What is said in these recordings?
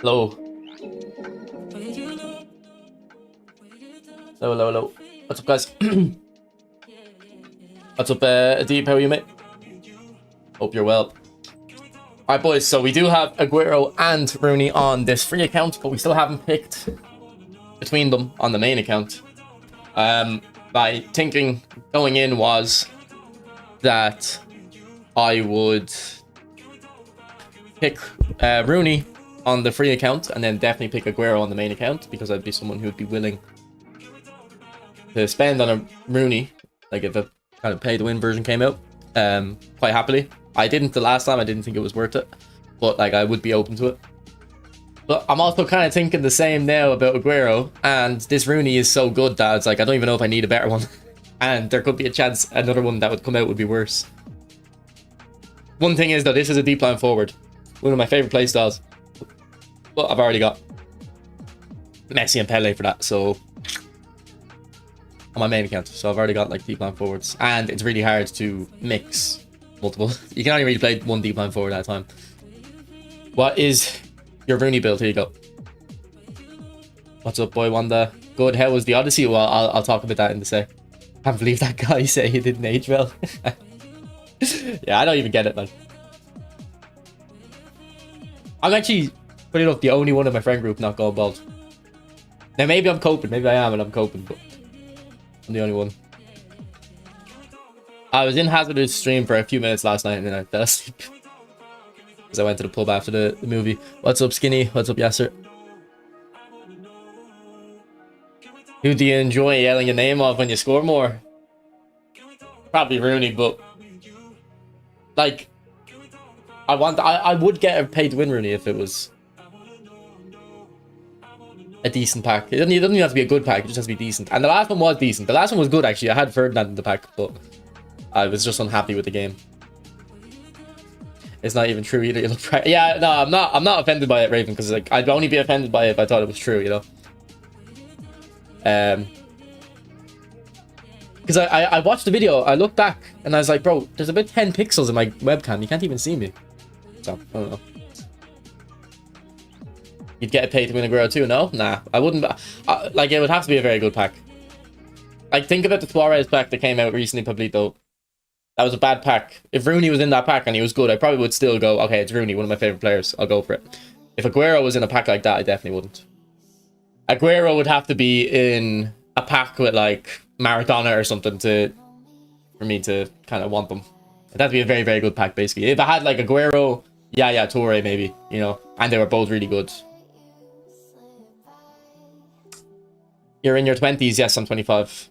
Hello. Hello. What's up, guys? What's up, Deep? How are you, mate? Hope you're well. Alright, boys, so we do have Aguero and Rooney on this free account, but we still haven't picked between them on the main account. My thinking going in was that I would pick Rooney on the free account and then definitely pick Aguero on the main account, because I'd be someone who would be willing to spend on a Rooney, like if a kind of pay to win version came out, quite happily. I didn't the last time. I didn't think it was worth it, but like I would be open to it. But I'm also kind of thinking the same now about Aguero, and this Rooney is so good that it's like I don't even know if I need a better one. And there could be a chance another one that would come out would be worse. One thing is, though, this is a deep line forward, one of my favorite play styles. But I've already got Messi and Pele for that, so on my main account. So I've already got like deep line forwards, and it's really hard to mix multiple. You can only really play one deep line forward at a time. What is your Rooney build? Here you go. What's up, boy Wanda? Good. How was the Odyssey? Well, I'll talk about that in a sec. Can't believe that guy said he didn't age well. Yeah, I don't even get it, man. I'm actually, funny enough, the only one in my friend group not going bald. Now, maybe I'm coping. Maybe I am and I'm coping, but I'm the only one. I was in Hazard's stream for a few minutes last night and then I fell asleep. Because I went to the pub after the movie. What's up, Skinny? What's up, Yasser? Who do you enjoy yelling your name off when you score more? Probably Rooney, but like I would get a pay to win Rooney if it was a decent pack. It doesn't even have to be a good pack, it just has to be decent. And the last one was decent. The last one was good, actually. I had Ferdinand in the pack, but I was just unhappy with the game. It's not even true either. You look right. Yeah, no, I'm not offended by it, Raven, because like I'd only be offended by it if I thought it was true, you know. Because I watched the video, I looked back, and I was like, bro, there's about 10 pixels in my webcam. You can't even see me. So, I don't know. You'd get a pay to win Aguero too? No? Nah, I wouldn't. Like, it would have to be a very good pack. Like, think about the Suarez pack that came out recently, Pablito. That was a bad pack. If Rooney was in that pack and he was good, I probably would still go, okay, it's Rooney, one of my favorite players. I'll go for it. If Aguero was in a pack like that, I definitely wouldn't. Aguero would have to be in a pack with, like, Maradona or something for me to kind of want them. It'd have to be a very, very good pack, basically. If I had, like, Aguero, yeah, Toure, maybe, you know, and they were both really good. You're in your 20s? Yes, I'm 25.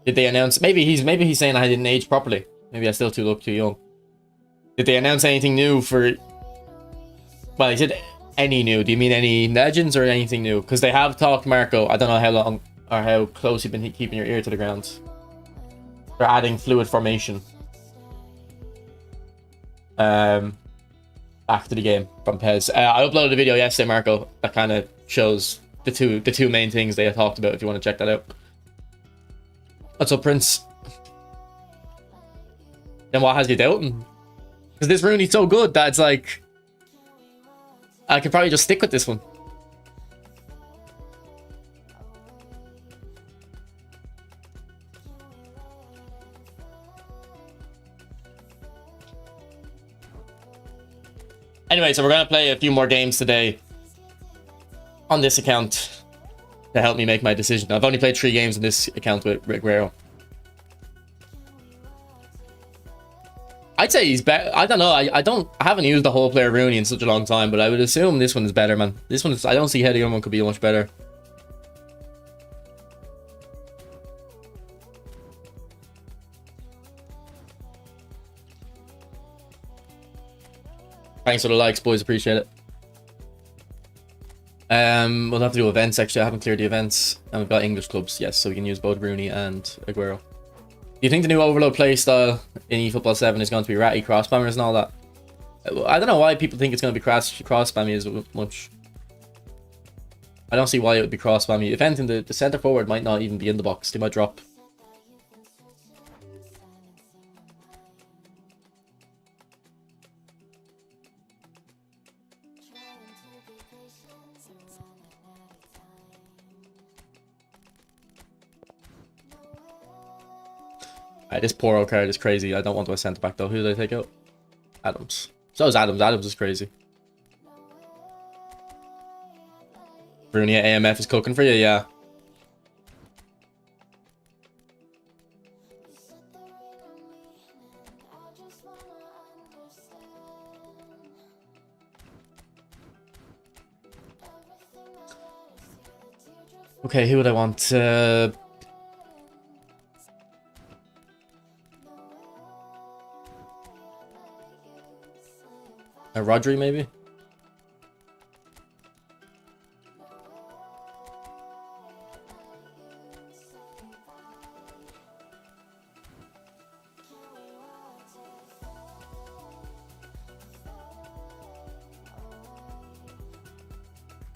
Did they announce? Maybe he's saying I didn't age properly. Maybe I still look too young. Did they announce anything new for? Well, he said any new. Do you mean any legends or anything new? Because they have talked, Marco. I don't know how long or how close you've been keeping your ear to the ground. They're adding fluid formation. back to the game from Pez. I uploaded a video yesterday, Marco, that kind of shows the two main things they had talked about. If you want to check that out. What's up, Prince? Then what has you doubting? Because this Rooney's so good that it's like I could probably just stick with this one. Anyway, so we're going to play a few more games today on this account to help me make my decision. I've only played 3 games on this account with Aguero. I'd say he's better. I don't know. I haven't used the whole player Rooney in such a long time, but I would assume this one is better, man. This one is, I don't see how the other one could be much better. Thanks for the likes, boys. Appreciate it. We'll have to do events. Actually, I haven't cleared the events, and we've got English clubs. Yes, so we can use both Rooney and Aguero. Do you think the new overload play style in eFootball 7 is going to be ratty cross spammers and all that? I don't know why people think it's going to be cross spammy as much. I don't see why it would be cross spammy. If anything, the centre forward might not even be in the box. They might drop. Alright, this poor old card is crazy. I don't want to a centre back though. Who did I take out? Adams. So is Adams. Adams is crazy. Rooney at AMF is cooking for you, yeah. Okay, who would I want? Rodri, maybe?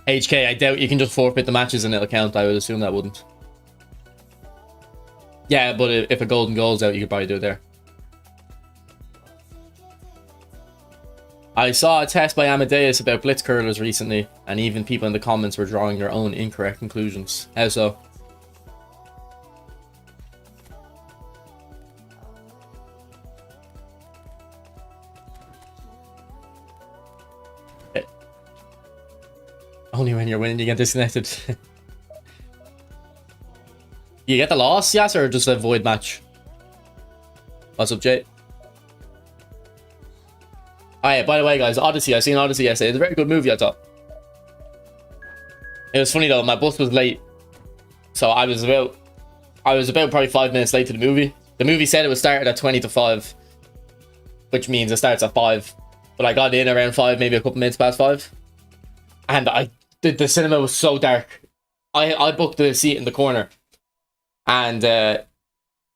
HK, I doubt you can just forfeit the matches and it'll count. I would assume that wouldn't. Yeah, but if a golden goal's out, you could probably do it there. I saw a test by Amadeus about blitz curlers recently, and even people in the comments were drawing their own incorrect conclusions. How so? Only when you're winning you get disconnected. You get the loss, yes, or just a void match? What's up, Jay? Oh yeah, by the way, guys, Odyssey. I seen Odyssey yesterday. It's a very good movie, I thought. It was funny though. My bus was late, so I was about probably 5 minutes late to the movie. The movie said it was started at 20 to 5, which means it starts at 5. But I got in around 5, maybe a couple minutes past 5, and the cinema was so dark. I booked the seat in the corner, and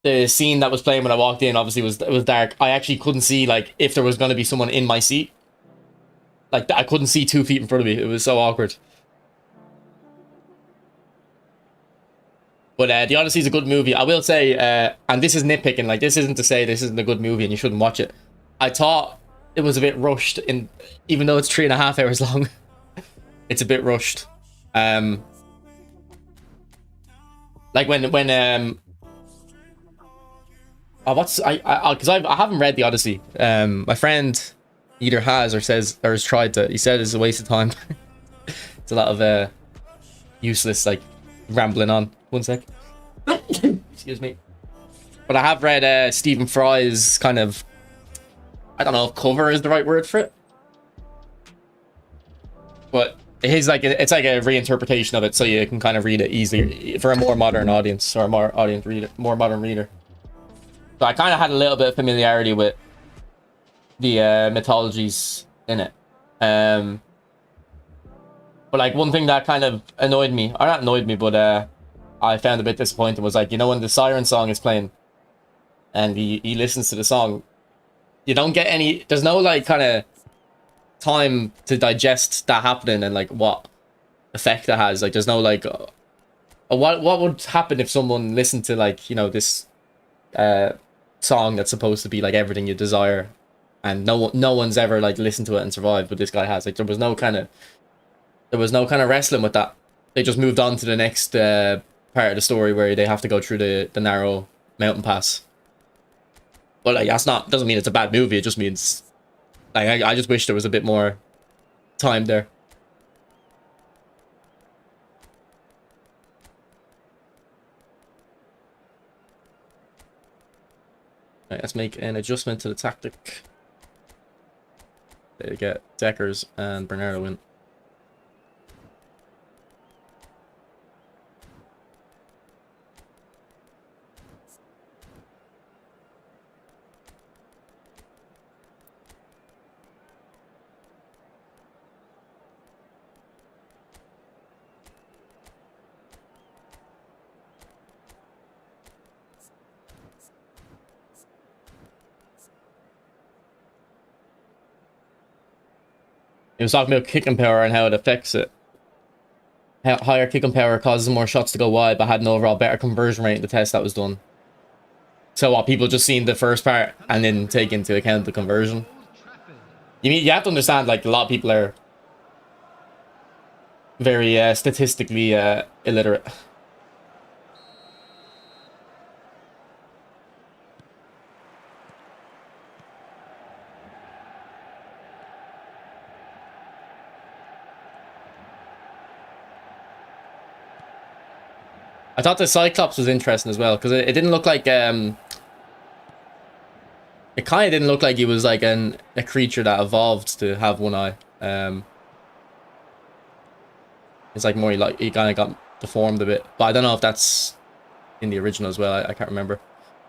the scene that was playing when I walked in obviously was dark. I actually couldn't see like if there was going to be someone in my seat. Like I couldn't see 2 feet in front of me. It was so awkward. But the Odyssey is a good movie. I will say, and this is nitpicking. Like this isn't to say this isn't a good movie and you shouldn't watch it. I thought it was a bit rushed, even though it's 3.5 hours long. It's a bit rushed. Like when because I haven't read the Odyssey. My friend either has or says or has tried to. He said it's a waste of time. It's a lot of useless like rambling on. 1 sec. Excuse me. But I have read Stephen Fry's kind of, I don't know if cover is the right word for it, but his like it's like a reinterpretation of it, so you can kind of read it easily for a more modern audience or a more modern reader. So I kind of had a little bit of familiarity with the mythologies in it. But like one thing that kind of annoyed me, or not annoyed me, but I found a bit disappointing was like, you know, when the Siren song is playing and he listens to the song, you don't get any, there's no like kind of time to digest that happening and like what effect it has. Like there's no like what would happen if someone listened to like, you know, this song that's supposed to be like everything you desire, and no one's ever like listened to it and survived, but this guy has. Like there was no kind of wrestling with that. They just moved on to the next part of the story where they have to go through the narrow mountain pass. But like that's not, doesn't mean it's a bad movie. It just means like I just wish there was a bit more time there. Right, let's make an adjustment to the tactic. They get Deckers and Bernardo in. He was talking about kicking power and how it affects it. How higher kicking power causes more shots to go wide, but had an overall better conversion rate in the test that was done. So what, people just seen the first part and then take into account the conversion? You have to understand, like, a lot of people are very statistically illiterate. I thought the Cyclops was interesting as well, because it didn't look like it kind of didn't look like he was like a creature that evolved to have one eye. It's like more like he kind of got deformed a bit, but I don't know if that's in the original as well. I can't remember.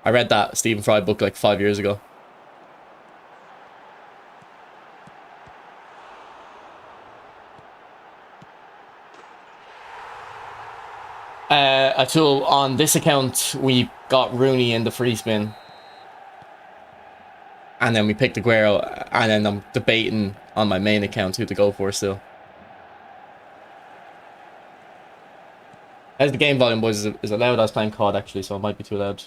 I read that Stephen Fry book like 5 years ago. Atul, on this account, we got Rooney in the free spin. And then we picked Aguero, and then I'm debating on my main account who to go for still. How's the game volume, boys? Is it loud? I was playing COD actually, so it might be too loud.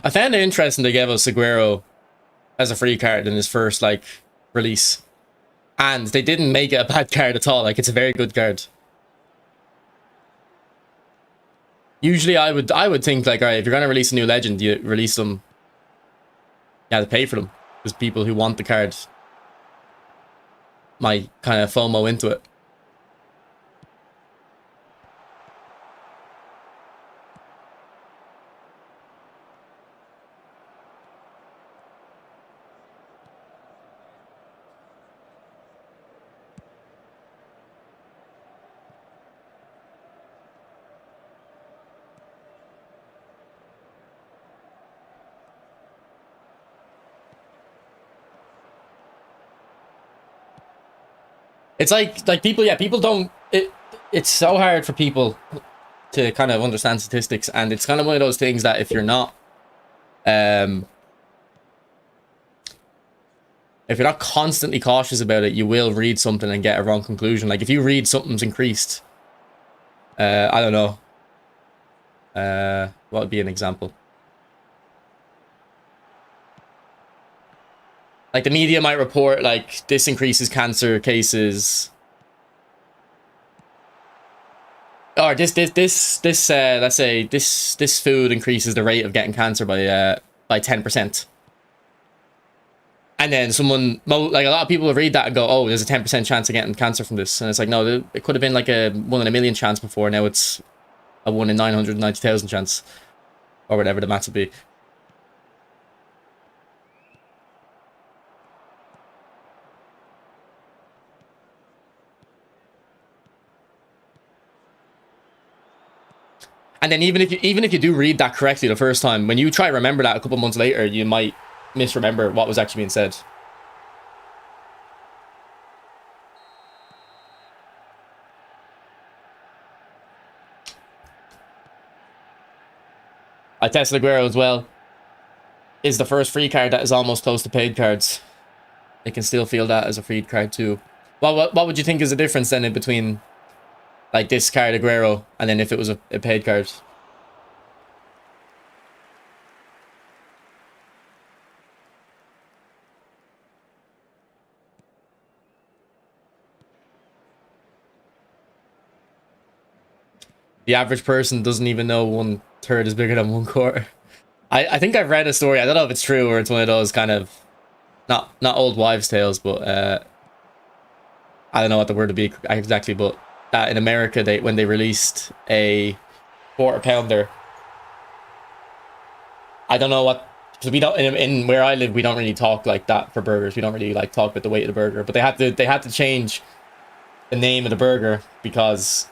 I found it interesting they gave us Aguero as a free card in his first like release, and they didn't make it a bad card at all. Like it's a very good card. Usually, I would think like, all right, if you're gonna release a new legend, you release them. You have to pay for them because people who want the card might kind of FOMO into it. It's like people, yeah, people don't. It's so hard for people to kind of understand statistics, and it's kind of one of those things that if you're not, constantly cautious about it, you will read something and get a wrong conclusion. Like if you read something's increased, I don't know. What would be an example? Like the media might report like this increases cancer cases, or this let's say this food increases the rate of getting cancer by 10%. And then someone, like a lot of people will read that and go, oh, there's a 10% chance of getting cancer from this. And it's like, no, it could have been like a 1 in a million chance before. Now it's a 1 in 990,000 chance, or whatever the maths would be. And then even if you do read that correctly the first time, when you try to remember that a couple months later, you might misremember what was actually being said. I tested Aguero as well. Is the first free card that is almost close to paid cards. They can still feel that as a free card too. Well, what would you think is the difference then in between like this card Aguero and then if it was a paid card? The average person doesn't even know 1/3 is bigger than 1/4. I think I've read a story. I don't know if it's true or it's one of those kind of not old wives' tales, but I don't know what the word would be exactly. But that in America, when they released a £1/4, I don't know what, because we don't in where I live, we don't really talk like that for burgers. We don't really like talk about the weight of the burger. But they had to change the name of the burger because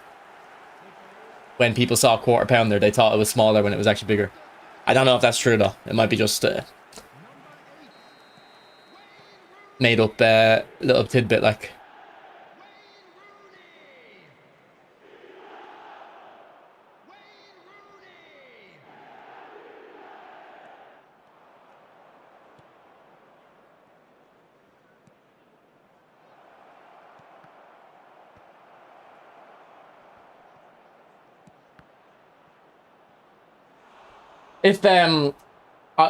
when people saw £1/4, they thought it was smaller when it was actually bigger. I don't know if that's true though. It might be just made up little tidbit like. If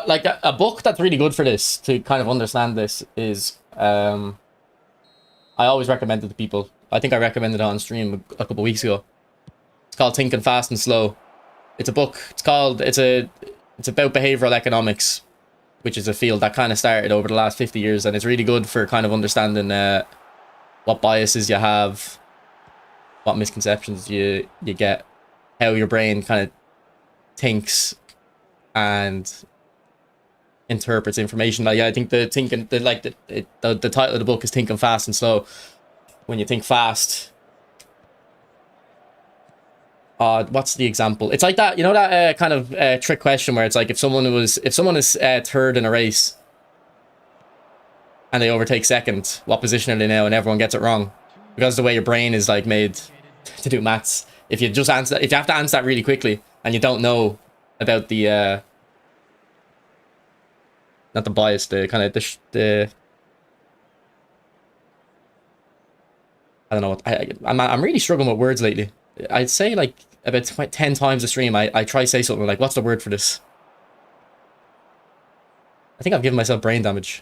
like a book that's really good for this to kind of understand this is I always recommend it to people. I think I recommended it on stream a couple weeks ago. It's called Thinking Fast and Slow. It's a book. It's about behavioral economics, which is a field that kind of started over the last 50 years, and it's really good for kind of understanding what biases you have, what misconceptions you get, how your brain kind of thinks and interprets information. Like I think the title of the book is Thinking Fast and Slow. When you think fast, what's the example? It's like that, you know, that kind of trick question where it's like if someone is third in a race and they overtake second, what position are they now? And everyone gets it wrong because the way your brain is like made to do maths. If you just answer, if you have to answer that really quickly and you don't know about the not the bias, the kind of the I don't know what I'm really struggling with words lately. I'd say like about 10 times a stream I try to say something like, what's the word for this? I think I've given myself brain damage.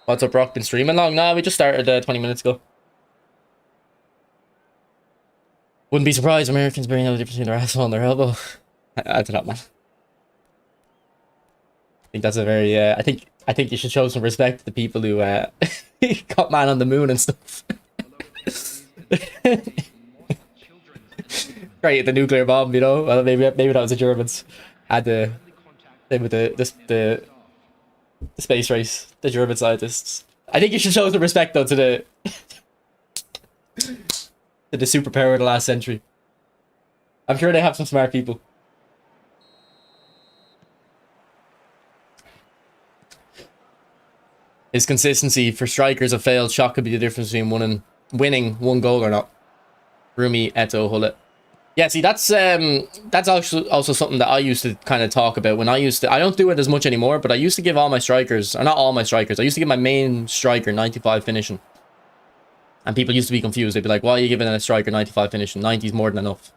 What's up, Brock? Been streaming long? No, we just started 20 minutes ago. Wouldn't be surprised Americans barely know the difference between their asshole and their elbow. I don't know, man. I think that's a very I think you should show some respect to the people who got man on the moon and stuff. Right, the nuclear bomb, you know. Well, maybe that was the Germans. Had the same with the space race, the German scientists. I think you should show some respect though to the superpower of the last century. I'm sure they have some smart people. His consistency for strikers have failed. Shot could be the difference between winning one goal or not. Rooney, Eto, Hullet. Yeah, see, that's also something that I used to kind of talk about when I don't do it as much anymore, but I used to give all my strikers, or not all my strikers, I used to give my main striker 95 finishing. And people used to be confused. They'd be like, why are you giving a striker 95 finishing? 90 is more than enough.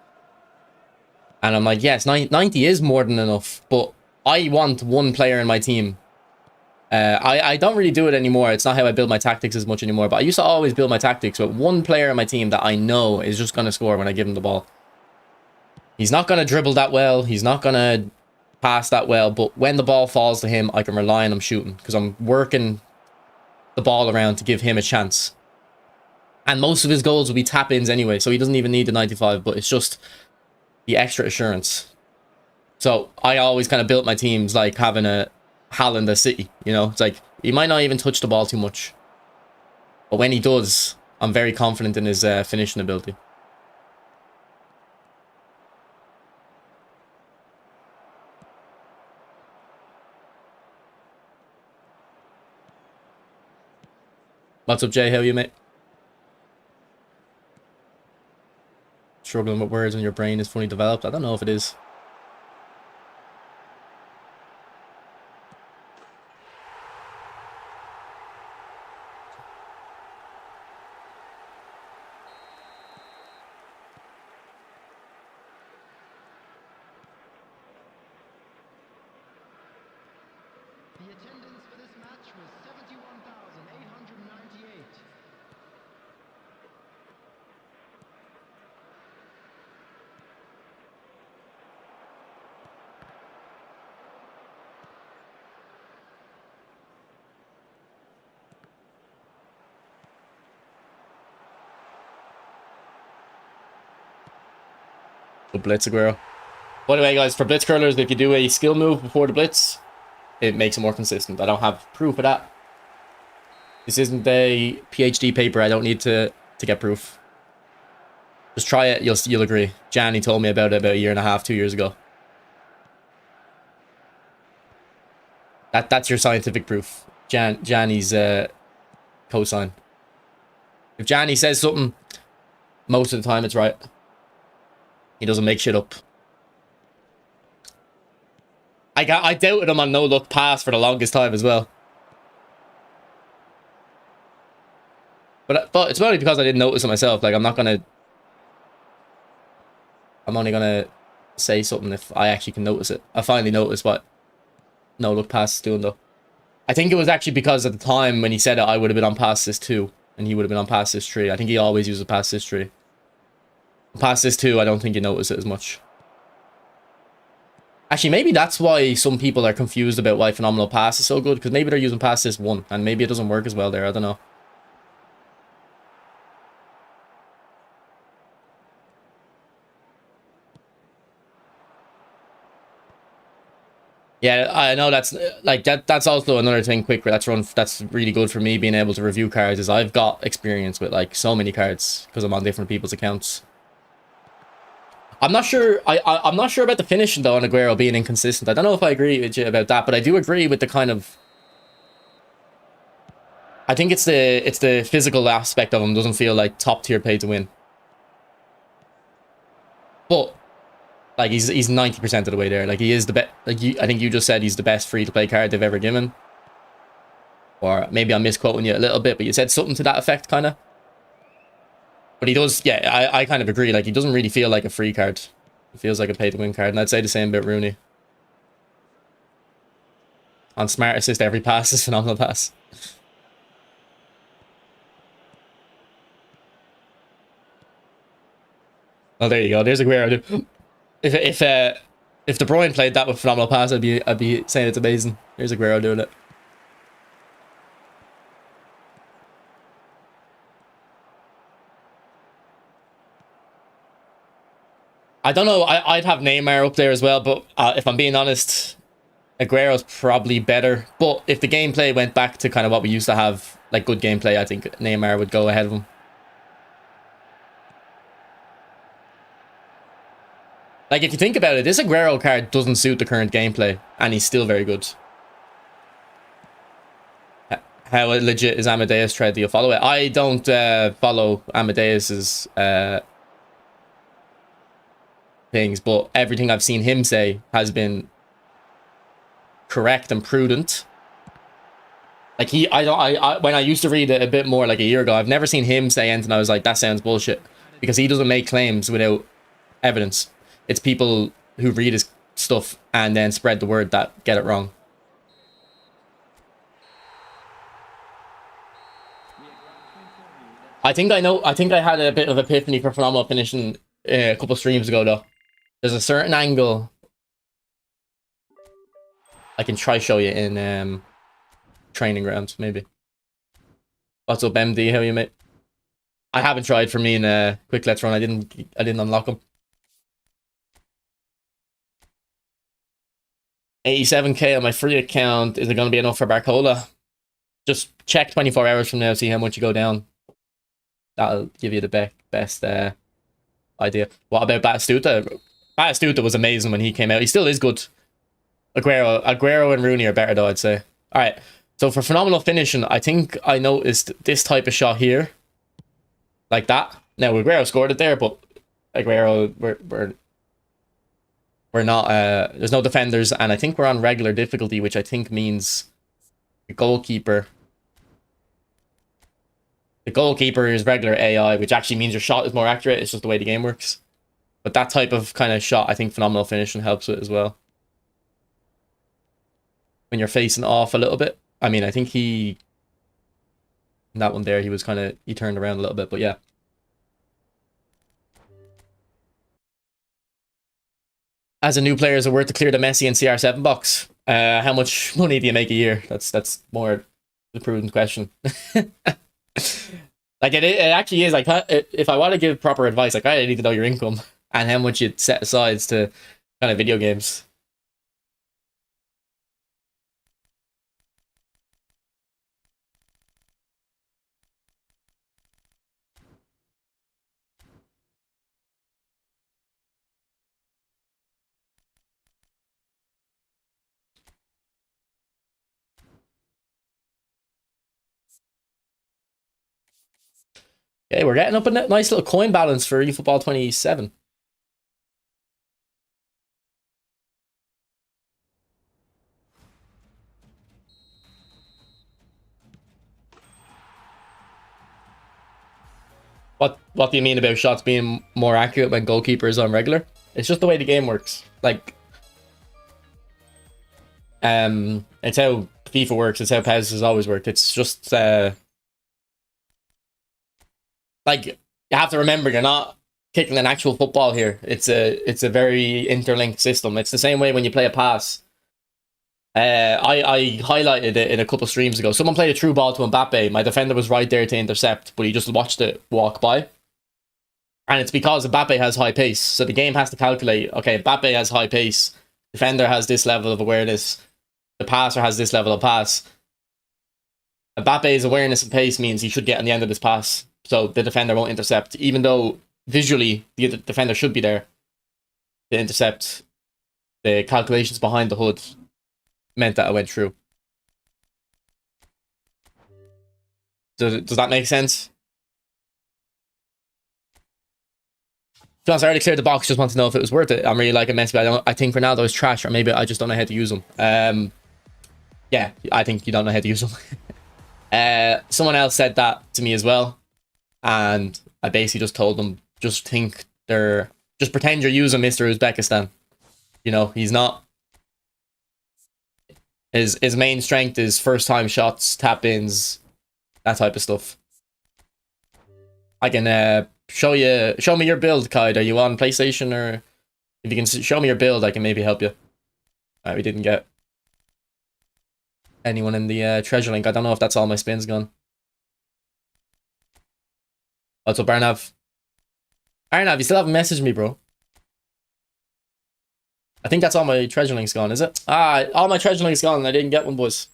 And I'm like, yes, 90 is more than enough, but I want one player in my team. I don't really do it anymore. It's not how I build my tactics as much anymore, but I used to always build my tactics with one player in my team that I know is just going to score when I give him the ball. He's not going to dribble that well. He's not going to pass that well, but when the ball falls to him, I can rely on him shooting because I'm working the ball around to give him a chance. And most of his goals will be tap-ins anyway, so he doesn't even need the 95, but it's just the extra assurance. So I always kind of built my teams like having a Haaland a City, you know? It's like, he might not even touch the ball too much, But when he does, I'm very confident in his finishing ability. What's up, Jay? How are you, mate? Struggling with words when your brain is fully developed? I don't know if it is. The attendance for this match was 71,898. Good blitz, Aguero. By the way, guys, for blitz curlers, if you do a skill move before the blitz, it makes it more consistent. I don't have proof of that. This isn't a PhD paper. I don't need to get proof. Just try it. You'll agree. Johnny told me about it about a year and a half, 2 years ago. That's your scientific proof. Johnny's cosign. If Johnny says something, most of the time it's right. He doesn't make shit up. I doubted him on no look pass for the longest time as well. But it's only because I didn't notice it myself. Like, I'm only gonna say something if I actually can notice it. I finally noticed what no look pass is doing though. I think it was actually because at the time when he said it, I would have been on pass assist 2 and he would have been on pass assist 3. I think he always uses pass assist 3. Pass assist 2, I don't think you notice it as much. Actually, maybe that's why some people are confused about why phenomenal pass is so good, because maybe they're using pass assist 1 and maybe it doesn't work as well there. I don't know. Yeah, I know that's like that's also another thing quick that's really good for me being able to review cards is I've got experience with like so many cards because I'm on different people's accounts. I'm not sure I'm not sure about the finishing though on Aguero being inconsistent. I don't know if I agree with you about that, but I do agree with the kind of I think it's the physical aspect of him doesn't feel like top tier pay to win. But like he's 90% of the way there. Like he is the best. Like I think you just said he's the best free to play card they've ever given. Or maybe I'm misquoting you a little bit, but you said something to that effect, kind of. But he does. Yeah, I kind of agree. Like he doesn't really feel like a free card. It feels like a pay to win card, and I'd say the same about Rooney. On smart assist, every pass is phenomenal pass. Oh, there you go. There's Aguero. If De Bruyne played that with phenomenal pass, I'd be saying it's amazing. Here's Aguero doing it. I don't know. I'd have Neymar up there as well, but if I'm being honest, Aguero's probably better. But if the gameplay went back to kind of what we used to have, like good gameplay, I think Neymar would go ahead of him. Like, if you think about it, this Aguero card doesn't suit the current gameplay, and he's still very good. How legit is Amadeus Tread? Do you follow it? I don't follow Amadeus's things, but everything I've seen him say has been correct and prudent. Like when I used to read it a bit more like a year ago, I've never seen him say anything I was like, that sounds bullshit, because he doesn't make claims without evidence. It's people who read his stuff and then spread the word that get it wrong. I think I had a bit of epiphany for phenomenal finishing a couple streams ago though. There's a certain angle I can try show you in training grounds maybe. What's up, MD? How are you, mate? I haven't tried for me in a quick let's run. I didn't unlock them. 87k on my free account. Is it going to be enough for Barcola? Just check 24 hours from now, see how much you go down. That'll give you the best idea. What about Batistuta? Batistuta was amazing when he came out. He still is good. Aguero and Rooney are better though, I'd say. All right. So for phenomenal finishing, I think I noticed this type of shot here, like that. Now Aguero scored it there, but Aguero, we're not. There's no defenders, and I think we're on regular difficulty, which I think means the goalkeeper. The goalkeeper is regular AI, which actually means your shot is more accurate. It's just the way the game works. But that type of kind of shot, I think phenomenal finishing helps with as well. When you're facing off a little bit. I mean, I think that one there, he turned around a little bit, but yeah. As a new player, is it worth to clear the Messi and CR7 box? How much money do you make a year? That's more the prudent question. Like it actually is. Like if I want to give proper advice, like I need to know your income and how much you'd set aside to kind of video games. Okay, we're getting up a nice little coin balance for eFootball 27. What do you mean about shots being more accurate when goalkeeper is on regular? It's just the way the game works. Like, it's how FIFA works. It's how PES has always worked. It's just like you have to remember you're not kicking an actual football here. It's a very interlinked system. It's the same way when you play a pass. I highlighted it in a couple streams ago. Someone played a through ball to Mbappe. My defender was right there to intercept, but he just watched it walk by. And it's because Mbappe has high pace. So the game has to calculate, okay, Mbappe has high pace. Defender has this level of awareness. The passer has this level of pass. Mbappe's awareness and pace means he should get on the end of this pass. So the defender won't intercept, even though visually the defender should be there to intercept. The calculations behind the hood meant that I went through. Does that make sense? To be honest, I already cleared the box. Just want to know if it was worth it. I'm really liking Messi, but I think Ronaldo is trash, or maybe I just don't know how to use him. Yeah, I think you don't know how to use him. Someone else said that to me as well, and I basically just told them, just pretend you're using Mr. Uzbekistan. You know, he's not. His main strength is first time shots, tap ins, that type of stuff. I can show me your build, Kyle. Are you on PlayStation, or if you can show me your build, I can maybe help you. Alright, we didn't get anyone in the treasure link. I don't know if that's all my spins gone. What's up, Arnav? Arnav, you still haven't messaged me, bro. I think that's all my treasure links gone, is it? All my treasure links gone and I didn't get one, boys.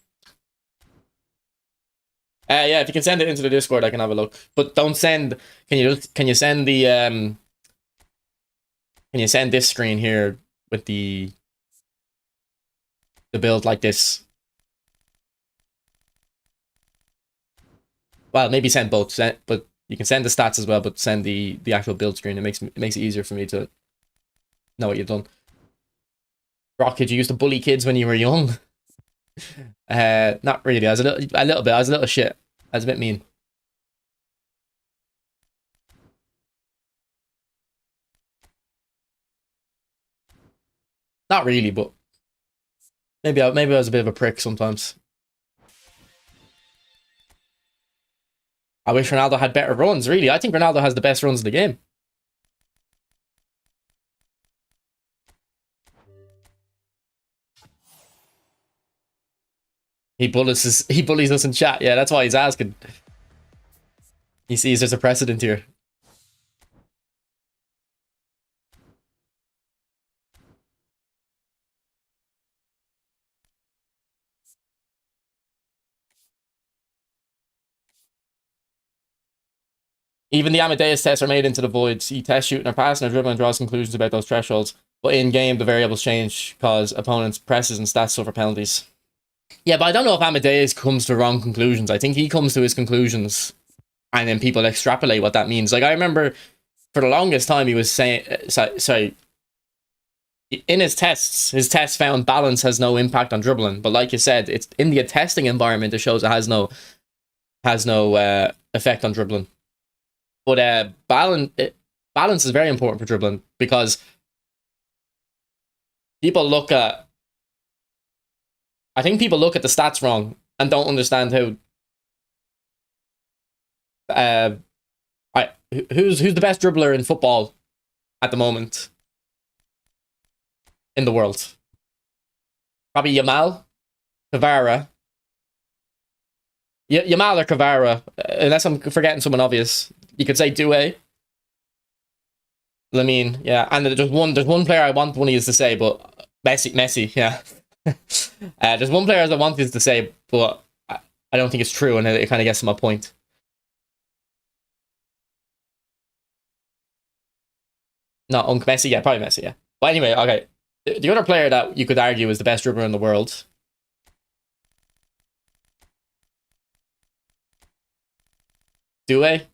Yeah, if you can send it into the Discord, I can have a look. But don't send. Can you send the Can you send this screen here with the build like this? Well, maybe send both. But you can send the stats as well, but send the actual build screen. It makes it easier for me to know what you've done. Rocket, you used to bully kids when you were young. Not really. I was a little bit. I was a little shit. I was a bit mean. Not really, but maybe I was a bit of a prick sometimes. I wish Ronaldo had better runs. Really, I think Ronaldo has the best runs in the game. He bullies us in chat. Yeah, that's why he's asking. He sees there's a precedent here. Even the Amadeus tests are made into the void. He tests shooting or passing or dribbling and draws conclusions about those thresholds. But in game, the variables change because opponents' presses and stats suffer penalties. Yeah, but I don't know if Amadeus comes to wrong conclusions. I think he comes to his conclusions and then people extrapolate what that means. Like, I remember for the longest time he was saying, sorry, in his tests found balance has no impact on dribbling. But like you said, it's in the testing environment, it shows it has no effect on dribbling. But balance is very important for dribbling because I think people look at the stats wrong and don't understand how who's the best dribbler in football at the moment in the world. Probably Yamal, Kvara. Yamal or Kvara, unless I'm forgetting someone obvious. You could say Doué. Lamine, yeah. And there's one player I want one of you to say, but Messi, yeah. There's one player I want you to say, but I don't think it's true, and it kind of gets to my point. No, Messi, yeah, probably Messi, yeah. But anyway, okay. The other player that you could argue is the best dribbler in the world. Doué.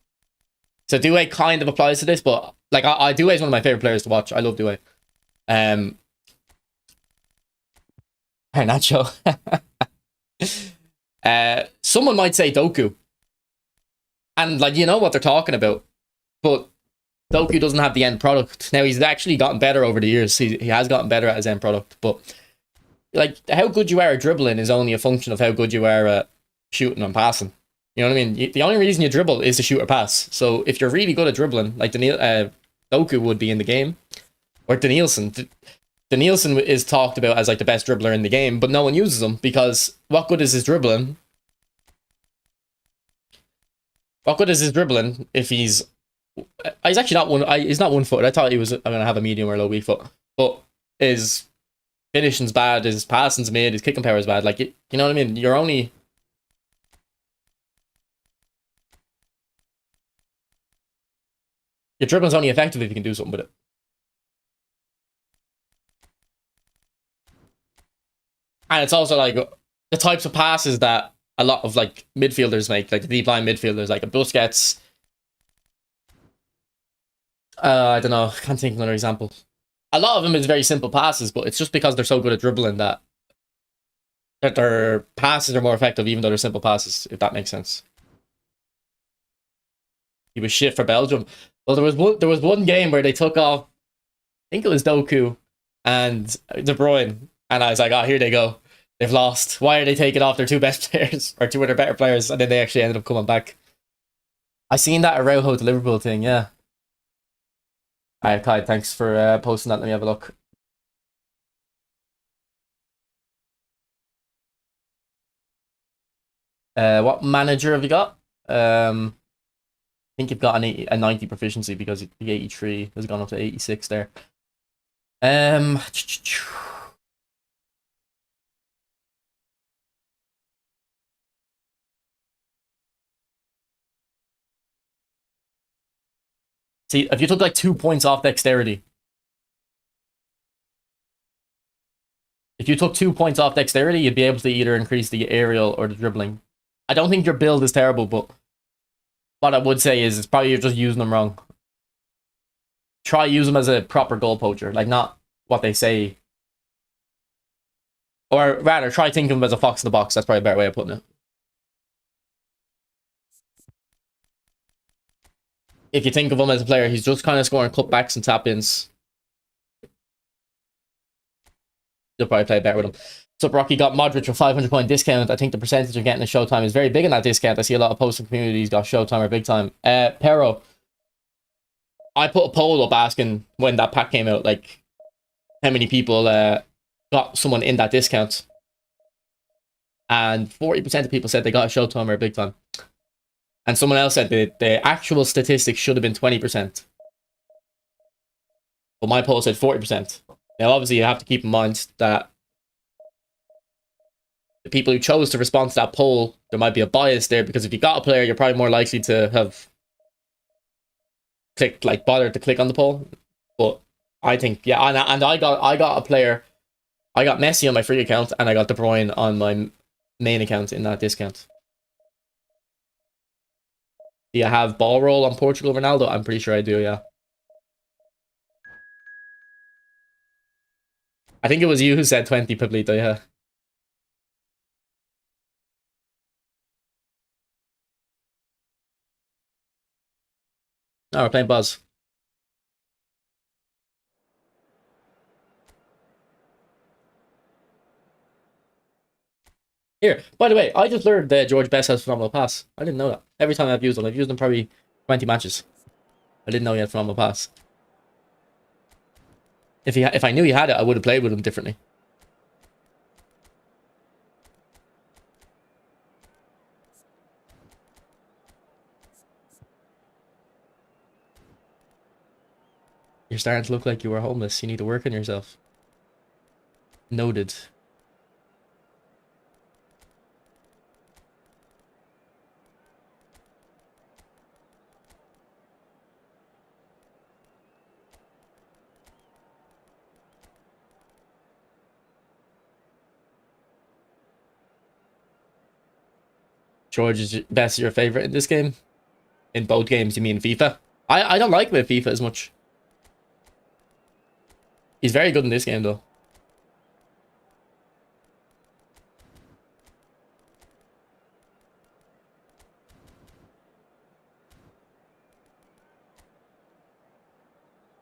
So Doué kind of applies to this, but like Doué is one of my favorite players to watch. I love Doué. Nacho. Someone might say Doku. And like you know what they're talking about. But Doku doesn't have the end product. Now he's actually gotten better over the years. He has gotten better at his end product, but like how good you are at dribbling is only a function of how good you are at shooting and passing. You know what I mean? The only reason you dribble is to shoot or pass. So if you're really good at dribbling, like Doku would be in the game, or Danielson. Danielson is talked about as like the best dribbler in the game, but no one uses him because what good is his dribbling? What good is his dribbling if he's actually not one? He's not 1 foot. I thought he was gonna have a medium or low weak foot, but his finishing's bad, his passing's mid, his kicking power is bad. Like you know what I mean? Your dribbling's only effective if you can do something with it. And it's also like the types of passes that a lot of like midfielders make, like the deep line midfielders, like a Busquets. I don't know. Can't think of another example. A lot of them is very simple passes, but it's just because they're so good at dribbling that their passes are more effective, even though they're simple passes. If that makes sense. He was shit for Belgium. Well, there was one game where they took off. I think it was Doku and De Bruyne, and I was like, oh, here they go. They've lost. Why are they taking off their two best players or two of their better players? And then they actually ended up coming back. I seen that Araujo to Liverpool thing, yeah. Alright, Kai, thanks for posting that. Let me have a look. What manager have you got? I think you've got a 90 proficiency because the 83 has gone up to 86 there. See, if you took like 2 points off dexterity. If you took 2 points off dexterity, you'd be able to either increase the aerial or the dribbling. I don't think your build is terrible, but what I would say is it's probably you're just using them wrong. Try use them as a proper goal poacher, like not what they say. Or rather, try thinking of them as a fox in the box. That's probably a better way of putting it. If you think of him as a player, he's just kind of scoring cutbacks and tap-ins. You'll probably play better with him. So Rocky got Modric a 500 point discount. I think the percentage of getting a Showtime is very big in that discount. I see a lot of posts in communities got Showtime or big time. Pero, I put a poll up asking when that pack came out, like how many people got someone in that discount. And 40% of people said they got a Showtime or a big time. And someone else said the actual statistics should have been 20%. But my poll said 40%. Now, obviously, you have to keep in mind that the people who chose to respond to that poll, there might be a bias there because if you got a player, you're probably more likely to have clicked, like, bothered to click on the poll. But I think, yeah, and I got a player. I got Messi on my free account, and I got De Bruyne on my main account in that discount. Do you have ball roll on Portugal Ronaldo? I'm pretty sure I do, yeah. I think it was you who said 20, Pablito, yeah. Oh, we're playing Buzz. Here, by the way, I just learned that George Best has phenomenal pass. I didn't know that. Every time I've used him probably 20 matches. I didn't know he had phenomenal pass. If I knew he had it, I would have played with him differently. You're starting to look like you were homeless. You need to work on yourself. Noted. George is Best your favorite in this game? In both games, you mean FIFA? I don't like him in FIFA as much. He's very good in this game, though.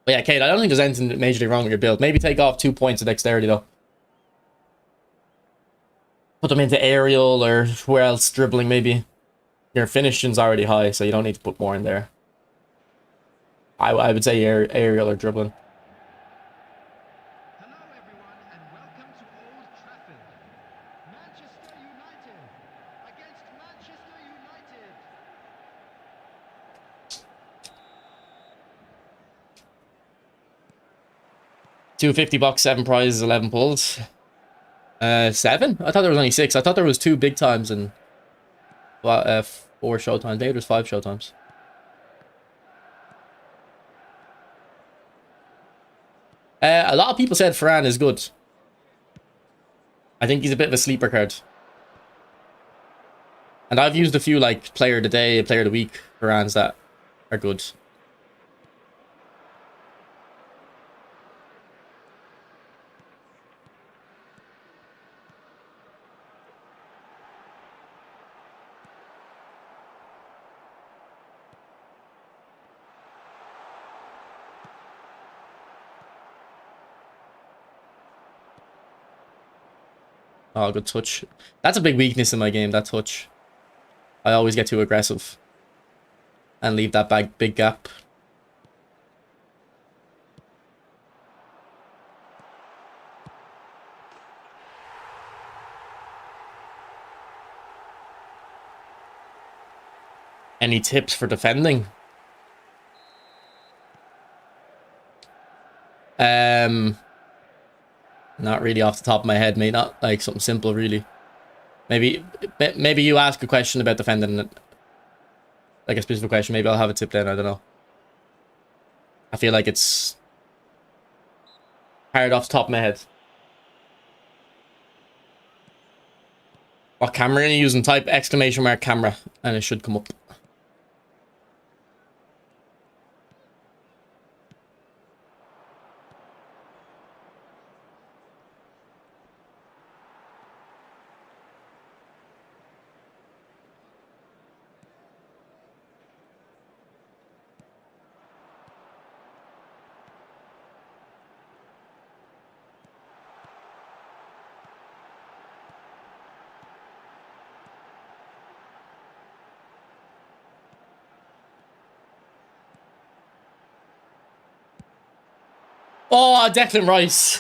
But yeah, Kate, I don't think there's anything majorly wrong with your build. Maybe take off 2 points of dexterity, though. Put them into aerial or where else, dribbling, maybe. Your finishing's already high, so you don't need to put more in there. I would say aerial or dribbling. Hello, everyone, and welcome to Old Trafford. Manchester United against Manchester United. $250, 7 prizes, 11 pulls. 7? I thought there was only 6. I thought there was 2 big times and 4 showtimes. Maybe there's 5 showtimes. A lot of people said Varane is good. I think he's a bit of a sleeper card. And I've used a few like player of the day, player of the week Varanes that are good. Oh, good touch. That's a big weakness in my game, that touch. I always get too aggressive. And leave that big gap. Any tips for defending? Not really off the top of my head, mate. Not like something simple, really. Maybe you ask a question about defending, like a specific question. Maybe I'll have a tip then. I don't know. I feel like it's hard off the top of my head. What camera are you using? Type !! camera and it should come up. Oh, Declan Rice.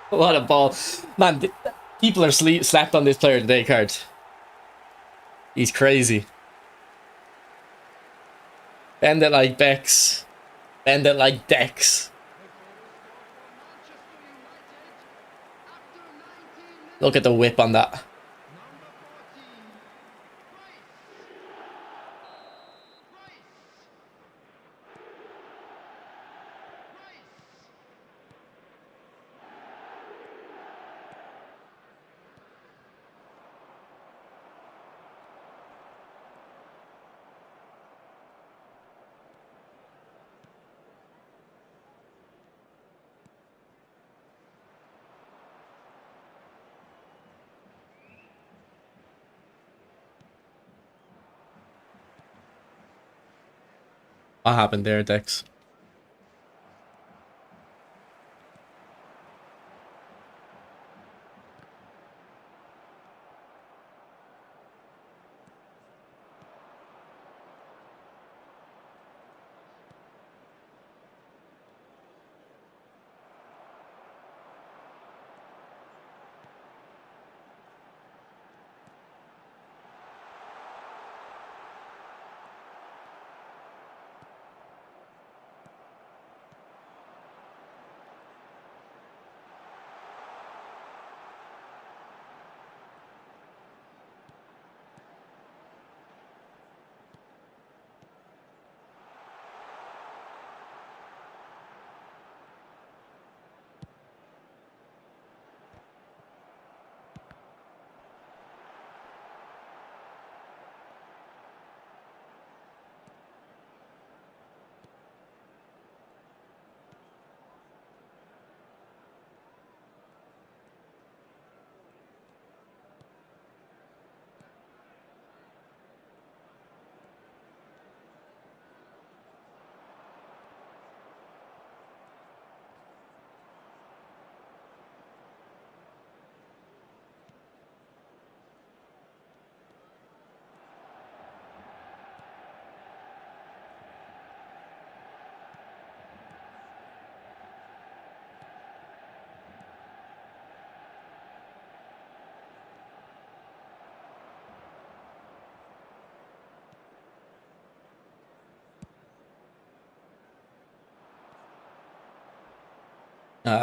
What a ball. Man, people are slapped on this player today card. He's crazy. Bend it like Bex. Bend it like Dex. Look at the whip on that. What happened there, Dex?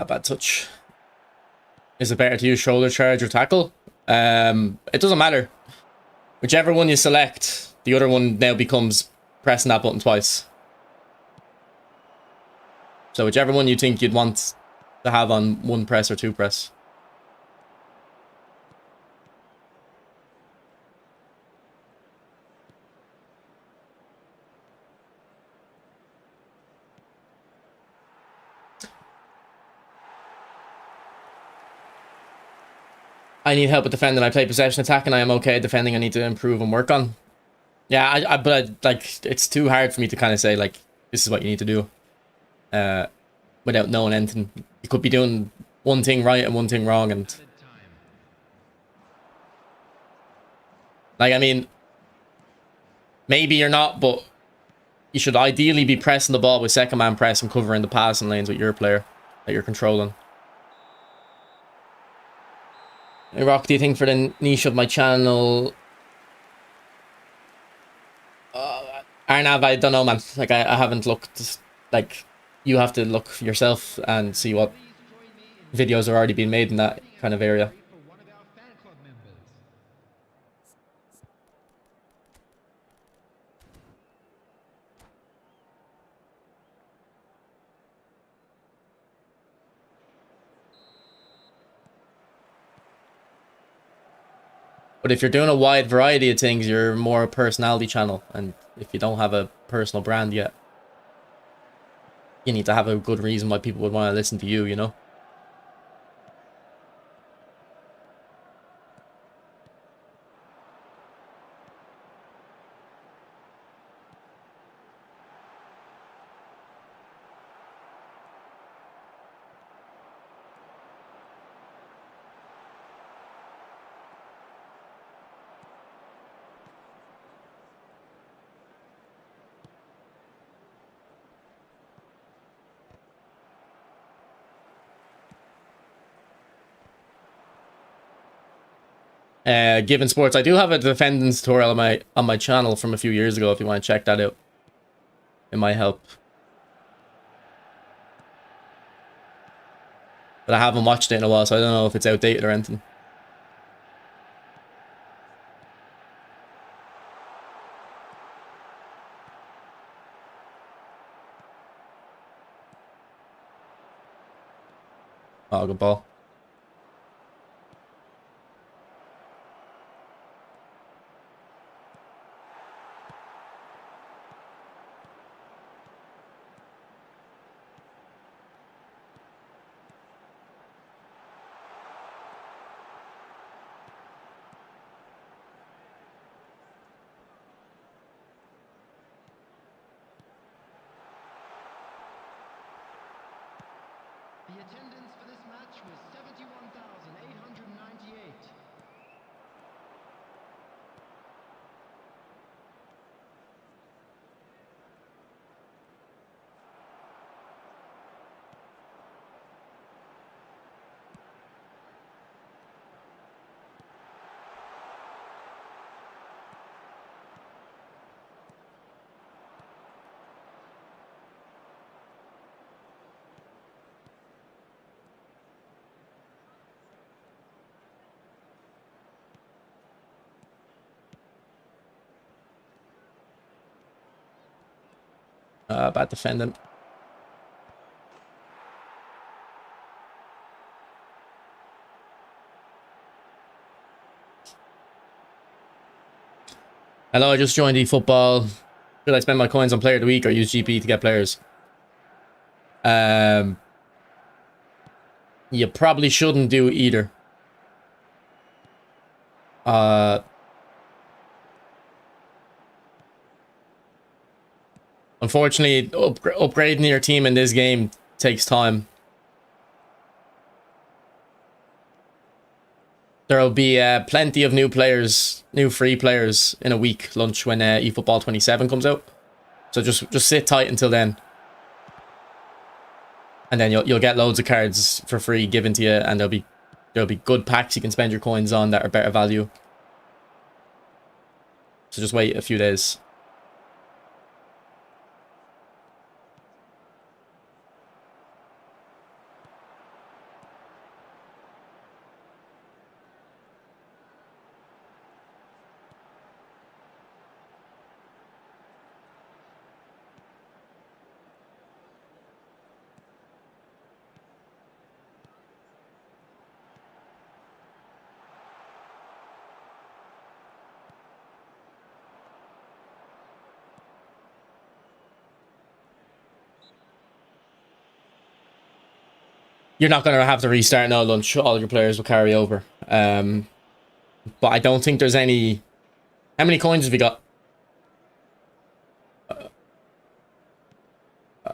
Bad touch. Is it better to use shoulder charge or tackle? It doesn't matter. Whichever one you select, the other one now becomes pressing that button twice. So whichever one you think you'd want to have on one press or two press. I need help with defending. I play possession attack and I am okay at defending. I need to improve and work on. Yeah, but like, it's too hard for me to kind of say, like, this is what you need to do. Without knowing anything. You could be doing one thing right and one thing wrong, and like, I mean, maybe you're not, but you should ideally be pressing the ball with second man press and covering the passing lanes with your player that you're controlling. Hey, Rock, do you think for the niche of my channel, Arnav, I don't know, man. Like, I haven't looked. Like, you have to look yourself and see what videos are already being made in that kind of area. For one of our fan club members. But if you're doing a wide variety of things, you're more a personality channel. And if you don't have a personal brand yet, you need to have a good reason why people would want to listen to you, you know? Given Sports, I do have a defending tutorial on my channel from a few years ago if you want to check that out. It might help. But I haven't watched it in a while, so I don't know if it's outdated or anything. Oh, good ball. The attendance for this match was 71,898. Bad defending. Hello, I just joined eFootball. Should I spend my coins on Player of the Week or use GP to get players? You probably shouldn't do either. Unfortunately, upgrading your team in this game takes time. There'll be plenty of new players, new free players in a week lunch when eFootball 27 comes out. So just sit tight until then. And then you'll get loads of cards for free given to you, and there'll be good packs you can spend your coins on that are better value. So just wait a few days. You're not going to have to restart no lunch. All your players will carry over. But I don't think there's any... How many coins have you got?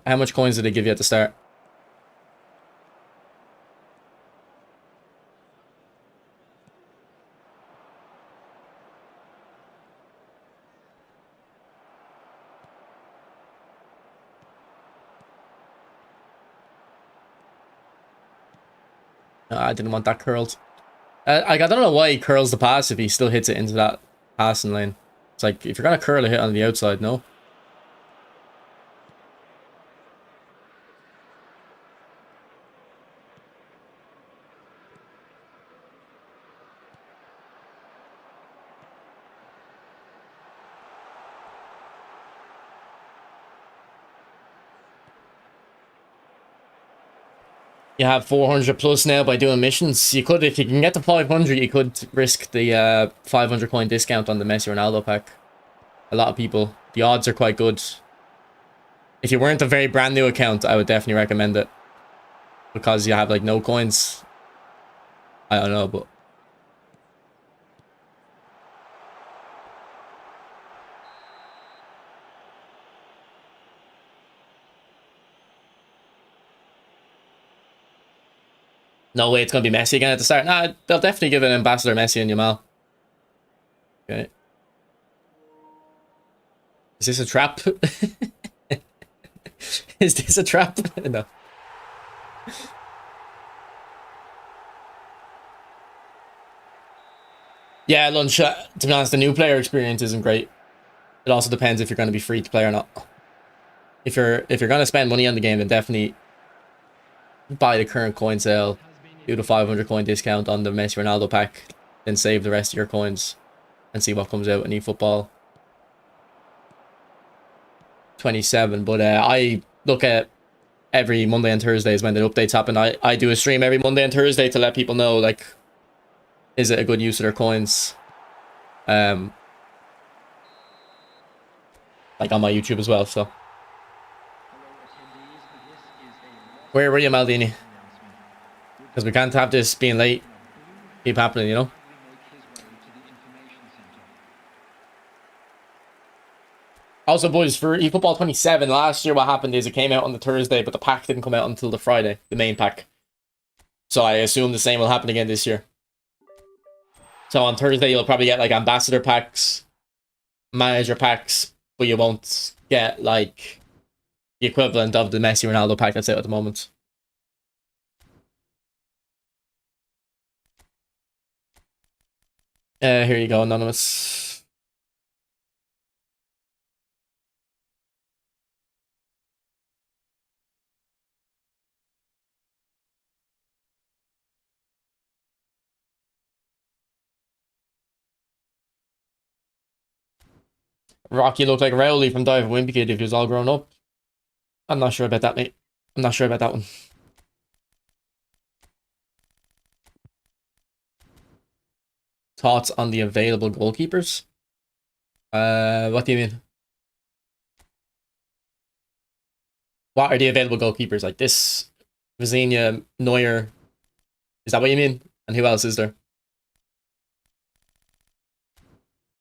How much coins did they give you at the start? I didn't want that curled. I don't know why he curls the pass if he still hits it into that passing lane. It's like, if you're going to curl a hit on the outside, no? You have 400 plus now by doing missions. You could, if you can get to 500, you could risk the 500 coin discount on the Messi Ronaldo pack. A lot of people. The odds are quite good. If you weren't a very brand new account, I would definitely recommend it. Because you have like no coins. I don't know, but... No way it's going to be Messi again at the start. Nah, they'll definitely give an Ambassador Messi and Yamal. Okay. Is this a trap? Is this a trap? No. Yeah, lunch. To be honest, the new player experience isn't great. It also depends if you're going to be free to play or not. If you're going to spend money on the game, then definitely buy the current coin sale. Do the 500 coin discount on the Messi Ronaldo pack, then save the rest of your coins and see what comes out in eFootball 27. But I look at every Monday and Thursdays when the updates happen. I do a stream every Monday and Thursday to let people know, like, is it a good use of their coins? Like on my YouTube as well, so. Where were you, Maldini? Because we can't have this being late keep happening, you know? Also, boys, for eFootball 27, last year what happened is it came out on the Thursday, but the pack didn't come out until the Friday, the main pack. So I assume the same will happen again this year. So on Thursday, you'll probably get like ambassador packs, manager packs, but you won't get like the equivalent of the Messi Ronaldo pack that's out at the moment. Here you go, Anonymous. Rocky looked like Rowley from Dive Wimpy Kid if he was all grown up. I'm not sure about that, mate. I'm not sure about that one. Thoughts on the available goalkeepers? What do you mean? What are the available goalkeepers? Like this, Vizinha, Neuer. Is that what you mean? And who else is there?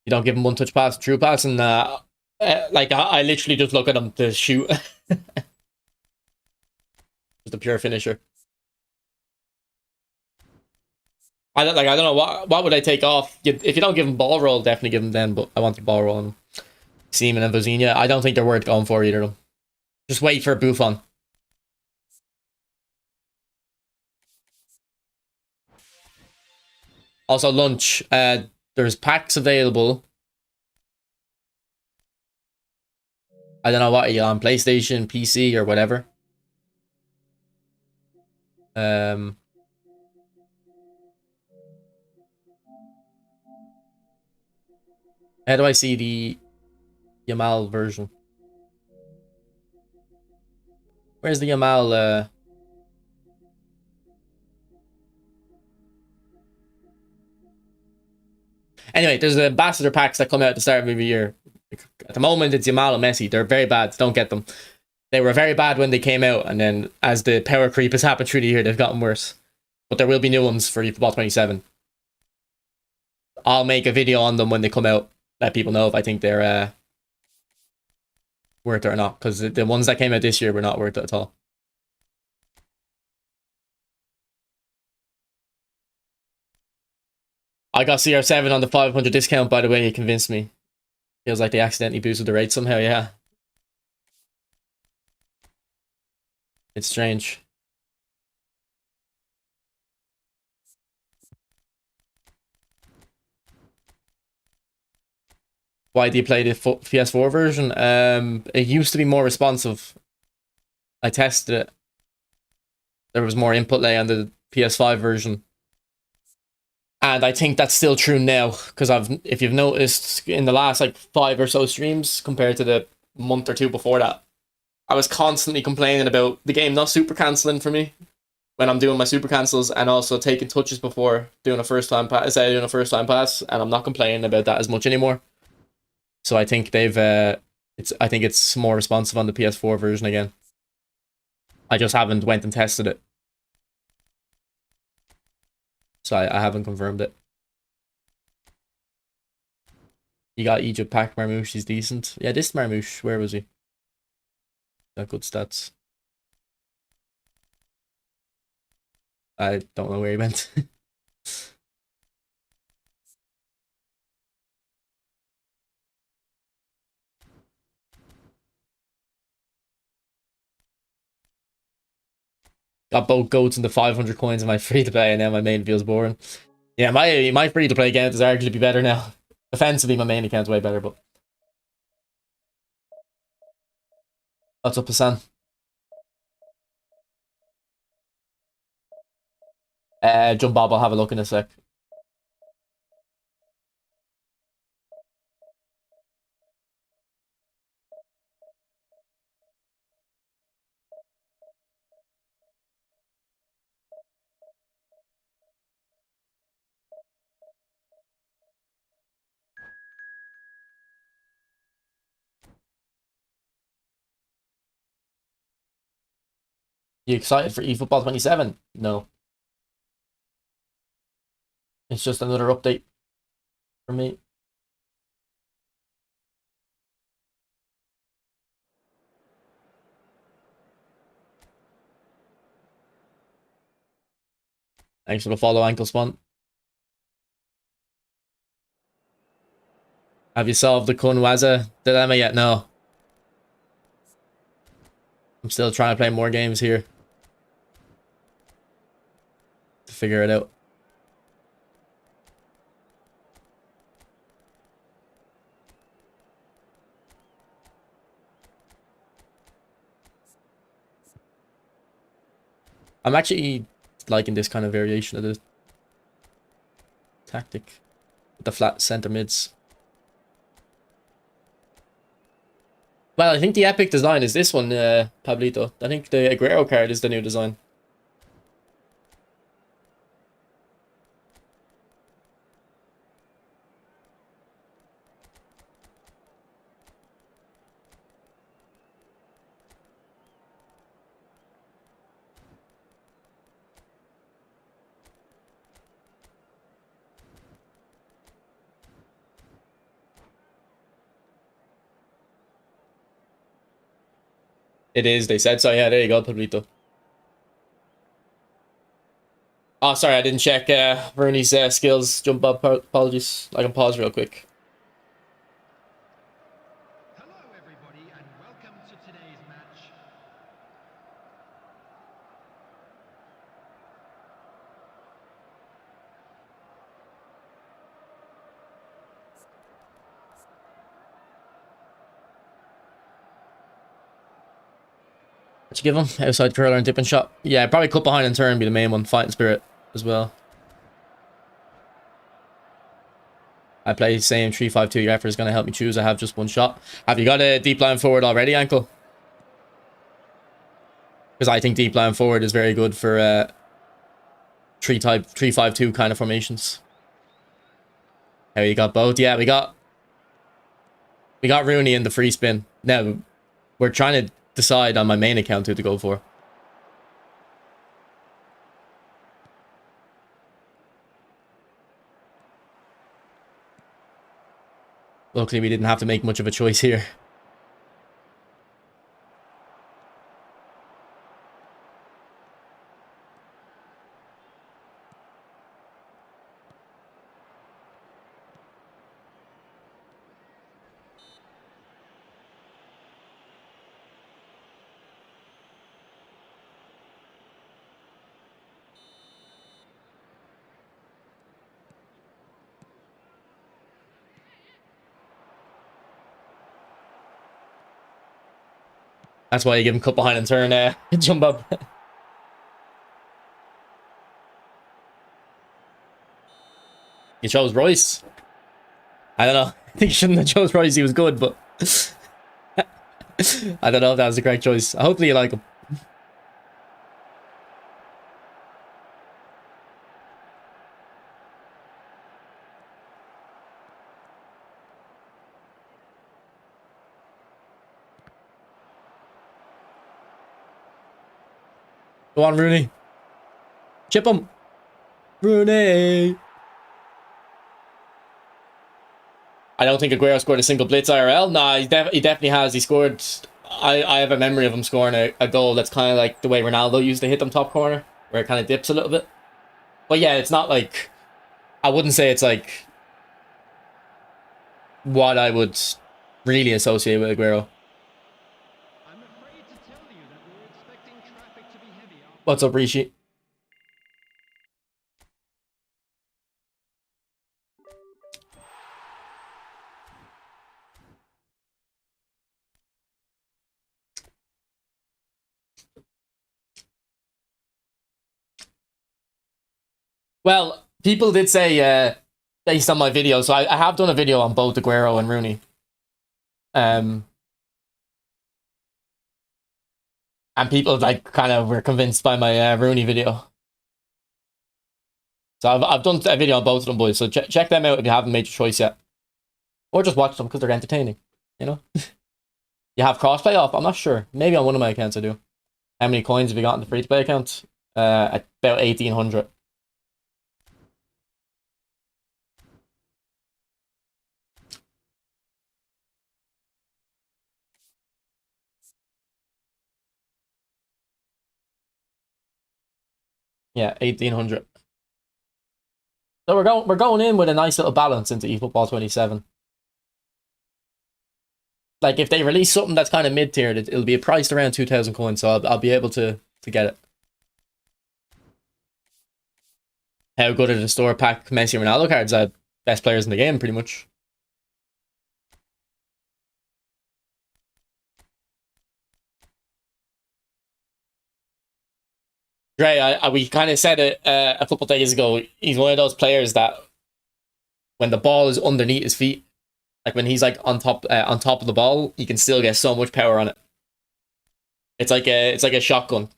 You don't give him one touch pass, true pass, and like I literally just look at him to shoot. Just a pure finisher. I don't know what would I take off. If you don't give him ball roll, definitely give him then. But I want the ball roll on Seaman and Vizinha. I don't think they're worth going for either of them. Just wait for Buffon. Also lunch. There's packs available. I don't know what are you on, PlayStation, PC, or whatever. How do I see the Yamal version? Where's the Yamal? Anyway, there's the ambassador packs that come out at the start of every year. At the moment, it's Yamal and Messi. They're very bad. Don't get them. They were very bad when they came out, and then as the power creep has happened through the year, they've gotten worse. But there will be new ones for eFootball 27. I'll make a video on them when they come out. Let people know if I think they're worth it or not. Because the ones that came out this year were not worth it at all. I got CR7 on the 500 discount, by the way. You convinced me. Feels like they accidentally boosted the rate somehow, yeah. It's strange. Why do you play the PS4 version? It used to be more responsive. I tested it. There was more input lay on the PS5 version. And I think that's still true now, because if you've noticed in the last like 5 or so streams compared to the month or two before that, I was constantly complaining about the game not super cancelling for me when I'm doing my super cancels, and also taking touches before doing a first time pass, and I'm not complaining about that as much anymore. So I think I think it's more responsive on the PS4 version again. I just haven't went and tested it. So I haven't confirmed it. You got Egypt pack Marmouche, he's decent. Yeah, this Marmouche, where was he? Got good stats. I don't know where he went. Got both goats and the 500 coins in my free to play, and now my main feels boring. Yeah, my free to play account is arguably better now. Offensively, my main account's way better, but what's up, Hassan? Jump Bob, I'll have a look in a sec. You excited for eFootball 27? No. It's just another update for me. Thanks for the follow, Ankle Spawn. Have you solved the Kunwaza dilemma yet? No. I'm still trying to play more games here to figure it out. I'm actually liking this kind of variation of the tactic with the flat center mids. Well, I think the epic design is this one, Pablito. I think the Aguero card is the new design. It is, they said so. Yeah, there you go, Pablito. Oh, sorry, I didn't check Rooney's skills. Jump up, apologies. I can pause real quick. Hello, everybody, and welcome to today's match. What you give him? Outside curler and dipping shot. Yeah, probably cut behind and turn be the main one. Fighting spirit as well. I play same 3-5-2. Your effort is going to help me choose. I have just one shot. Have you got a deep line forward already, Ankle? Because I think deep line forward is very good for 3-5-2 kind of formations. How you got both? Yeah, we got Rooney in the free spin. Now we're trying to decide on my main account who to go for. Luckily, we didn't have to make much of a choice here. That's why you give him cut behind and turn, jump up. You chose Royce. I don't know. I think you shouldn't have chose Royce. He was good, but I don't know if that was the correct choice. Hopefully you like him. Go on, Rooney. Chip him. Rooney. I don't think Aguero scored a single blitz IRL. Nah, he definitely has. He scored. I have a memory of him scoring a goal that's kind of like the way Ronaldo used to hit them top corner, where it kind of dips a little bit. But yeah, it's not like, I wouldn't say it's like what I would really associate with Aguero. I'm afraid to tell you that we were expecting traffic to be heavy after. What's up, Rishi? Well, people did say, based on my video, so I have done a video on both Aguero and Rooney. And people like kind of were convinced by my Rooney video. So I've done a video on both of them, boys. So check them out if you haven't made your choice yet, or just watch them because they're entertaining. You know, you have crossplay off. I'm not sure. Maybe on one of my accounts I do. How many coins have you got in the free to play account? About 1,800. Yeah, 1,800. So we're going in with a nice little balance into eFootball 27. Like if they release something that's kind of mid-tiered, it'll be priced around 2,000 coins, so I'll be able to get it. How good are the store pack Messi and Ronaldo cards? Best players in the game, pretty much. Dre, we kind of said it a couple of days ago. He's one of those players that when the ball is underneath his feet, like when he's like on top of the ball, he can still get so much power on it. It's like a shotgun.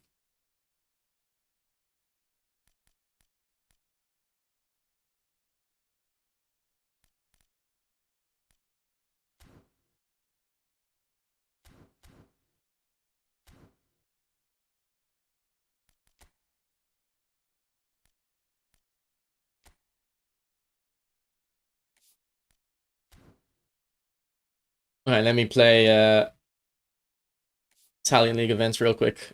All right, let me play Italian League events real quick.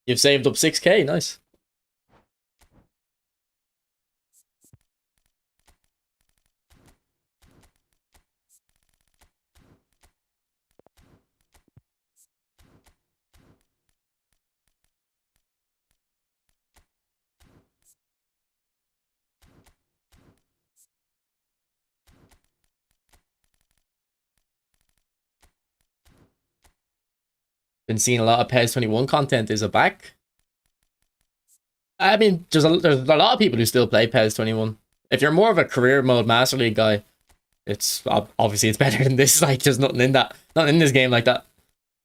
You've saved up 6k, nice. Been seeing a lot of PES 21 content. Is it back? I mean, there's a lot of people who still play PES 21. If you're more of a career mode Master League guy, it's obviously it's better than this. Like, there's nothing in that, not in this game like that.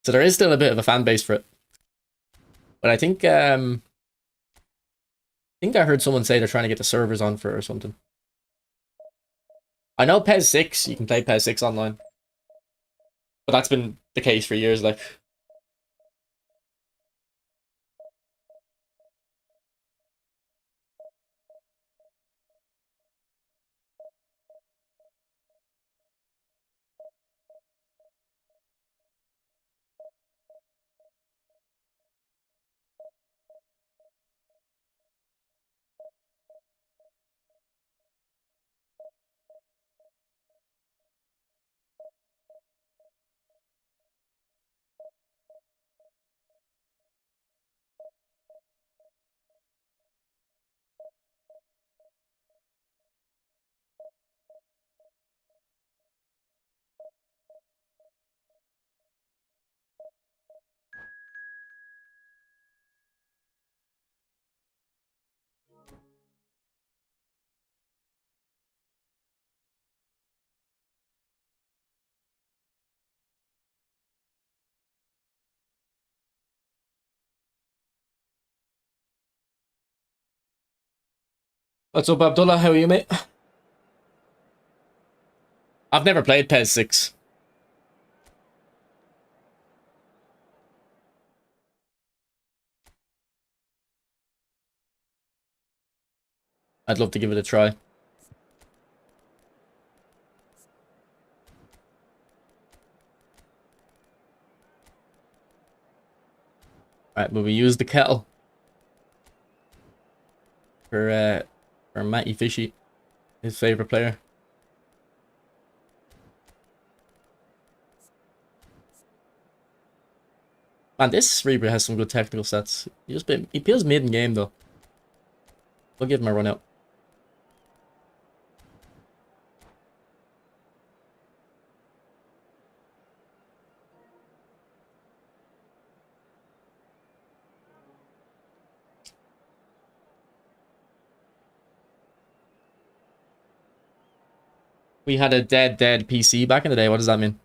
So there is still a bit of a fan base for it. But I think I heard someone say they're trying to get the servers on for it or something. I know PES 6, you can play PES 6 online. But that's been the case for years, like. What's up, Abdullah? How are you, mate? I've never played PES 6. I'd love to give it a try. Alright, will we use the kettle? For Matty Fishy, his favourite player. Man, this Reaper has some good technical stats. He feels mid in game though. We'll give him a run out. We had a dead PC back in the day. What does that mean?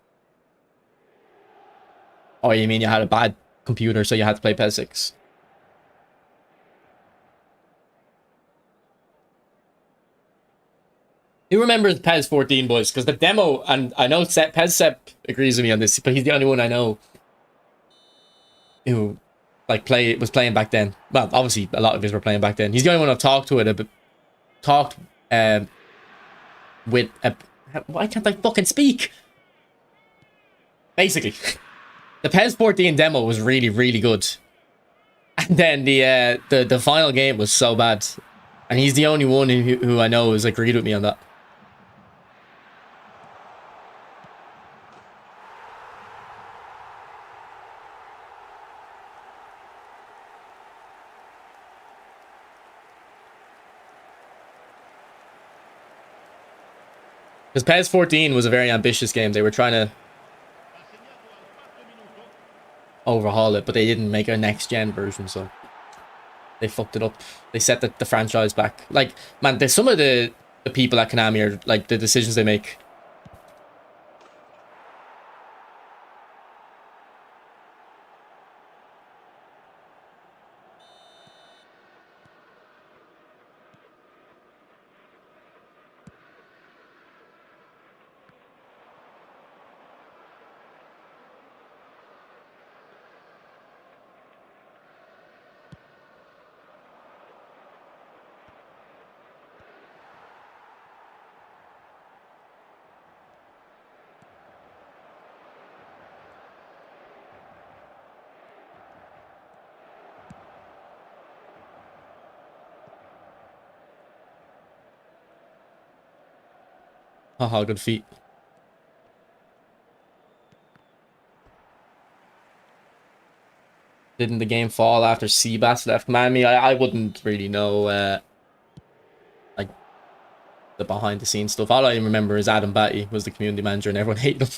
Oh, you mean you had a bad computer, so you had to play PES 6? Who remembers PES 14, boys? Because the demo, and I know PES Sep agrees with me on this, but he's the only one I know who like was playing back then. Well, obviously a lot of us were playing back then. He's the only one I've talked to with a. Why can't I fucking speak? Basically, the PES 14 demo was really, really good, and then the final game was so bad. And he's the only one who I know has agreed with me on that. Because PES 14 was a very ambitious game. They were trying to overhaul it, but they didn't make a next-gen version, so they fucked it up. They set the franchise back. Like, man, there's some of the people at Konami are, like, the decisions they make. Haha, good feet. Didn't the game fall after Seabass left Miami? I wouldn't really know, like, the behind-the-scenes stuff. All I remember is Adam Batty was the community manager and everyone hated him.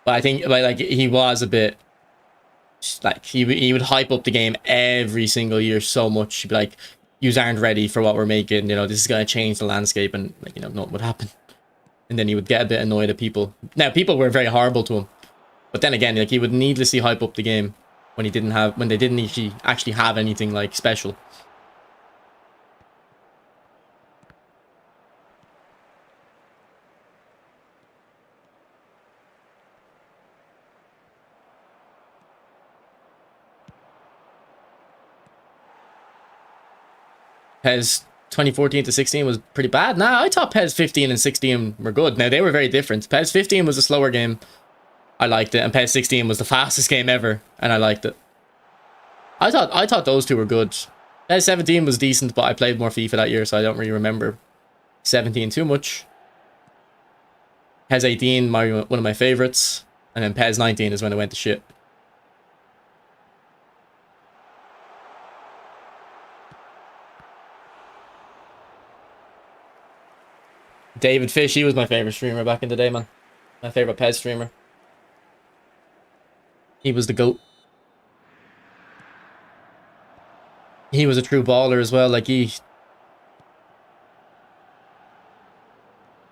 But I think, like, he was a bit, like, he would hype up the game every single year so much. He'd be like, yous aren't ready for what we're making, you know, this is going to change the landscape, and, like, you know, nothing would happen. And then he would get a bit annoyed at people. Now, people were very horrible to him. But then again, like, he would needlessly hype up the game when they didn't actually have anything, like, special. PES 2014 to 16 was pretty bad. Nah, I thought PES 15 and 16 were good. Now, they were very different. PES 15 was a slower game. I liked it. And PES 16 was the fastest game ever. And I liked it. I thought those two were good. PES 17 was decent, but I played more FIFA that year, so I don't really remember 17 too much. PES 18, one of my favorites. And then PES 19 is when it went to shit. David Fish, he was my favorite streamer back in the day, man. My favorite PES streamer. He was the GOAT. He was a true baller as well. Like, he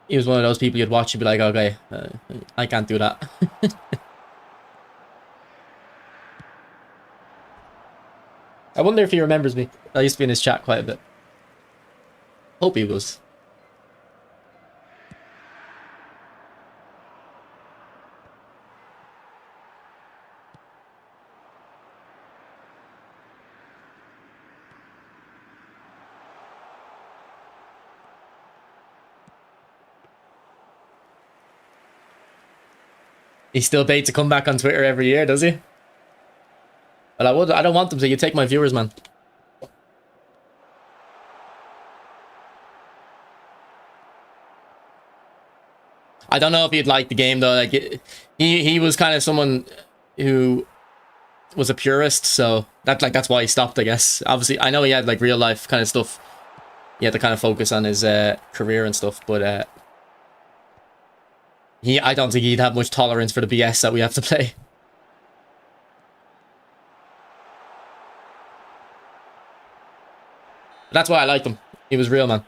was one of those people you'd watch, you'd be like, okay, I can't do that. I wonder if he remembers me. I used to be in his chat quite a bit. Hope he was. He still baits to come back on Twitter every year, does he? Well, I don't want them to. You take my viewers, man. I don't know if he'd like the game though. Like, he was kind of someone who was a purist, so that's why he stopped, I guess. Obviously, I know he had like real life kind of stuff. He had to kind of focus on his career and stuff, but I don't think he'd have much tolerance for the BS that we have to play. That's why I liked him. He was real, man.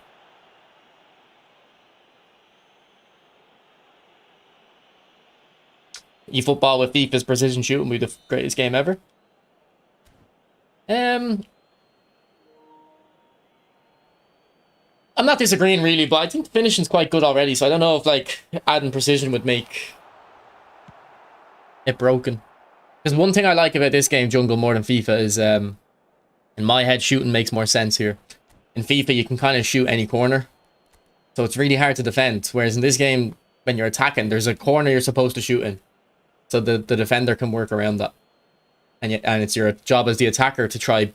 eFootball with FIFA's precision shooting would be the greatest game ever. I'm not disagreeing really, but I think the finishing's quite good already, so I don't know if like adding precision would make it broken. Because one thing I like about this game, Jungle, more than FIFA is, in my head, shooting makes more sense here. In FIFA, you can kind of shoot any corner, so it's really hard to defend. Whereas in this game, when you're attacking, there's a corner you're supposed to shoot in, so the defender can work around that. And it's your job as the attacker to try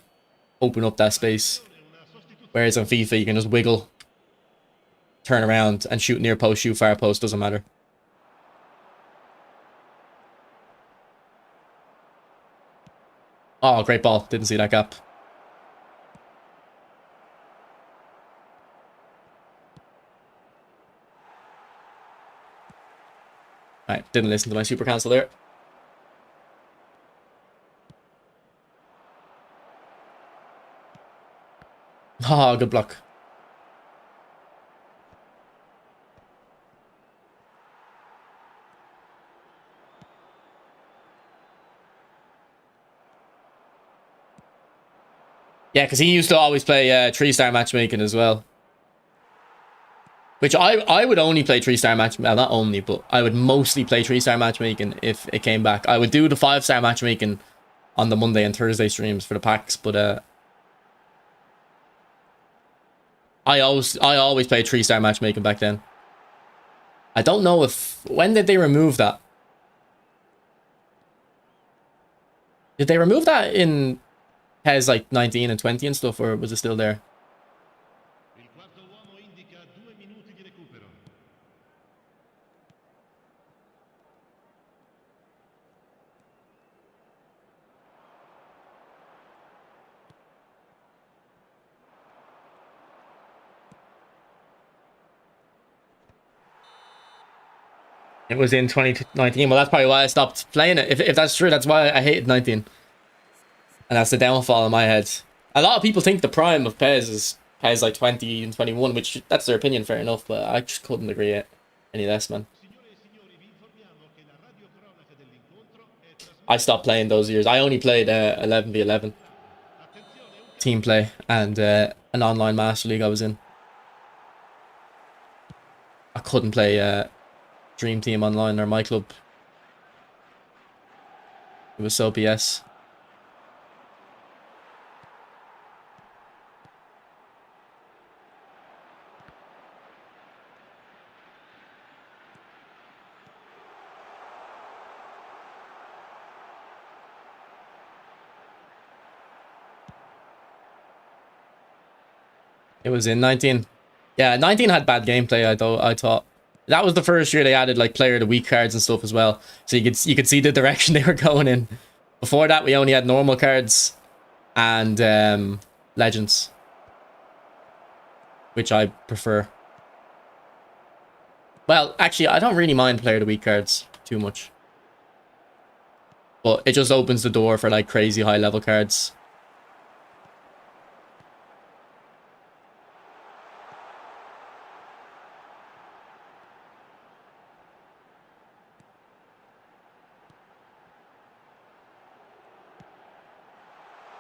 open up that space. Whereas on FIFA, you can just wiggle, turn around, and shoot near post, shoot far post, doesn't matter. Oh, great ball. Didn't see that gap. Right, didn't listen to my super cancel there. Oh, good block. Yeah, because he used to always play 3-star matchmaking as well. Which I would only play 3-star matchmaking. Well, not only, but I would mostly play 3-star matchmaking if it came back. I would do the 5-star matchmaking on the Monday and Thursday streams for the packs, but I always played 3-star matchmaking back then. I don't know if... When did they remove that? Did they remove that in PES like 19 and 20 and stuff, or was it still there? It was in 2019. Well, that's probably why I stopped playing it. If that's true, that's why I hated 19. And that's the downfall in my head. A lot of people think the prime of PES is PES like 20 and 21, which that's their opinion, fair enough, but I just couldn't agree any less, man. I stopped playing those years. I only played 11v11 team play and an online Master League I was in. I couldn't play Dream Team online or my club. It was so BS. It was in 19. Yeah, 19 had bad gameplay, I thought. That was the first year they added like player of the week cards and stuff as well. So you could see the direction they were going in. Before that, we only had normal cards and legends, which I prefer. Well, actually, I don't really mind player of the week cards too much. But it just opens the door for like crazy high level cards.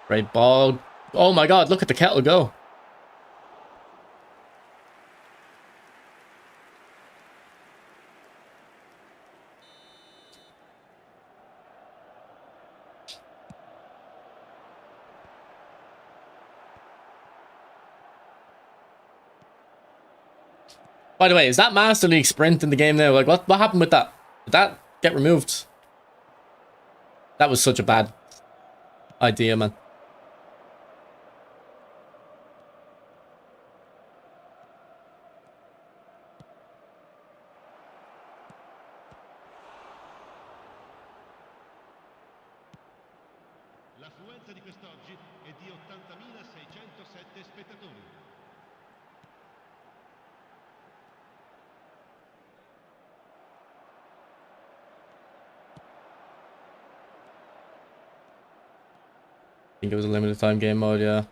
Great ball. Oh my god, look at the kettle go. By the way, is that Master League sprint in the game now? Like, what happened with that? Did that get removed? That was such a bad idea, man. L'affluenza di quest'oggi è di 80.607 spettatori. I think it was a limited time game mode, yeah.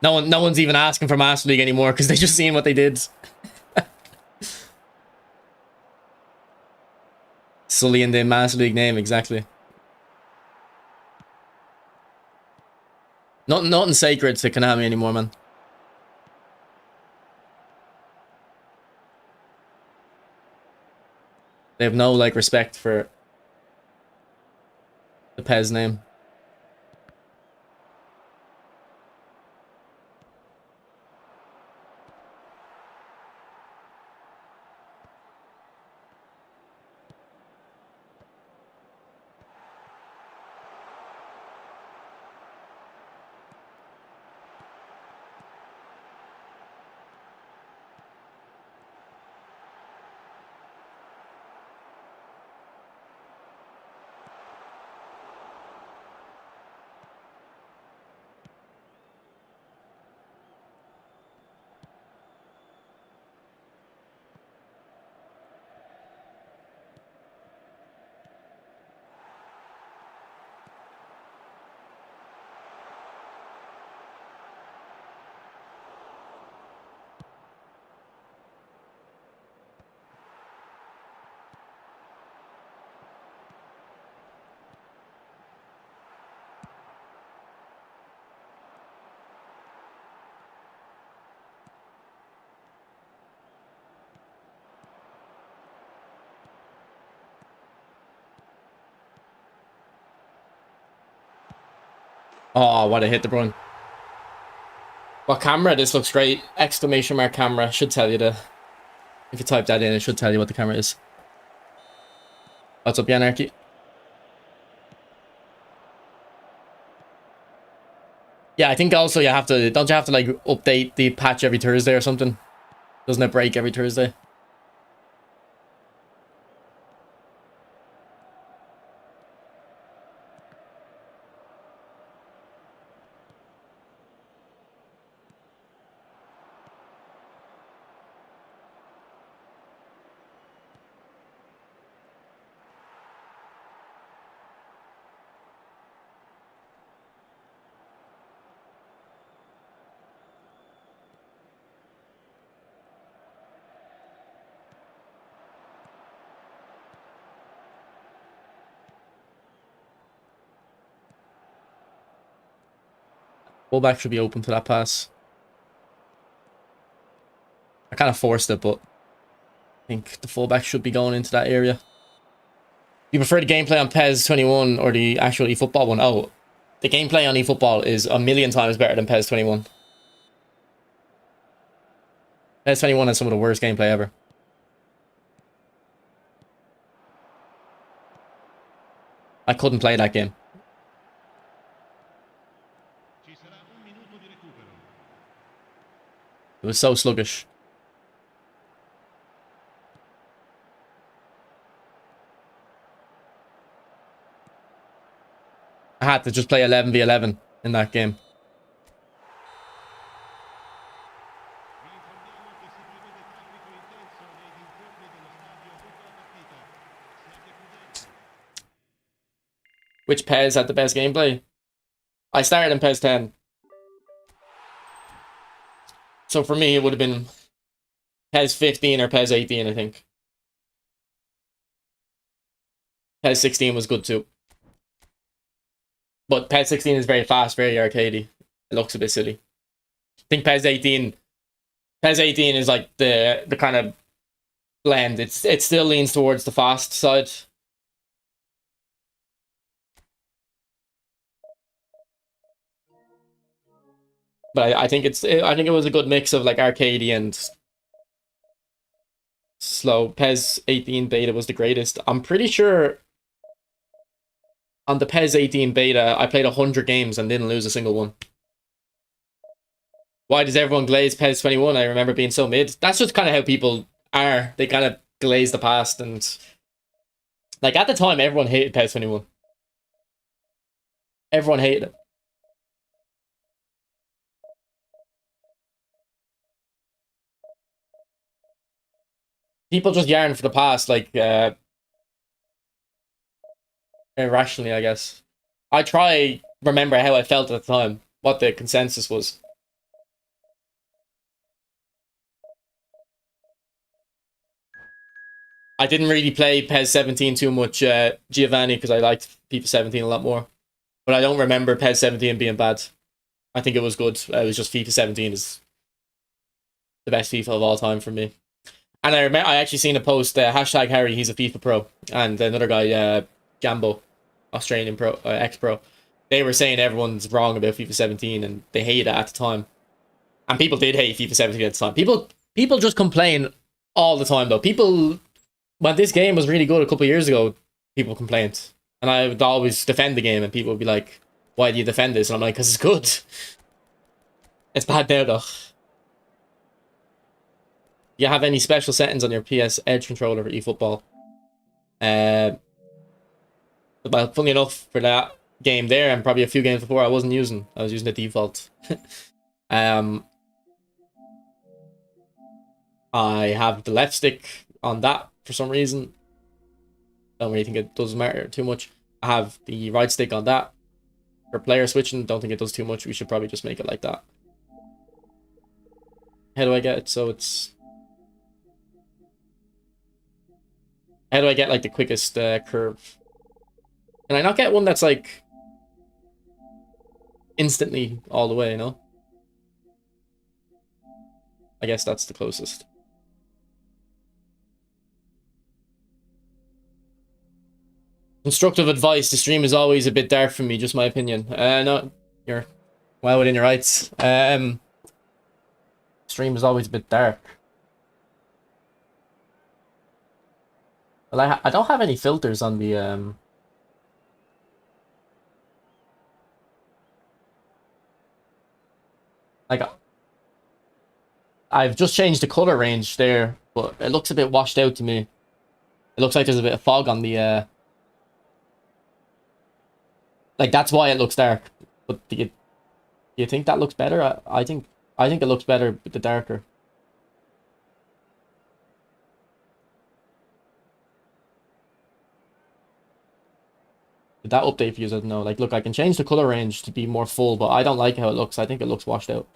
No one's even asking for Master League anymore because they just seen what they did. Sully in the Master League name, exactly. Nothing sacred to Konami anymore, man. They have no like respect for the PES name. Oh, what a hit, De Bruyne. What camera? This looks great. Exclamation mark camera. Should tell you the... If you type that in, it should tell you what the camera is. What's up, Yanarchy? Yeah, I think also you have to... Don't you have to, like, update the patch every Thursday or something? Doesn't it break every Thursday? Fullback should be open to that pass. I kind of forced it, but I think the fullback should be going into that area. You prefer the gameplay on PES 21 or the actual eFootball one? Oh, the gameplay on eFootball is a million times better than PES 21. PES 21 has some of the worst gameplay ever. I couldn't play that game. It was so sluggish. I had to just play 11v11 in that game. Which PES had the best gameplay? I started in PES 10. So for me, it would have been PES 15 or PES 18, I think. PES 16 was good too. But PES 16 is very fast, very arcadey. It looks a bit silly. I think PES 18 is like the kind of blend. It still leans towards the fast side. But I think it was a good mix of like arcadey and slow. PES 18 beta was the greatest. I'm pretty sure on the PES 18 beta, I played 100 games and didn't lose a single one. Why does everyone glaze PES 21? I remember being so mid. That's just kind of how people are. They kind of glaze the past, and like at the time, everyone hated PES 21. Everyone hated it. People just yarn for the past, like irrationally, I guess. I try remember how I felt at the time, what the consensus was. I didn't really play PES 17 too much, Giovanni, because I liked FIFA 17 a lot more. But I don't remember PES 17 being bad. I think it was good. It was just FIFA 17 is the best FIFA of all time for me. And I remember I actually seen a post, hashtag Harry, he's a FIFA pro, and another guy, Jambo, Australian pro, ex-pro. They were saying everyone's wrong about FIFA 17 and they hated it at the time. And people did hate FIFA 17 at the time. People just complain all the time though. People, when this game was really good a couple of years ago, people complained. And I would always defend the game and people would be like, why do you defend this? And I'm like, because it's good. It's bad now though. You have any special settings on your PS Edge controller for eFootball? Well, funny enough, for that game there, and probably a few games before, I was using the default. I have the left stick on that for some reason. Don't really think it does matter too much. I have the right stick on that. For player switching, don't think it does too much. We should probably just make it like that. How do I get it so it's... How do I get like the quickest curve? Can I not get one that's like instantly all the way, you know? I guess that's the closest. Constructive advice, the stream is always a bit dark for me, just my opinion. No, You're well within your rights. Stream is always a bit dark. Well, I don't have any filters on the like I've just changed the color range there, but it looks a bit washed out to me. It looks like there's a bit of fog on the like that's why it looks dark. But do you think that looks better? I think it looks better with the darker. Did that update for you? I don't know. Like, look, I can change the color range to be more full, but I don't like how it looks. I think it looks washed out.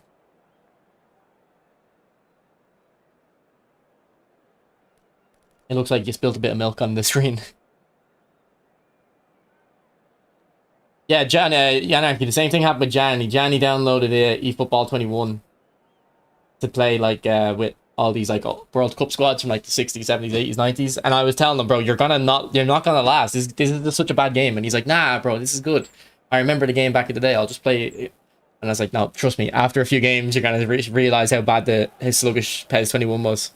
It looks like you spilled a bit of milk on the screen. Yeah, Jan, Yanarchy, the same thing happened with Janny. Janny downloaded eFootball 21 to play, like, with all these, like, World Cup squads from, like, the 60s, 70s, 80s, 90s. And I was telling him, bro, you're not gonna last. This is just such a bad game. And he's like, nah, bro, this is good. I remember the game back in the day. I'll just play it. And I was like, no, trust me. After a few games, you're gonna realize how bad his sluggish PES 21 was.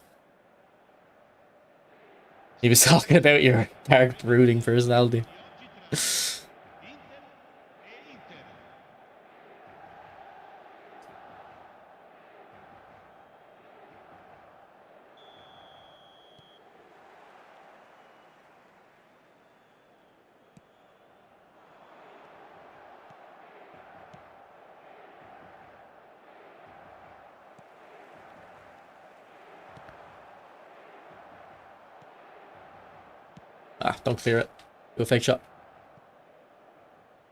He was talking about your dark, brooding personality. Ah, don't clear it. Do a fake shot.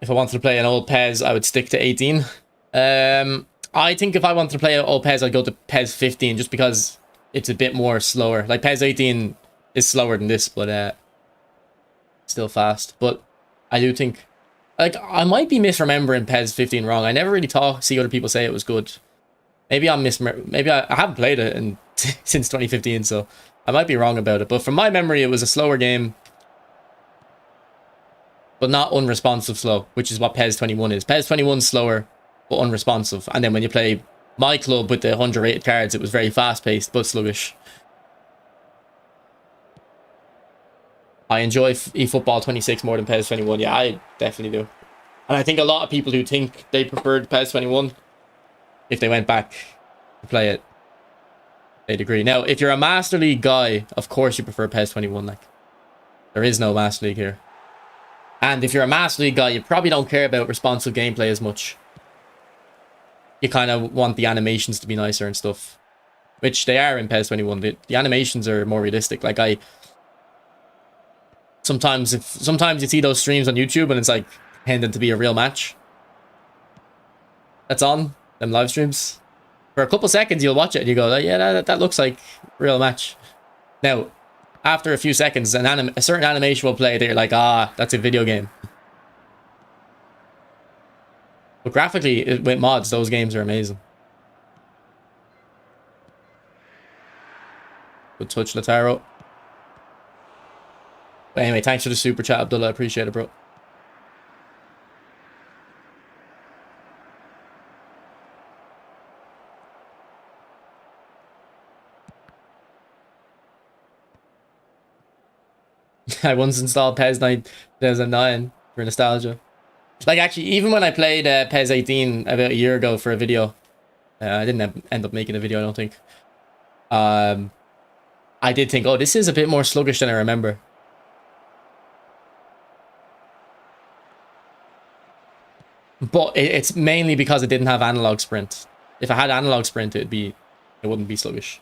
If I wanted to play an old PES, I would stick to 18. I think if I wanted to play an old PES, I'd go to PES 15 just because it's a bit more slower. Like, PES 18 is slower than this, but still fast. But I do think, like, I might be misremembering PES 15 wrong. I never really see other people say it was good. Maybe I'm maybe I haven't played it since 2015, so I might be wrong about it. But from my memory, it was a slower game, but not unresponsive slow, which is what PES 21 is. PES 21 is slower, but unresponsive. And then when you play my club with the 100 rated cards, it was very fast-paced, but sluggish. I enjoy eFootball 26 more than PES 21. Yeah, I definitely do. And I think a lot of people who think they preferred PES 21, if they went back to play it, they'd agree. Now, if you're a Master League guy, of course you prefer PES 21. Like, there is no Master League here. And if you're a Master League guy, you probably don't care about responsive gameplay as much. You kind of want the animations to be nicer and stuff. Which they are in PES 21. The animations are more realistic. Like, sometimes you see those streams on YouTube and it's like pretending to be a real match. That's on them live streams. For a couple seconds, you'll watch it and you go, yeah, that looks like a real match. Now, after a few seconds, a certain animation will play that you're like, ah, that's a video game. But graphically, with mods, those games are amazing. Good touch, Lataro. But anyway, thanks for the super chat, Abdullah. I appreciate it, bro. I once installed PES 2009 for nostalgia. Like, actually, even when I played PES 18 about a year ago for a video, I didn't end up making a video, I don't think. I did think, oh, this is a bit more sluggish than I remember. But it's mainly because it didn't have analog sprint. If I had analog sprint, it wouldn't be sluggish.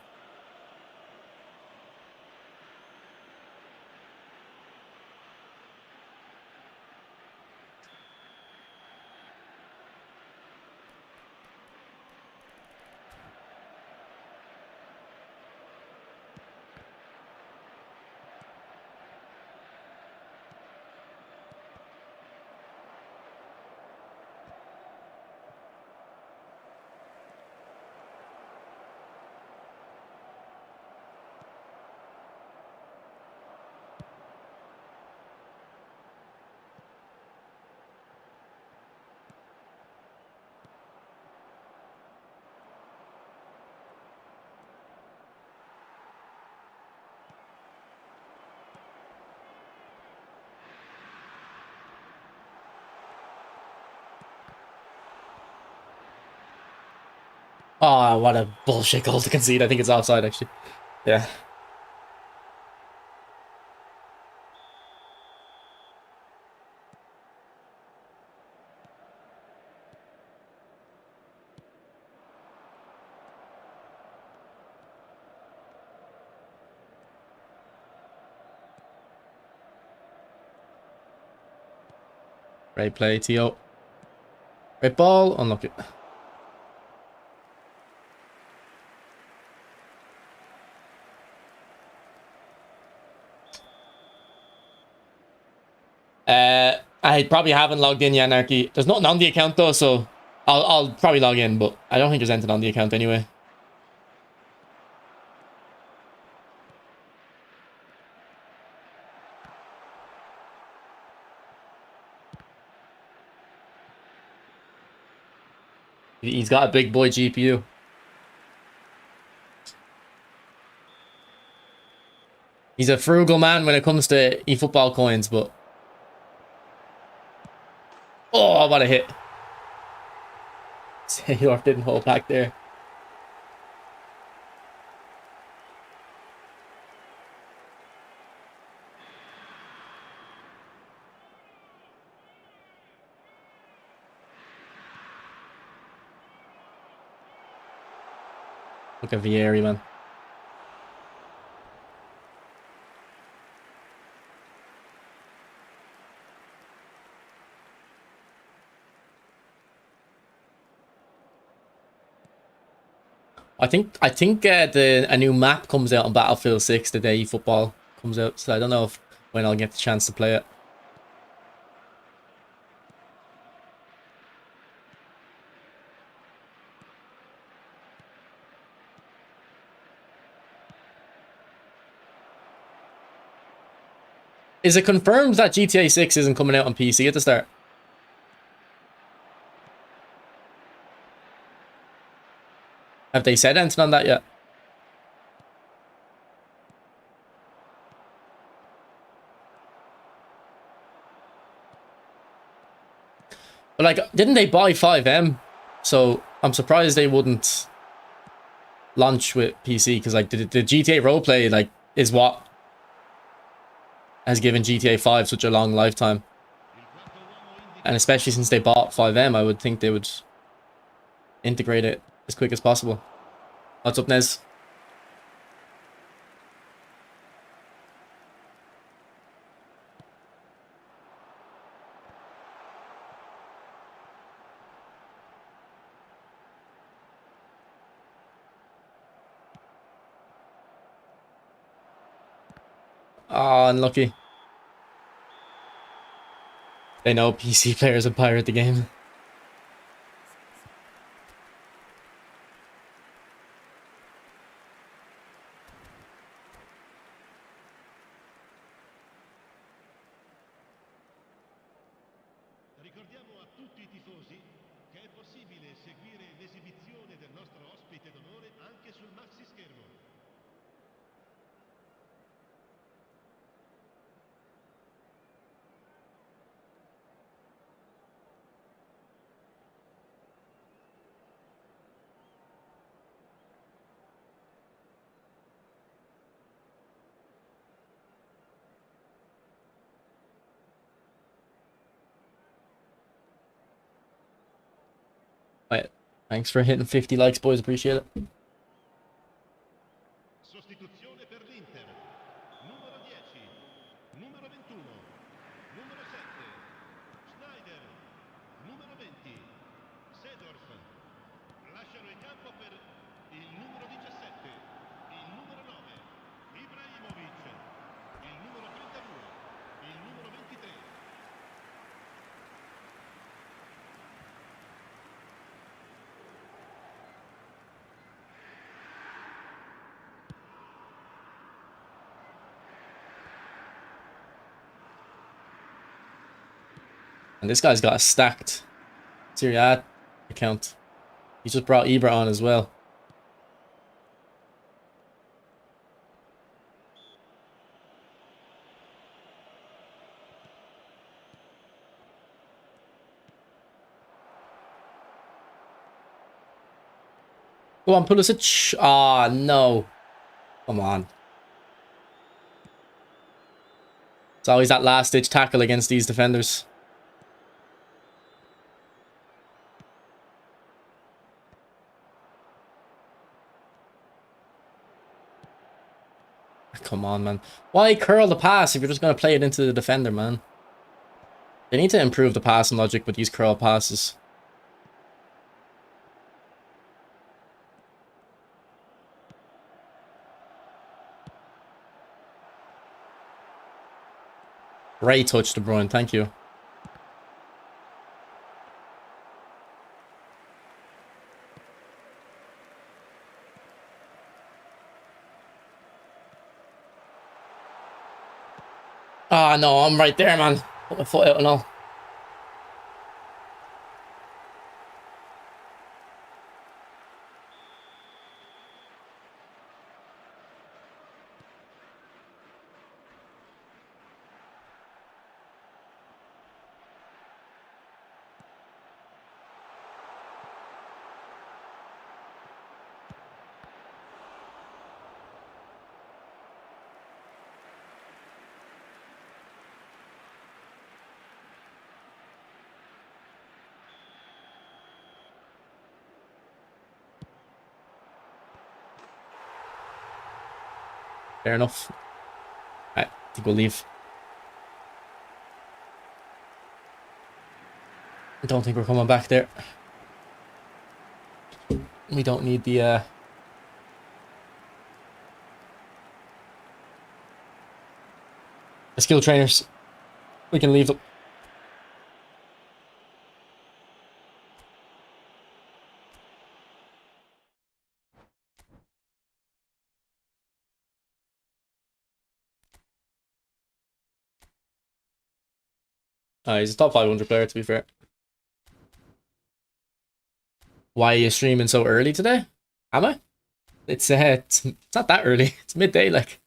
Oh, what a bullshit goal to concede. I think it's offside, actually. Yeah. Great play, Tio. Great ball. Unlucky. I probably haven't logged in yet, Narky. There's nothing on the account though, so I'll probably log in, but I don't think there's anything on the account anyway. He's got a big boy GPU. He's a frugal man when it comes to eFootball coins, but... Oh, what a hit. Saylor didn't hold back there. Look at Vieri, man. I think a new map comes out on Battlefield 6 the day eFootball comes out, so I don't know when I'll get the chance to play it. Is it confirmed that GTA 6 isn't coming out on PC at the start? Have they said anything on that yet? But like, didn't they buy 5M? So I'm surprised they wouldn't launch with PC, because like the GTA roleplay like is what has given GTA 5 such a long lifetime. And especially since they bought 5M, I would think they would integrate it as quick as possible. What's up, Nez? Oh, unlucky. They know PC players would pirate the game. Ricordiamo a tutti i tifosi che è possibile seguire l'esibizione del nostro ospite d'onore anche sul maxi schermo. Right. Thanks for hitting 50 likes, boys. Appreciate it. Sostituzione per l'Inter. Numero 10, numero 21, numero 7, Schneider, numero 20, Seedorf. Lasciano il campo per il numero 17, il numero 9, Ibrahimovic, il numero 32, il numero 23. And this guy's got a stacked Serie A account. He just brought Ibra on as well. Go on, Pulisic. Ah, no. Come on. It's always that last-ditch tackle against these defenders. Come on, man. Why curl the pass if you're just going to play it into the defender, man? They need to improve the passing logic with these curl passes. Great touch, De Bruyne. Thank you. Ah, no, I'm right there, man. Put my foot out and all. Fair enough. Right, I think we'll leave. I don't think we're coming back there. We don't need the skill trainers. We can leave them. He's a top 500 player, to be fair. Why are you streaming so early today? Am I? It's not that early. It's midday, like.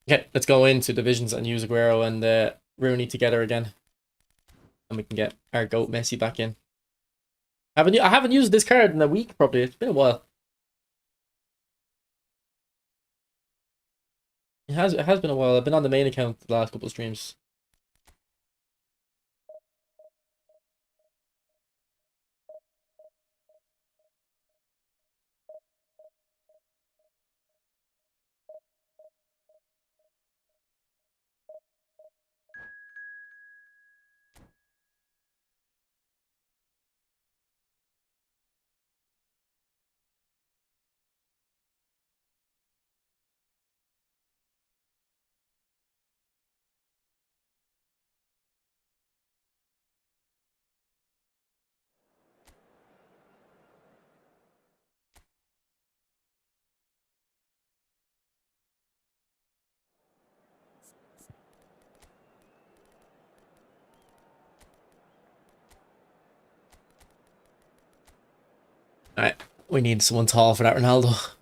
Okay, let's go into divisions and use Aguero and Rooney together again, and we can get our goat Messi back in. I haven't used this card in a week, probably. It's been a while. It has been a while. I've been on the main account the last couple of streams. Alright, we need someone tall for that Ronaldo.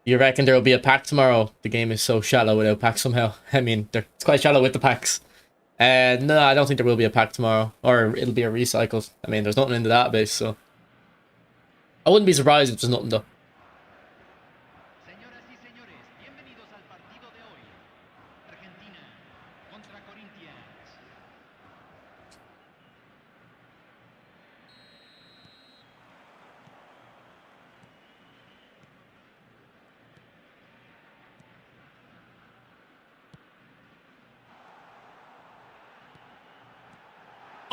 You reckon there will be a pack tomorrow? The game is so shallow without packs somehow. I mean, it's quite shallow with the packs. No, I don't think there will be a pack tomorrow. Or it'll be a recycle. I mean, there's nothing in the database, so... I wouldn't be surprised if there's nothing, though. Señoras y señores, bienvenidos al partido de hoy. Argentina contra Corinthians.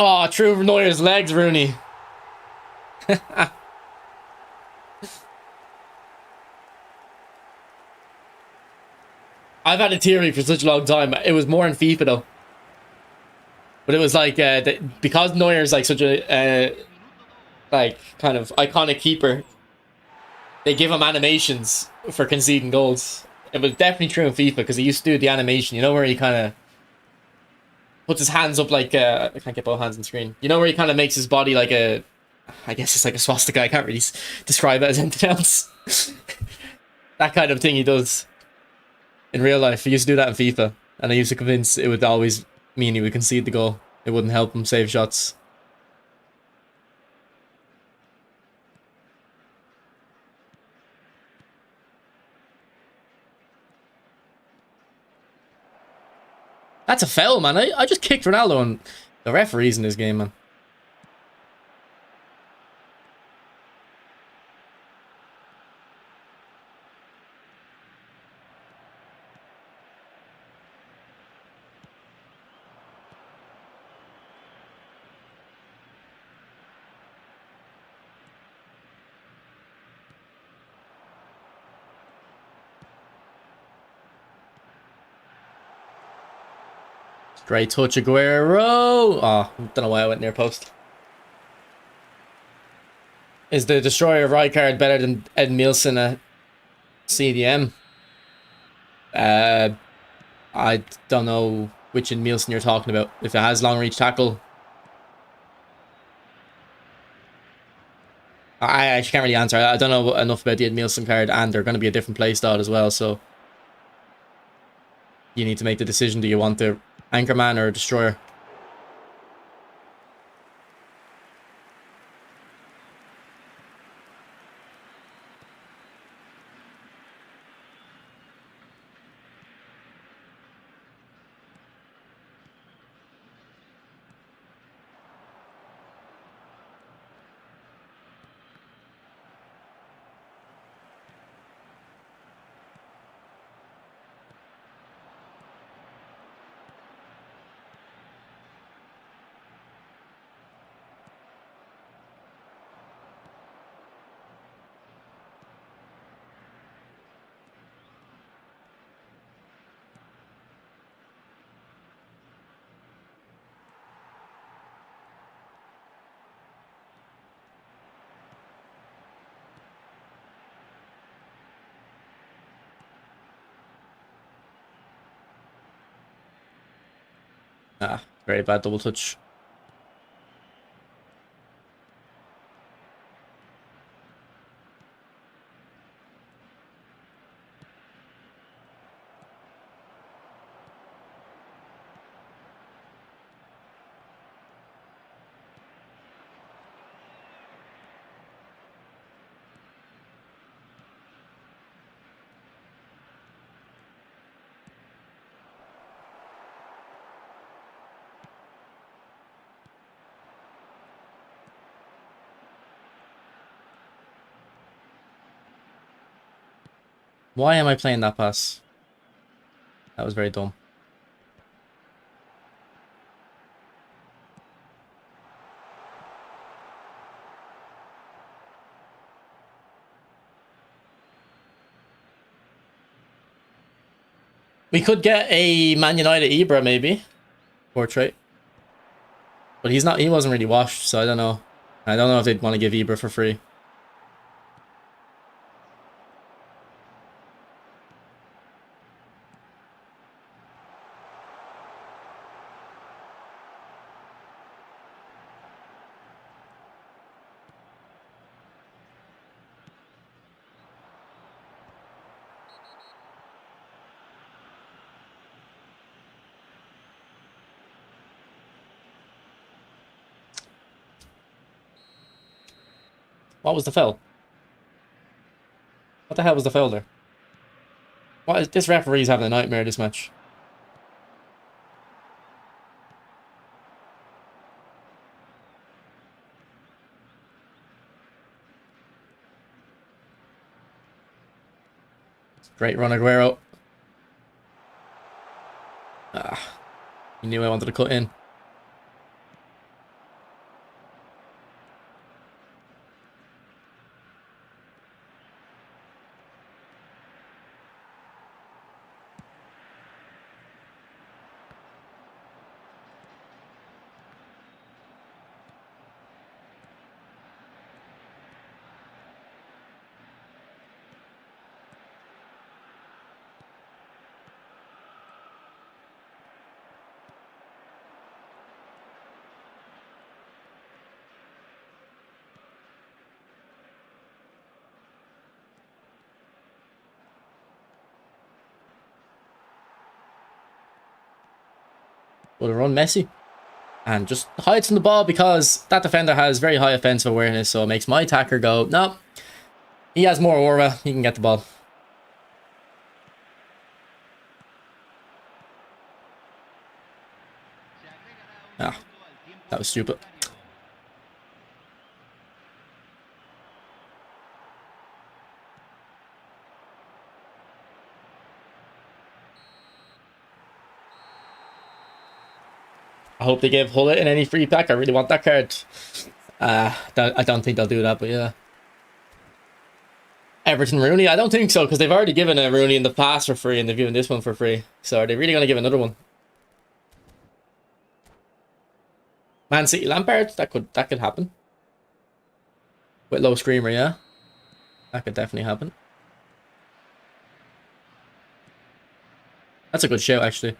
Oh, through Neuer's legs, Rooney. I've had a theory for such a long time. It was more in FIFA though. But it was like because Neuer's like such a like kind of iconic keeper, they give him animations for conceding goals. It was definitely true in FIFA because he used to do the animation, you know, where he kind of puts his hands up like I can't get both hands on the screen. You know where he kind of makes his body like a, I guess it's like a swastika. I can't really describe it as anything else. That kind of thing he does in real life. He used to do that in FIFA, and I used to convince it would always mean he would concede the goal. It wouldn't help him save shots. That's a foul, man. I just kicked Ronaldo, and the referees in this game, man. Great touch, Aguero. Oh, don't know why I went near post. Is the destroyer of Rijkaard better than Ed Nielsen at CDM? I don't know which in Nielsen you're talking about. If it has long reach tackle, I actually can't really answer. I don't know enough about the Ed Nielsen card, and they're going to be a different play style as well. So you need to make the decision: do you want the Anchorman or Destroyer? Ah, very bad double touch. Why am I playing that pass? That was very dumb. We could get a Man United Ibra maybe portrait, but he's not. He wasn't really washed, so I don't know. I don't know if they'd want to give Ibra for free. What was the foul? What the hell was the foul there? What is this referee's having a nightmare this match? Great run, Aguero. Ah, he knew I wanted to cut in. Would have run Messi. And just hides from the ball because that defender has very high offensive awareness. So it makes my attacker go, no. He has more aura. He can get the ball. Ah, that was stupid. I hope they give Hullet in any free pack. I really want that card. I don't think they'll do that, but yeah. Everton Rooney? I don't think so, because they've already given a Rooney in the past for free, and they've given this one for free. So are they really going to give another one? Man City Lampard? That could happen. With low screamer, yeah. That could definitely happen. That's a good shout, actually.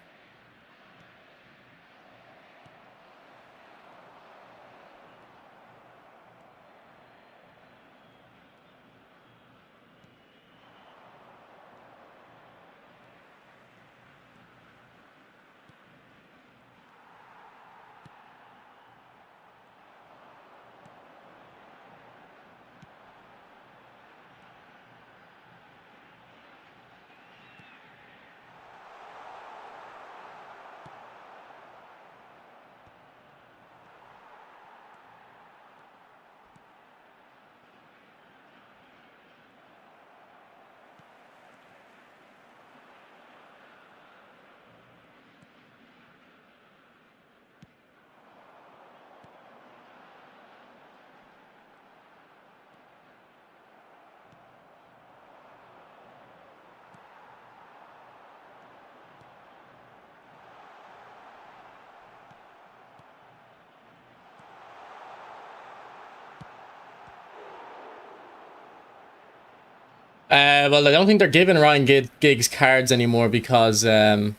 Well, I don't think they're giving Ryan Giggs cards anymore because of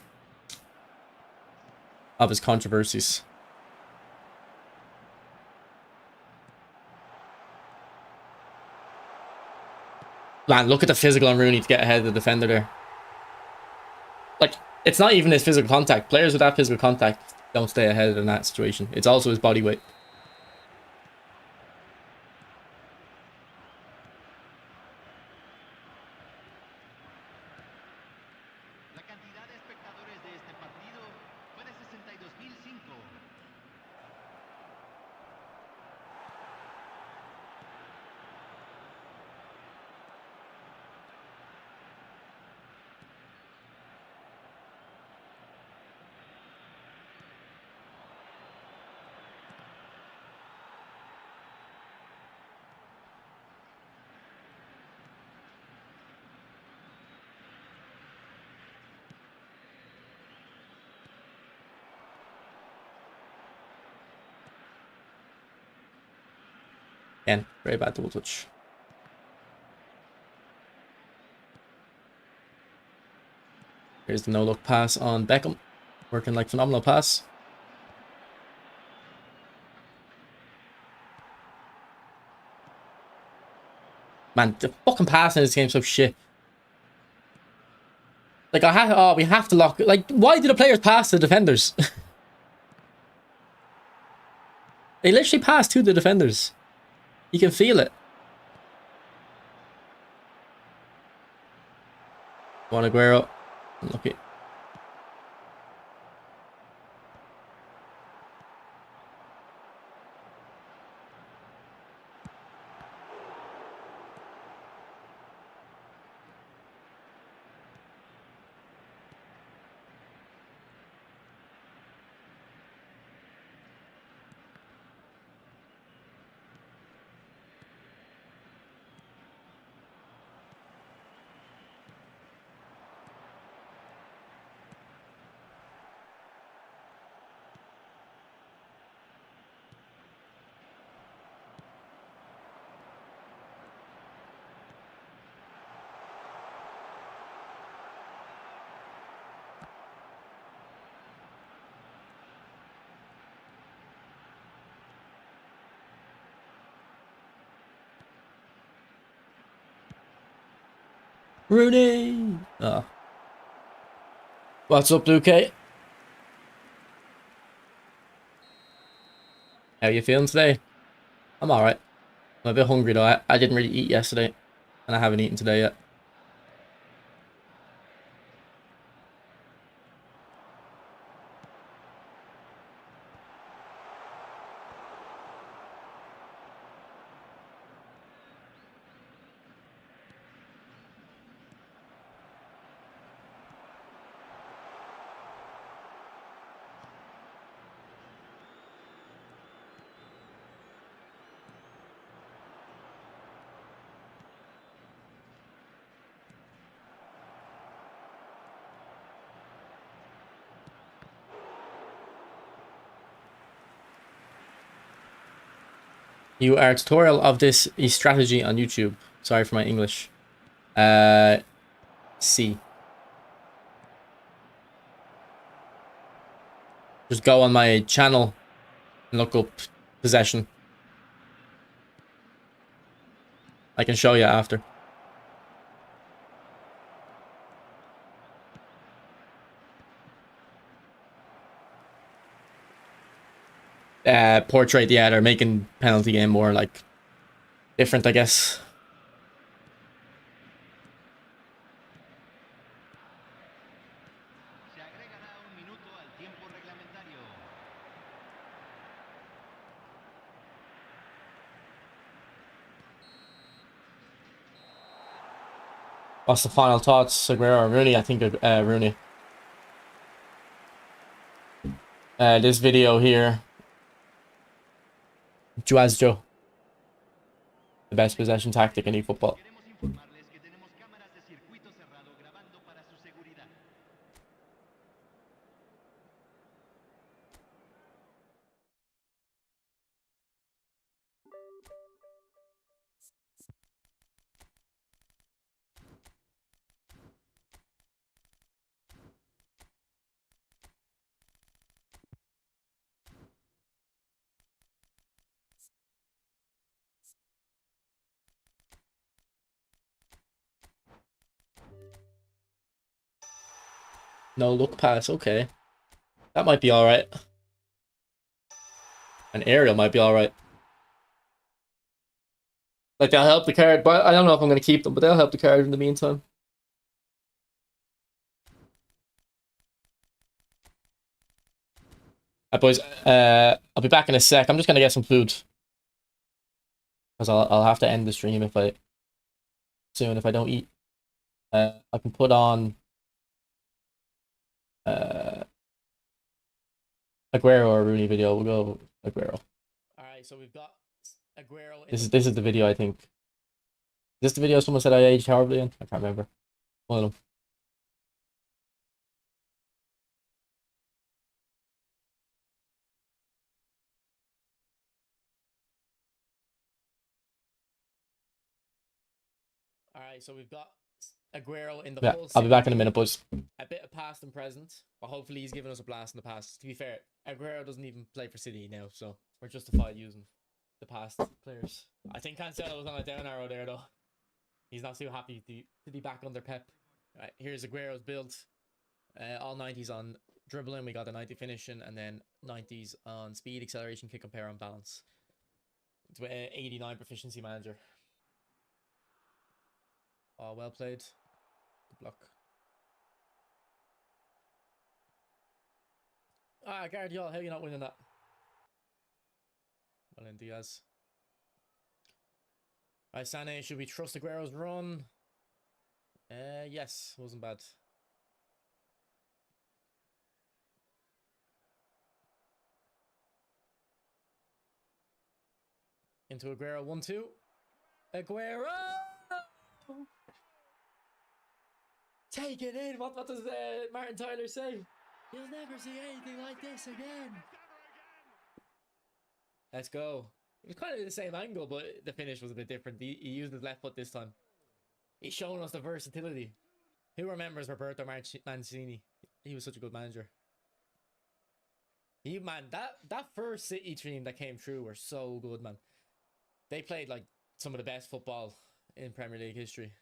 his controversies. Man, look at the physical on Rooney to get ahead of the defender there. Like, it's not even his physical contact. Players with that physical contact don't stay ahead in that situation. It's also his body weight. La cantidad de espectadores de este partido fue de 62.005. Again, very bad double touch. Here's the no-look pass on Beckham. Working like phenomenal pass. Man, the fucking pass in this game is so shit. Like, we have to lock... Like, why do the players pass the defenders? They literally pass to the defenders. You can feel it. Juan Aguero. Unlucky. Rooney! Oh. What's up, Luke? How you feeling today? I'm alright. I'm a bit hungry though. I didn't really eat yesterday, and I haven't eaten today yet. You are a tutorial of this strategy on YouTube. Sorry for my English. C. Just go on my channel and look up possession. I can show you after. Portrait, yeah, they're making penalty game more like different, I guess. Se agregará un minuto al tiempo reglamentario. What's the final thoughts, Aguero or Rooney? I think Rooney. This video here, Joe, the best possession tactic in eFootball. Queremos informarles que tenemos cámaras de circuito cerrado grabando para su seguridad. No look pass, okay. That might be alright. An aerial might be alright. Like, they'll help the card, but I don't know if I'm going to keep them, but they'll help the card in the meantime. Alright, boys, I'll be back in a sec. I'm just going to get some food. Because I'll have to end the stream if I don't eat. I can put on Aguero or Rooney video. We'll go Aguero. Alright, so we've got Aguero. This is the video, I think. Is this the video someone said I aged horribly in? I can't remember. One of them. Alright, so we've got Aguero in the full. I'll be back in a minute, boys. A bit of past and present, but hopefully he's given us a blast in the past. To be fair, Aguero doesn't even play for City now, so we're justified using the past players. I think Cancelo was on a down arrow there, though. He's not too happy to be back under Pep. Right, here's Aguero's build. All 90s on dribbling. We got a 90 finishing, and then 90s on speed, acceleration, kick, and power, and balance. It's 89 proficiency manager. Oh, well played. Good block. Ah, Guardiola, how are you not winning that? Well in, Diaz. Right, Sané, should we trust Aguero's run? Yes, wasn't bad. Into Aguero, 1-2. Aguero! Take it in. What does Martin Tyler say? You'll never see anything like this again. Let's go. It was kind of the same angle, but the finish was a bit different. He used his left foot this time. He's showing us the versatility. Who remembers Roberto Mancini? He was such a good manager. Man, that first City team that came through were so good, man. They played like some of the best football in Premier League history.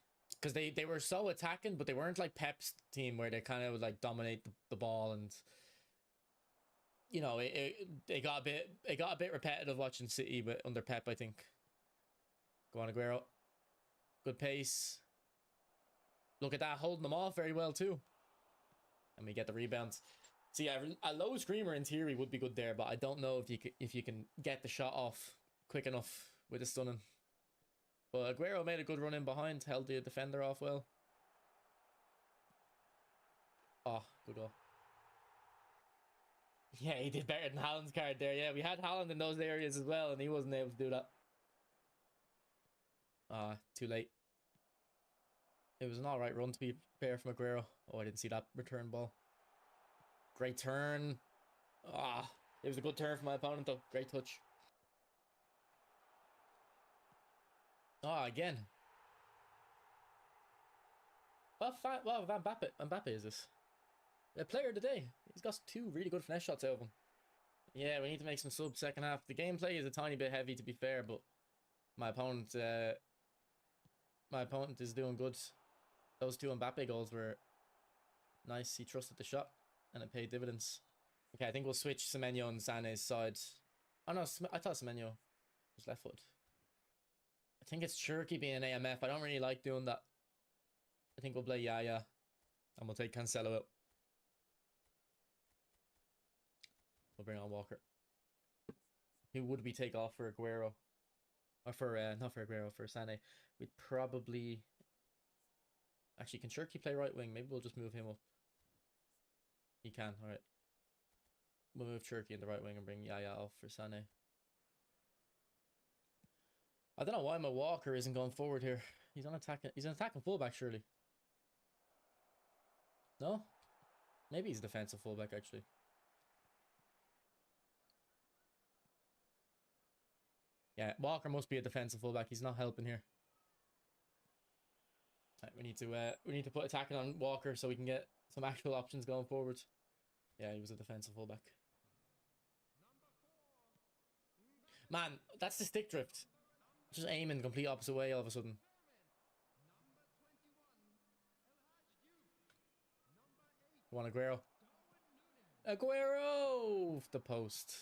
Because they were so attacking, but they weren't like Pep's team where they kind of would like dominate the ball and you know, it got a bit repetitive watching City, but under Pep, I think. Go on, Aguero. Good pace. Look at that, holding them off very well too. And we get the rebounds. See, a low screamer in theory would be good there, but I don't know if you can get the shot off quick enough with the stunning. But Aguero made a good run in behind, held the defender off well. Oh, good goal. Yeah, he did better than Haaland's card there. Yeah, we had Haaland in those areas as well, and he wasn't able to do that. Ah, too late. It was an alright run, to be fair, from Aguero. Oh, I didn't see that return ball. Great turn. Ah, it was a good turn for my opponent, though. Great touch. Ah, again. What Mbappe is this? The player of the day. He's got 2 really good finesse shots out of him. Yeah, we need to make some subs second half. The gameplay is a tiny bit heavy, to be fair, but my opponent is doing good. Those 2 Mbappe goals were nice. He trusted the shot, and it paid dividends. Okay, I think we'll switch Semenyo and Sané's side. Oh no, I thought Semenyo was left foot. I think it's Turkey being an AMF. I don't really like doing that. I think we'll play Yaya, and we'll take Cancelo out. We'll bring on Walker. Who would we take off for Aguero? Or for, not for Aguero, for Sané. We'd probably... Actually, can Shirky play right wing? Maybe we'll just move him up. He can, alright. We'll move Shirky in the right wing and bring Yaya off for Sané. I don't know why my Walker isn't going forward here. He's an attacking fullback, surely. No? Maybe he's a defensive fullback, actually. Yeah, Walker must be a defensive fullback. He's not helping here. Right, we need to put attacking on Walker so we can get some actual options going forward. Yeah, he was a defensive fullback. Man, that's the stick drift. Just aiming the complete opposite way all of a sudden. Go on, Aguero. Aguero! The post.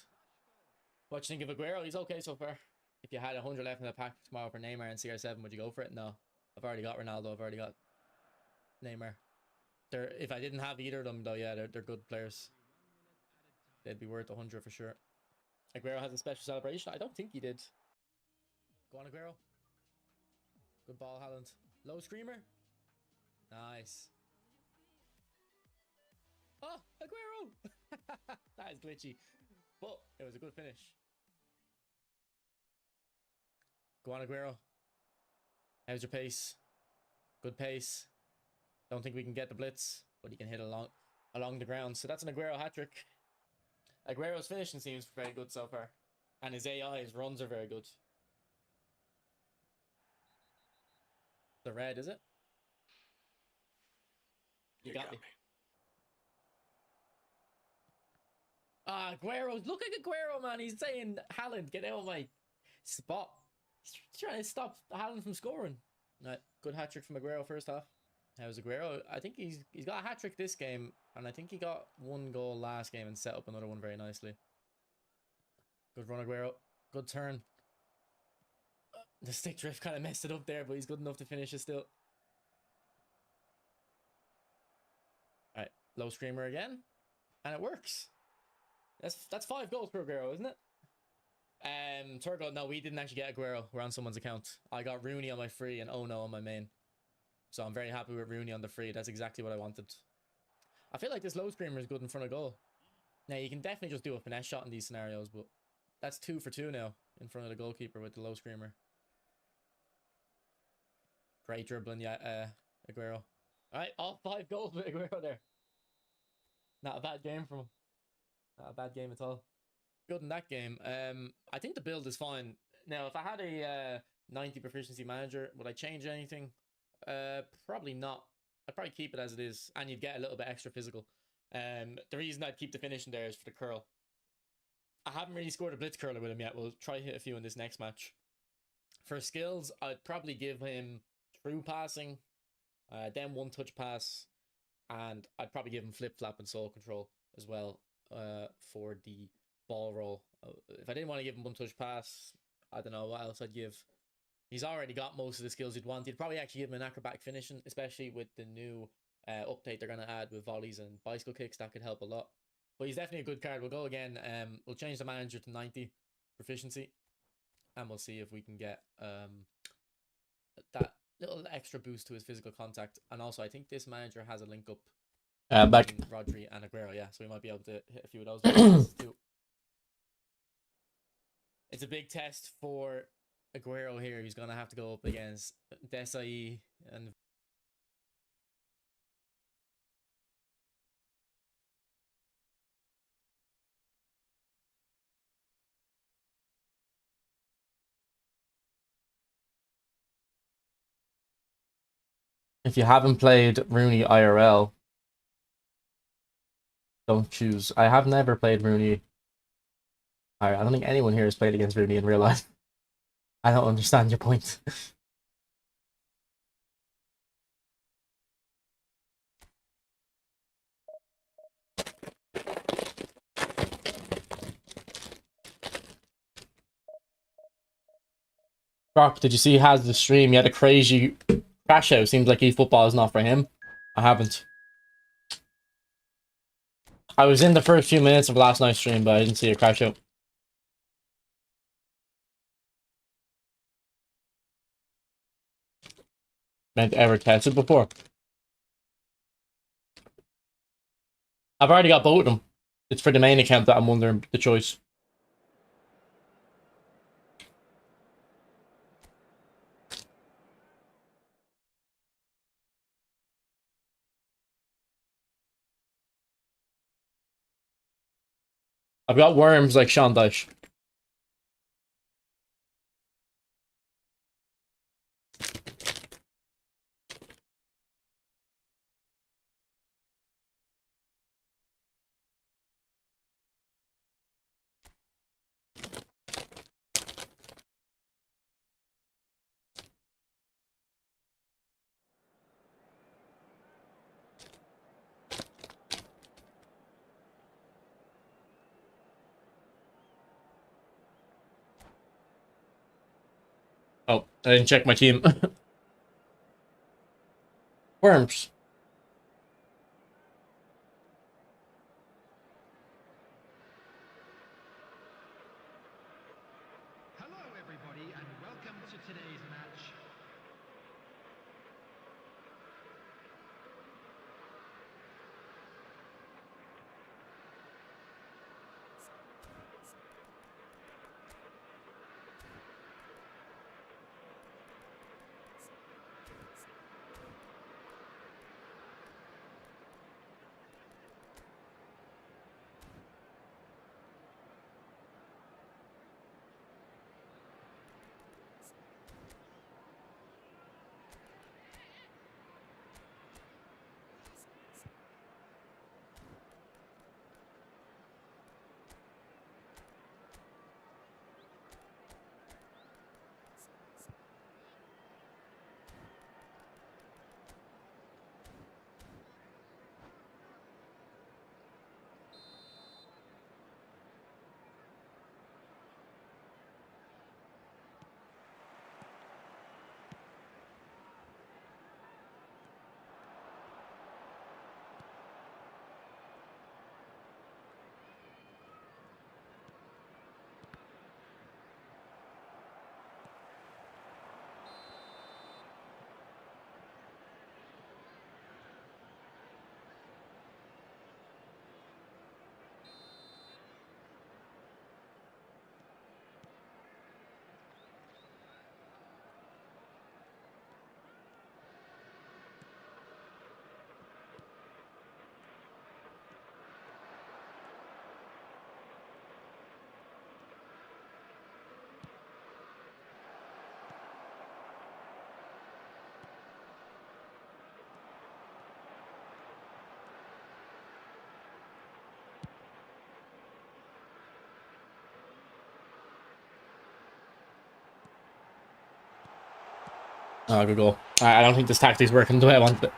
What do you think of Aguero? He's okay so far. If you had 100 left in the pack tomorrow for Neymar and CR7, would you go for it? No. I've already got Ronaldo. I've already got Neymar. If I didn't have either of them, though, yeah, they're good players. They'd be worth 100 for sure. Aguero has a special celebration. I don't think he did. Go on, Aguero. Good ball, Haaland. Low screamer. Nice. Oh, Aguero! That is glitchy. But it was a good finish. Go on, Aguero. How's your pace? Good pace. Don't think we can get the blitz, but he can hit along the ground. So that's an Aguero hat-trick. Aguero's finishing seems very good so far. And his his runs are very good. The red, is it? You got me. Ah, Aguero. Look at Aguero, man. He's saying, Haaland, get out of my spot. He's trying to stop Haaland from scoring. Right, good hat-trick from Aguero first half. How's Aguero? I think he's got a hat-trick this game, and I think he got 1 goal last game and set up another one very nicely. Good run, Aguero. Good turn. The stick drift kind of messed it up there, but he's good enough to finish it still. Alright, low screamer again. And it works. That's 5 goals for Aguero, isn't it? Third goal, no, we didn't actually get Aguero. We're on someone's account. I got Rooney on my free and Ono on my main. So I'm very happy with Rooney on the free. That's exactly what I wanted. I feel like this low screamer is good in front of goal. Now, you can definitely just do a finesse shot in these scenarios, but that's 2 for 2 now in front of the goalkeeper with the low screamer. Great dribbling, yeah, Aguero. Alright, all 5 goals with Aguero there. Not a bad game from him. Not a bad game at all. Good in that game. I think the build is fine. Now, if I had a 90 proficiency manager, would I change anything? Probably not. I'd probably keep it as it is, and you'd get a little bit extra physical. The reason I'd keep the finishing there is for the curl. I haven't really scored a blitz curler with him yet. We'll try hit a few in this next match. For skills, I'd probably give him true passing, then 1-touch pass, and I'd probably give him flip flap and soul control as well. for the ball roll. If I didn't want to give him one touch pass, I don't know what else I'd give. He's already got most of the skills you'd want. You'd probably actually give him an acrobatic finishing, especially with the new update they're going to add with volleys and bicycle kicks. That could help a lot. But he's definitely a good card. We'll go again. We'll change the manager to 90 proficiency, and we'll see if we can get that little extra boost to his physical contact. And also, I think this manager has a link up Back. Rodri and Aguero, yeah, so we might be able to hit a few of those too. It's a big test for Aguero here. He's gonna have to go up against Desai and if you haven't played Rooney IRL, don't choose. I have never played Rooney. I don't think anyone here has played against Rooney in real life. I don't understand your point. Brock, did you see he has the stream? He had a crazy crash out. Seems like eFootball is not for him. I haven't. I was in the first few minutes of last night's stream, but I didn't see a crash out. Meant ever tested before. I've already got both of them. It's for the main account that I'm wondering the choice. I've got worms like Sean Dyche. Oh, I didn't check my team. Worms. Hello, everybody, and welcome to today's match. Oh, good goal. I don't think this tactic's working the way I wanted it.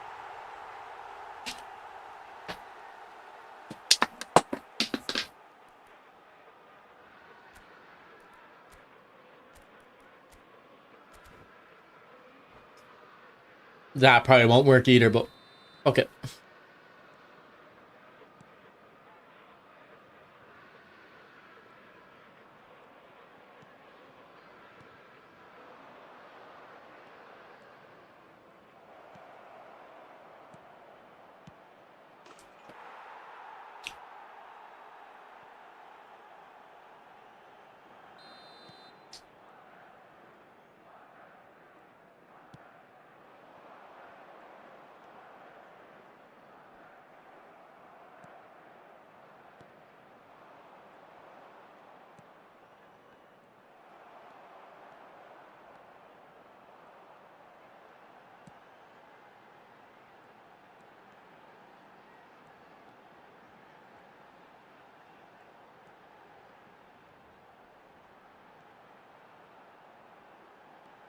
That probably won't work either, but okay.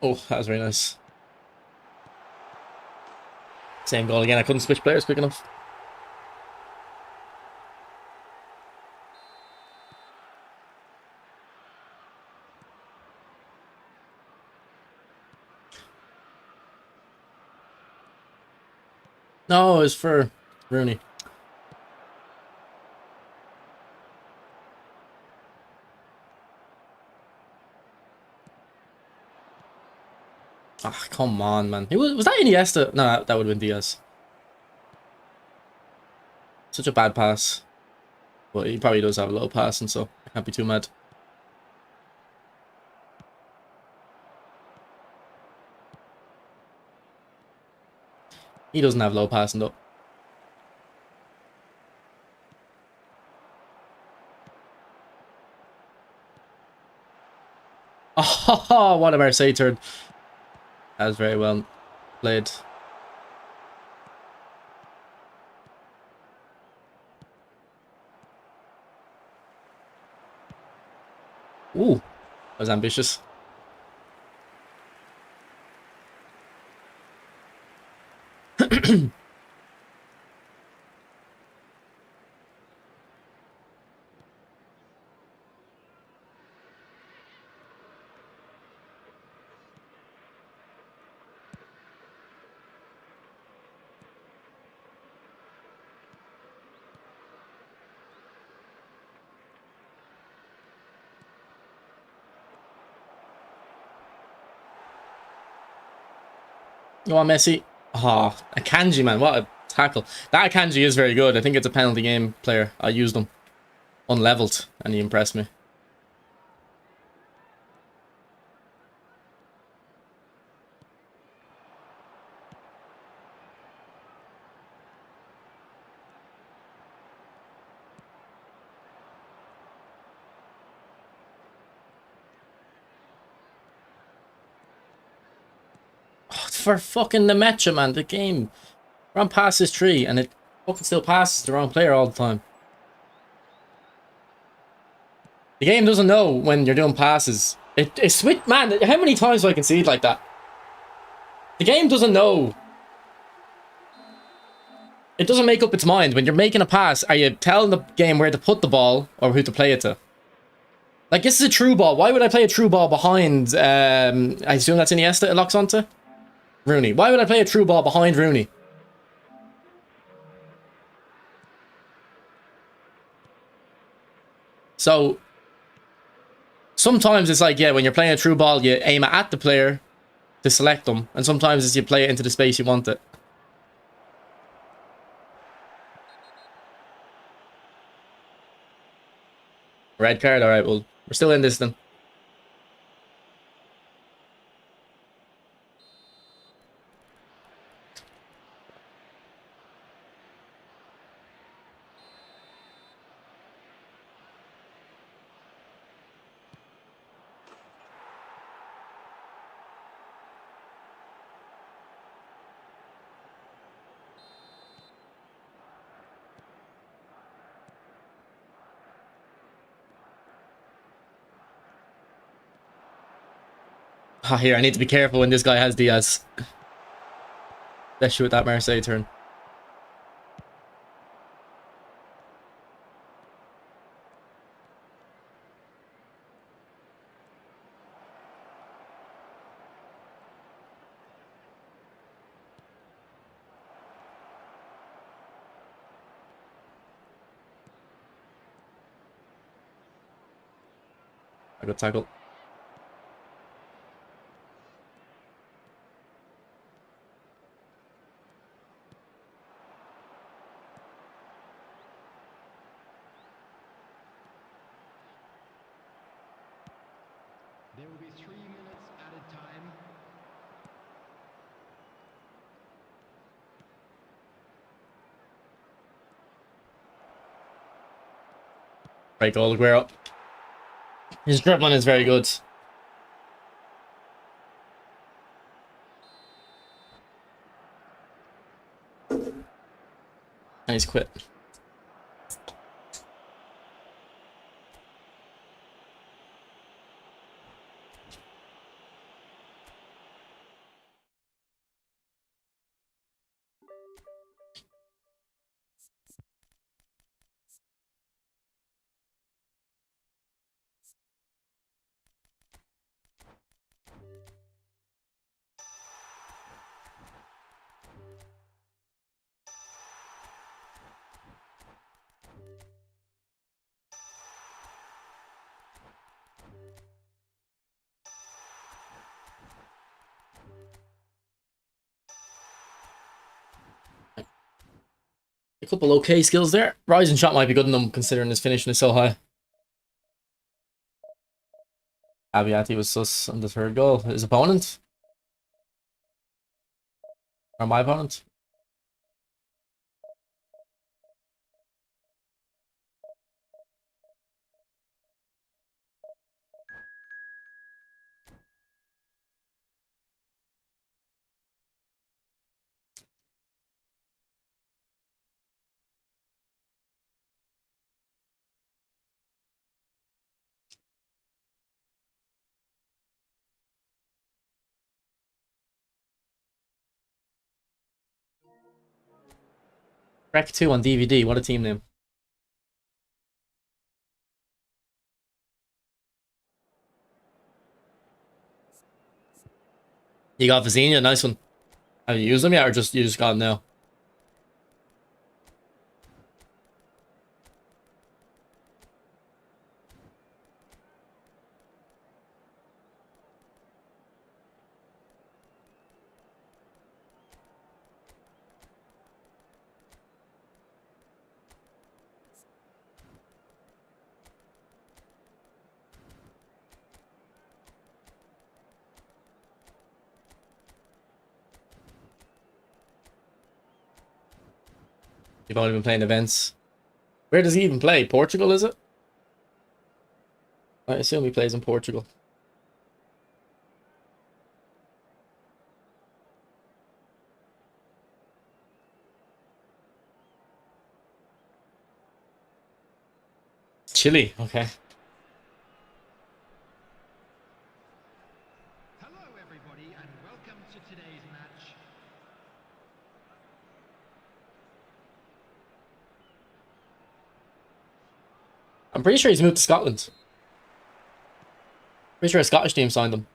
Oh, that was very nice. Same goal again. I couldn't switch players quick enough. No, it was for Rooney. Ah, come on, man. Was that Iniesta? No, that would have been Diaz. Such a bad pass. But he probably does have a low pass, and so I can't be too mad. He doesn't have low passing though. Oh, what a Marseille turn. That was very well played. Ooh, that was ambitious. You want Messi? Oh, Akanji, man. What a tackle. That Akanji is very good. I think it's a penalty game player. I used him unleveled, and he impressed me. Oh, it's for fucking the Metcha, man. The game. We're on passes 3, and it fucking still passes the wrong player all the time. The game doesn't know when you're doing passes. It switch, man. How many times do I concede like that? The game doesn't know. It doesn't make up its mind. When you're making a pass, are you telling the game where to put the ball or who to play it to? Like, this is a true ball. Why would I play a true ball behind, I assume that's Iniesta it locks onto? Rooney. Why would I play a true ball behind Rooney? So, sometimes it's like, yeah, when you're playing a true ball, you aim it at the player to select them. And sometimes it's you play it into the space you want it. Red card? Alright, well, we're still in this then. Ah, here, I need to be careful when this guy has Diaz. Especially with that Marseille turn. A good tackle. There will be 3 minutes added time. Great goal, Aguero. His dribbling is very good. And he's quit. A couple okay skills there. Rising shot might be good enough considering his finishing is so high. Abiati was sus on the third goal. His opponent? Or my opponent? Wreck 2 on DVD. What a team name. You got Vizina, nice one. Have you used them yet, or you just got them now? You've only been playing events. Where does he even play? Portugal, is it? I assume he plays in Portugal. Chile, okay. Hello, everybody, and welcome to today's match. I'm pretty sure he's moved to Scotland. Pretty sure a Scottish team signed him.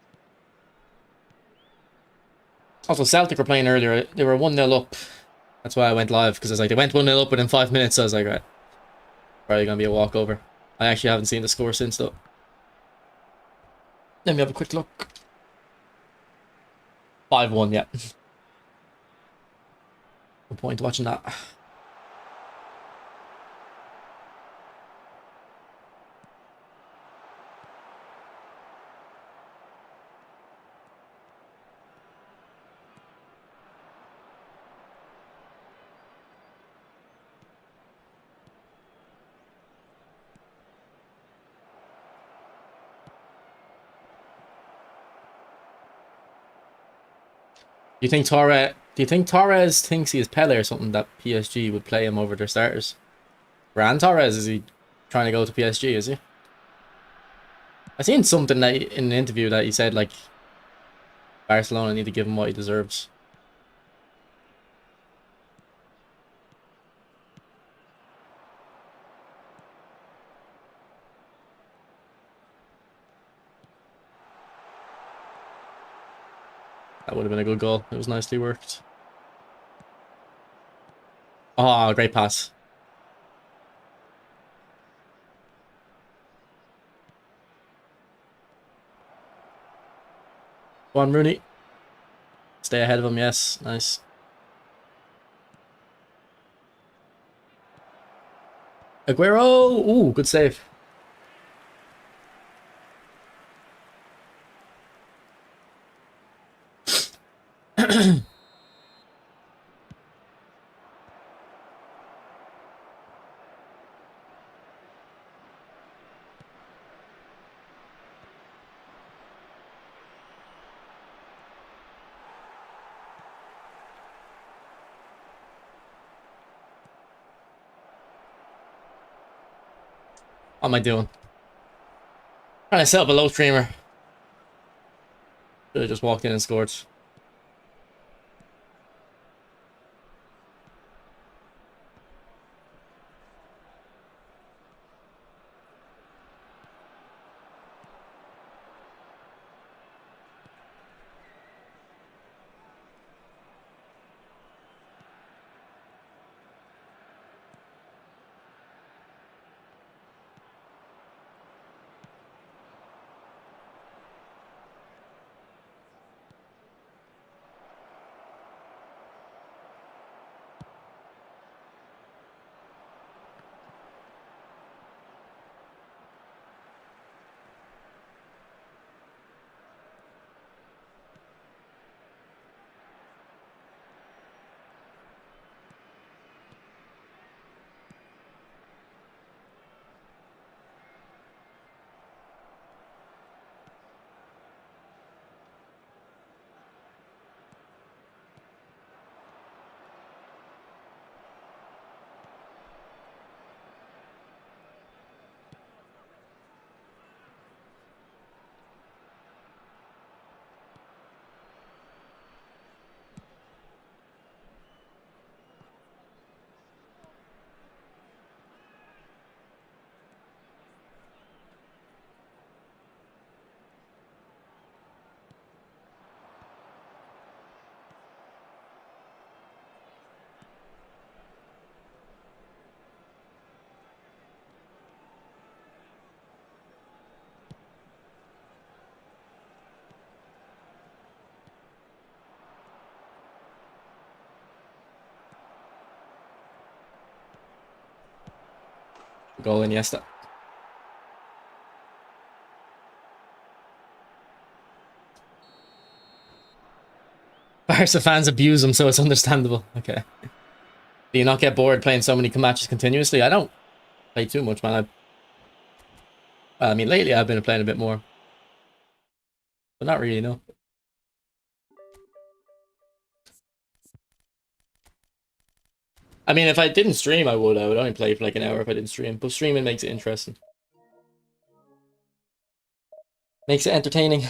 Also, Celtic were playing earlier. They were 1-0 up. That's why I went live, because I was like, they went 1-0 up within 5 minutes. So I was like, right, probably going to be a walkover. I actually haven't seen the score since, though. Let me have a quick look. 5-1, yeah. No point watching that. Do you think Torres thinks he is Pele or something, that PSG would play him over their starters? Ran Torres, is he trying to go to PSG, is he? I seen something that in an interview that he said, like, Barcelona need to give him what he deserves. That would have been a good goal. It was nicely worked. Oh, great pass. Go on, Rooney. Stay ahead of him, yes. Nice. Aguero! Ooh, good save. What am I doing? Trying to set up a low streamer. Should have just walked in and scored. Goal in, yes. Barca fans abuse him, so it's understandable. Okay. Do you not get bored playing so many matches continuously? I don't play too much, man. I mean, lately I've been playing a bit more. But not really, no. I mean, if I didn't stream, I would. I would only play for like an hour if I didn't stream. But streaming makes it interesting. Makes it entertaining.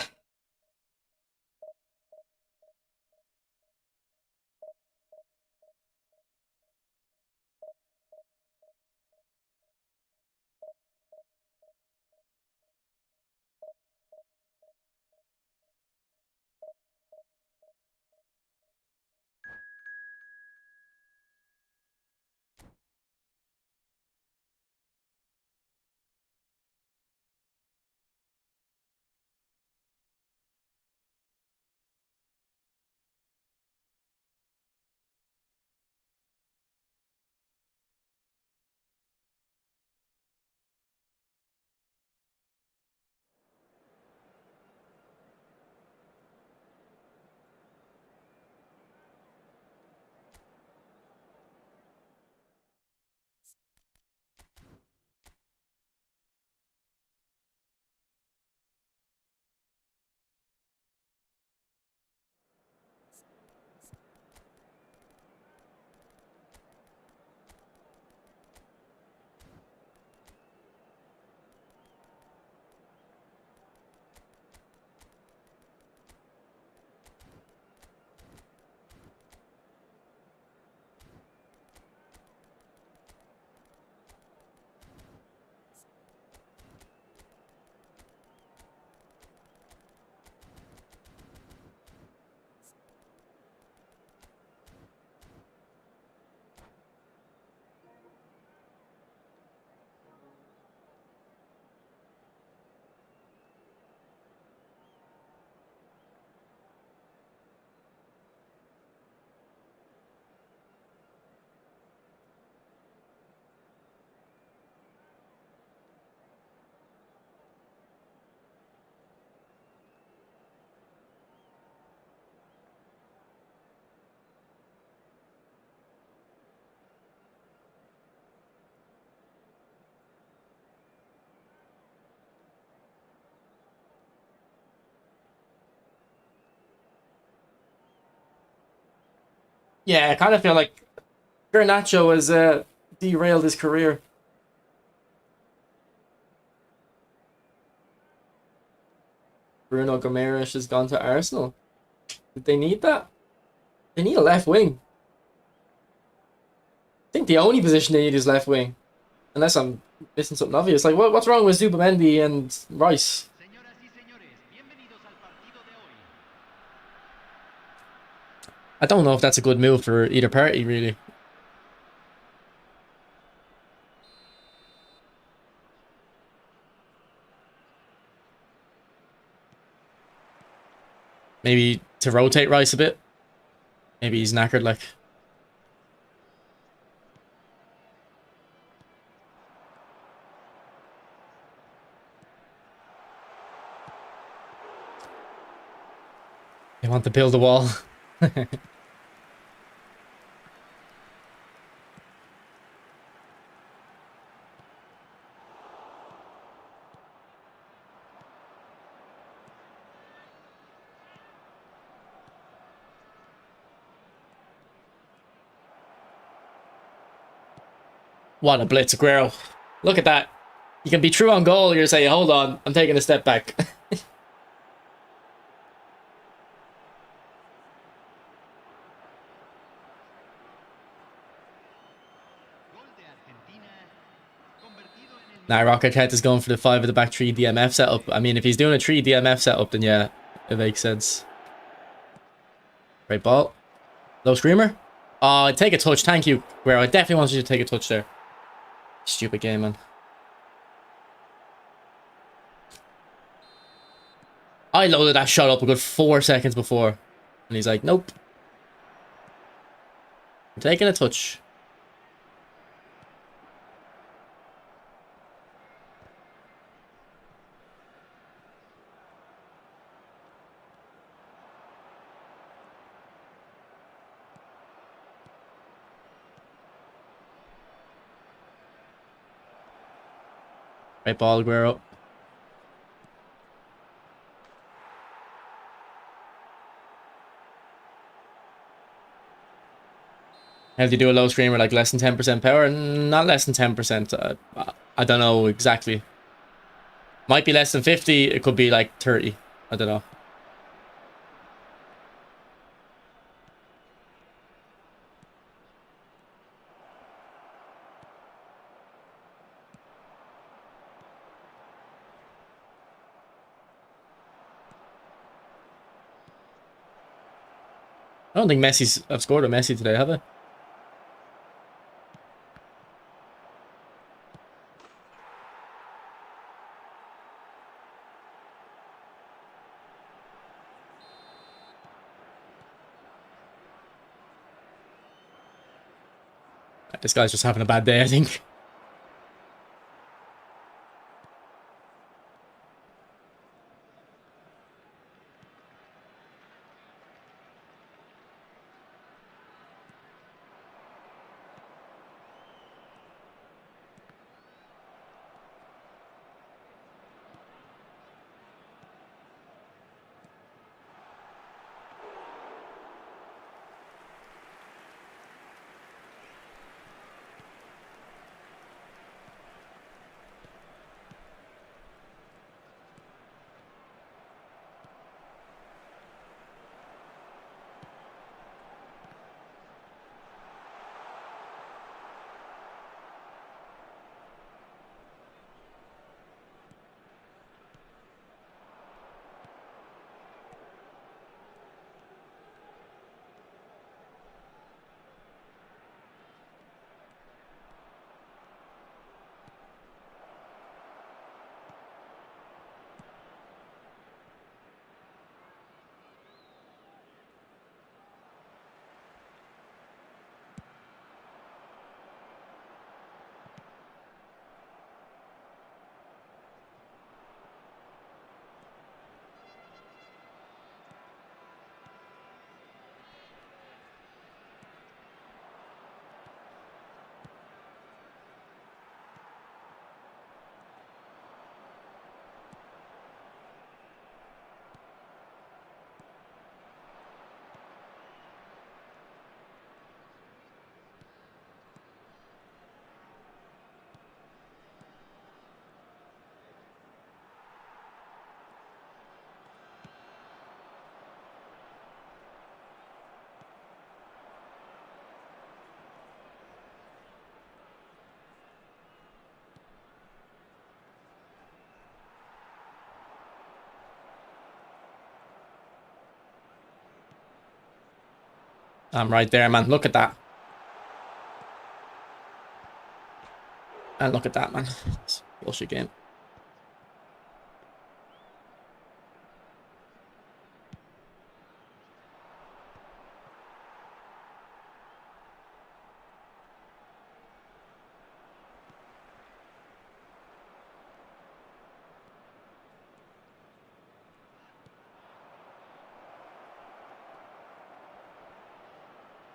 Yeah, I kind of feel like Garnacho has derailed his career. Bruno Gomes has gone to Arsenal. Did they need that? They need a left wing. I think the only position they need is left wing. Unless I'm missing something obvious. Like, what's wrong with Zubamendi and Rice? Señoras y señores, bienvenidos al partido de hoy. I don't know if that's a good move for either party, really. Maybe to rotate Rice a bit. Maybe he's knackered, like. They want to build a wall. What a blitz, Aguero. Look at that. You can be true on goal. You're saying, hold on, I'm taking a step back. Gol de Argentina, convertido en el Nah, Rocket Head is going for the 5 at the back 3 DMF setup. I mean, if he's doing a 3 DMF setup, then yeah, it makes sense. Great ball. Low screamer. Oh, take a touch. Thank you, Guerrero. I definitely wanted you to take a touch there. Stupid game, man. I loaded that shot up a good 4 seconds before. And he's like, nope. I'm taking a touch. Right ball, Guerrero. How do you do a low screamer like less than 10% power? Not less than 10%. I don't know exactly. Might be less than 50. It could be like 30. I don't know. I don't think I've scored a Messi today, have I? This guy's just having a bad day, I think. I'm right there, man. Look at that. And look at that, man. Bullshit game.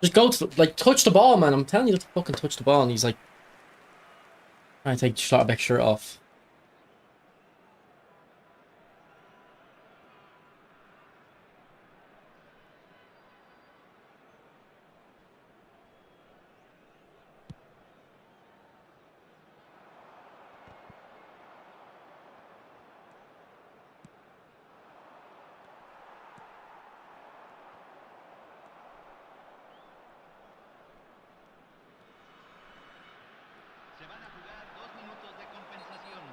Just go to like touch the ball, man. I'm telling you to fucking touch the ball, and he's like trying to take Schlotterbeck's shirt off. Se van a jugar 2 minutos de compensación.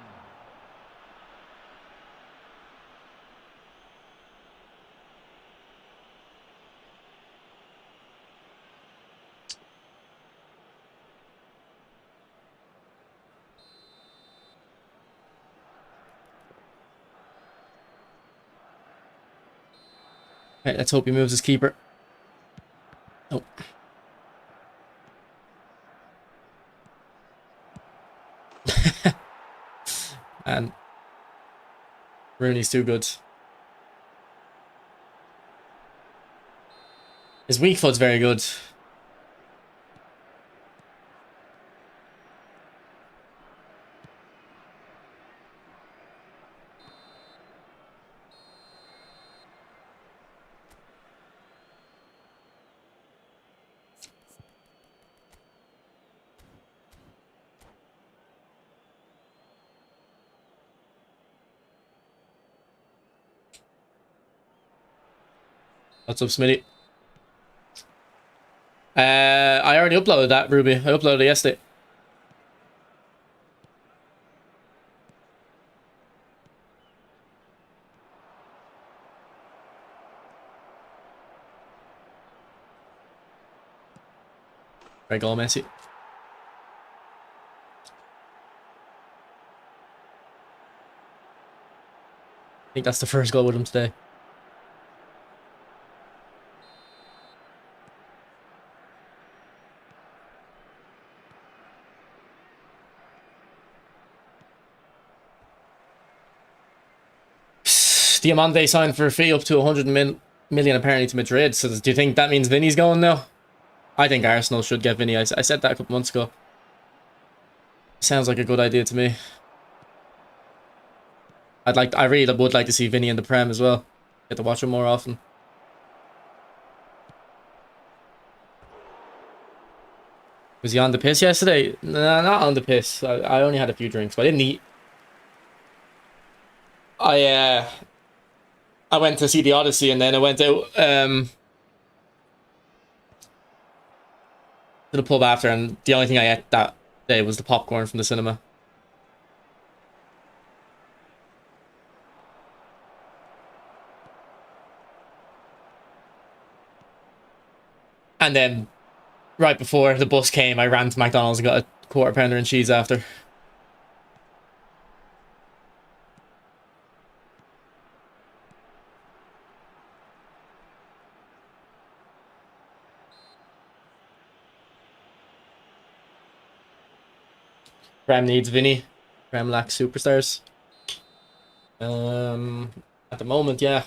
Right, let's hope he moves his keeper. Oh. And Rooney's too good. His weak foot's very good. What's up, Smitty? I already uploaded that, Ruby. I uploaded it yesterday. Great goal, Messi. I think that's the first goal with him today. Diamante signed for a fee up to 100 million apparently to Madrid. So do you think that means Vinny's going now? I think Arsenal should get Vinny. I said that a couple months ago. Sounds like a good idea to me. I really would like to see Vinny in the Prem as well. Get to watch him more often. Was he on the piss yesterday? No, not on the piss. I only had a few drinks, but I didn't eat. I went to see the Odyssey, and then I went out to the pub after, and the only thing I ate that day was the popcorn from the cinema. And then right before the bus came, I ran to McDonald's and got a quarter pounder and cheese after. Prem needs Vinny. Prem lacks superstars. At the moment, yeah.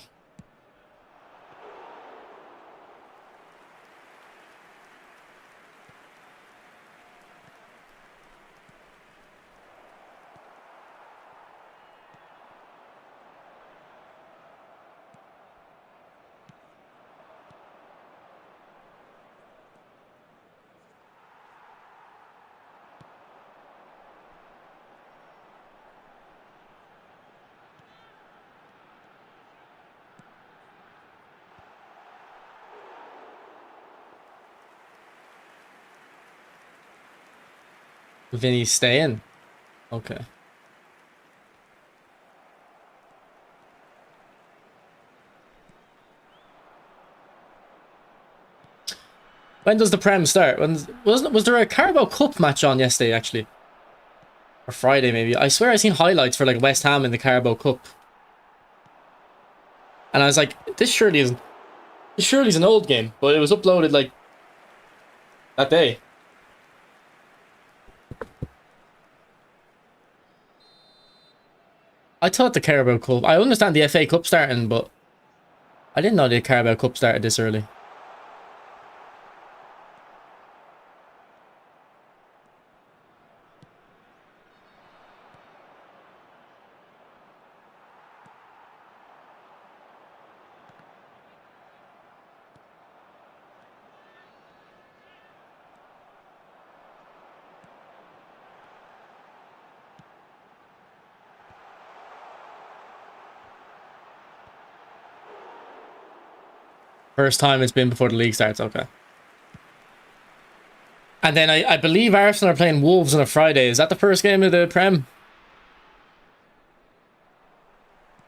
Vinny's staying. Okay. When does the Prem start? Was there a Carabao Cup match on yesterday, actually? Or Friday, maybe? I swear I seen highlights for, like, West Ham in the Carabao Cup. And I was like, this surely isn't... This surely is an old game. But it was uploaded, like, that day. I thought the Carabao Cup... I understand the FA Cup starting, but... I didn't know the Carabao Cup started this early. First time it's been before the league starts, okay. And then I believe Arsenal are playing Wolves on a Friday. Is that the first game of the Prem?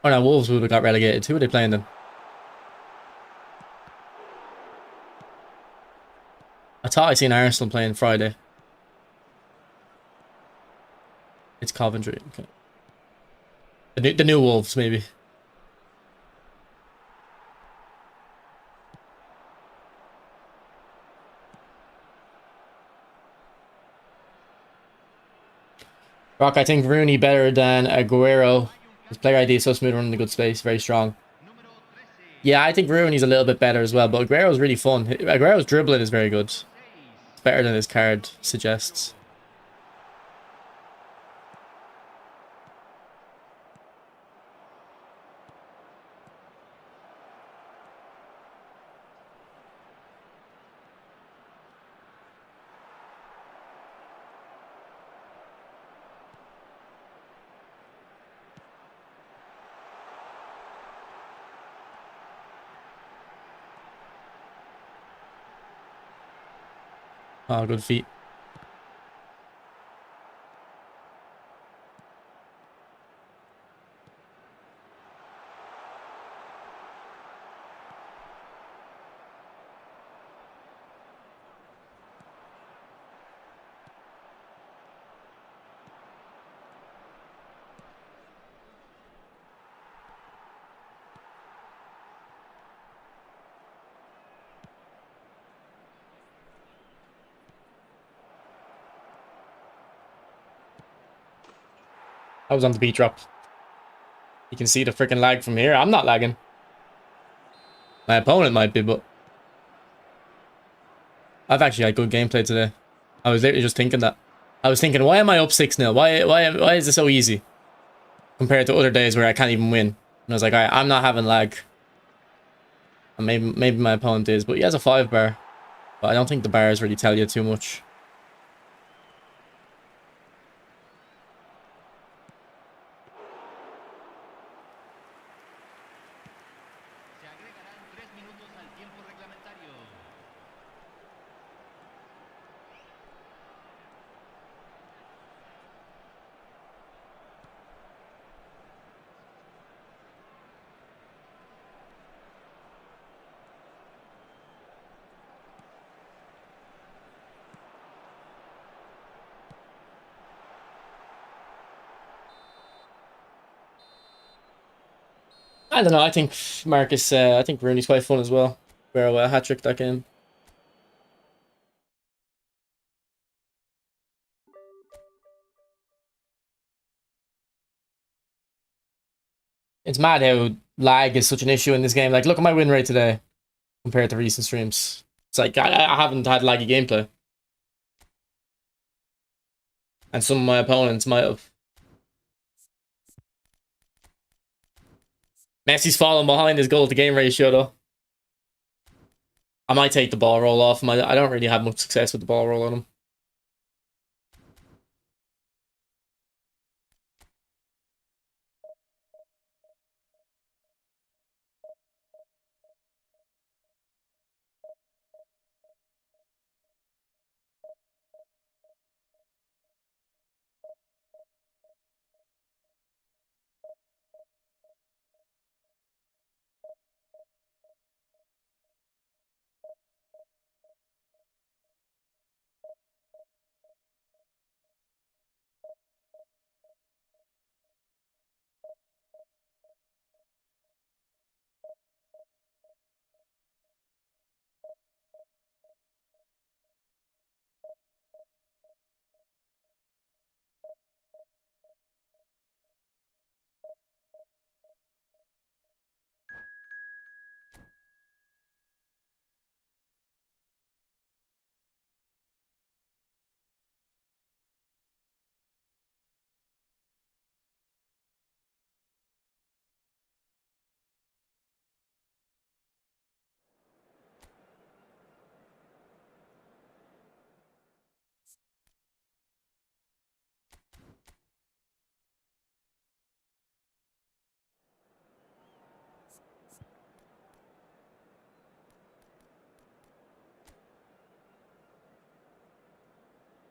Oh no, Wolves would have got relegated. Who are they playing then? I thought I seen Arsenal playing Friday. It's Coventry. Okay. The new Wolves, maybe. Rock, I think Rooney better than Aguero. His player ID is so smooth running in the good space. Very strong. Yeah, I think Rooney's a little bit better as well, but Aguero's really fun. Aguero's dribbling is very good. It's better than his card suggests. Oh, good feet. I was on the beat drop. You can see the freaking lag from here. I'm not lagging. My opponent might be, but I've actually had good gameplay today. I was literally just thinking that. I was thinking, why am I up 6-0? Why is it so easy compared to other days where I can't even win? And I was like, alright, I'm not having lag. And maybe my opponent is, but he has a 5 bar. But I don't think the bars really tell you too much. Se agregarán 3 minutos al tiempo reglamentario. I don't know. I think Marcus. I think Rooney's quite fun as well. Where a hat trick that game. It's mad how lag is such an issue in this game. Like, look at my win rate today compared to recent streams. It's like I haven't had laggy gameplay, and some of my opponents might have. Messi's falling behind his goal to game ratio though. I might take the ball roll off him. I don't really have much success with the ball roll on him.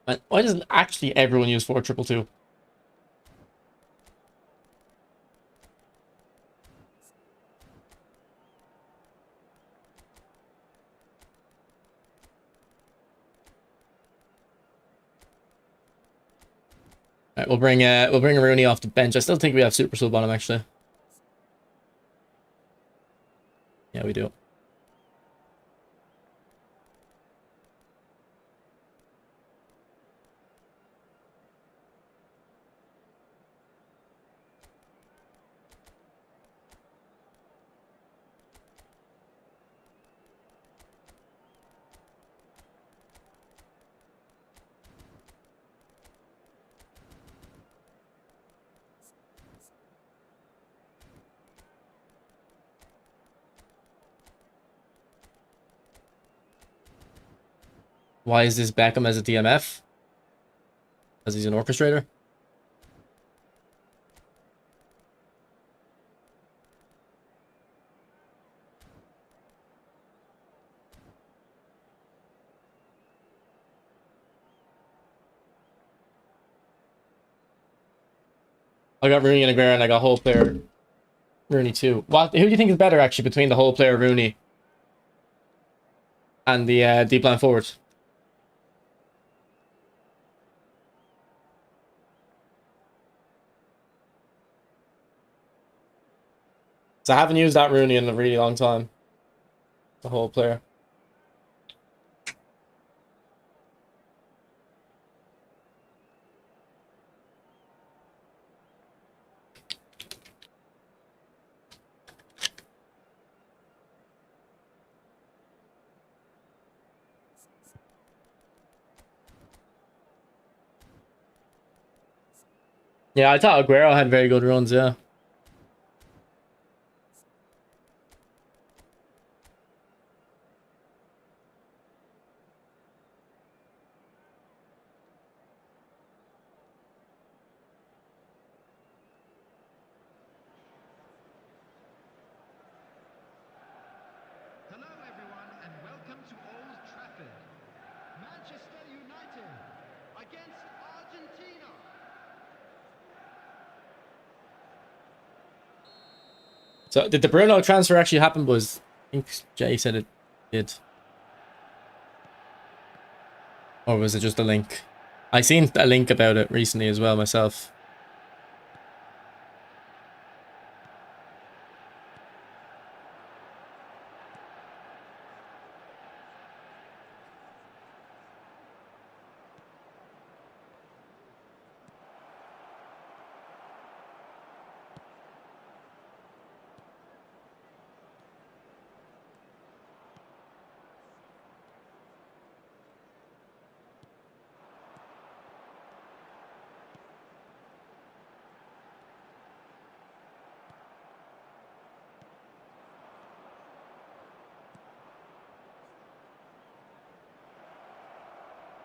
And why doesn't actually everyone use 4-2-2? Alright, we'll bring Rooney off the bench. I still think we have super sub on him actually. Yeah, we do. Why is this Beckham as a DMF? Because he's an orchestrator? I got Rooney and Aguero and I got whole player Rooney too. What? Who do you think is better actually between the whole player Rooney and the deep line forwards? So I haven't used that Rooney in a really long time. The whole player. Yeah, I thought Aguero had very good runs, yeah. Hello, everyone, and welcome to Old Trafford. Manchester United against Argentina. So did the Bruno transfer actually happen? Was I think Jay said it did. Or was it just a link? I seen a link about it recently as well myself.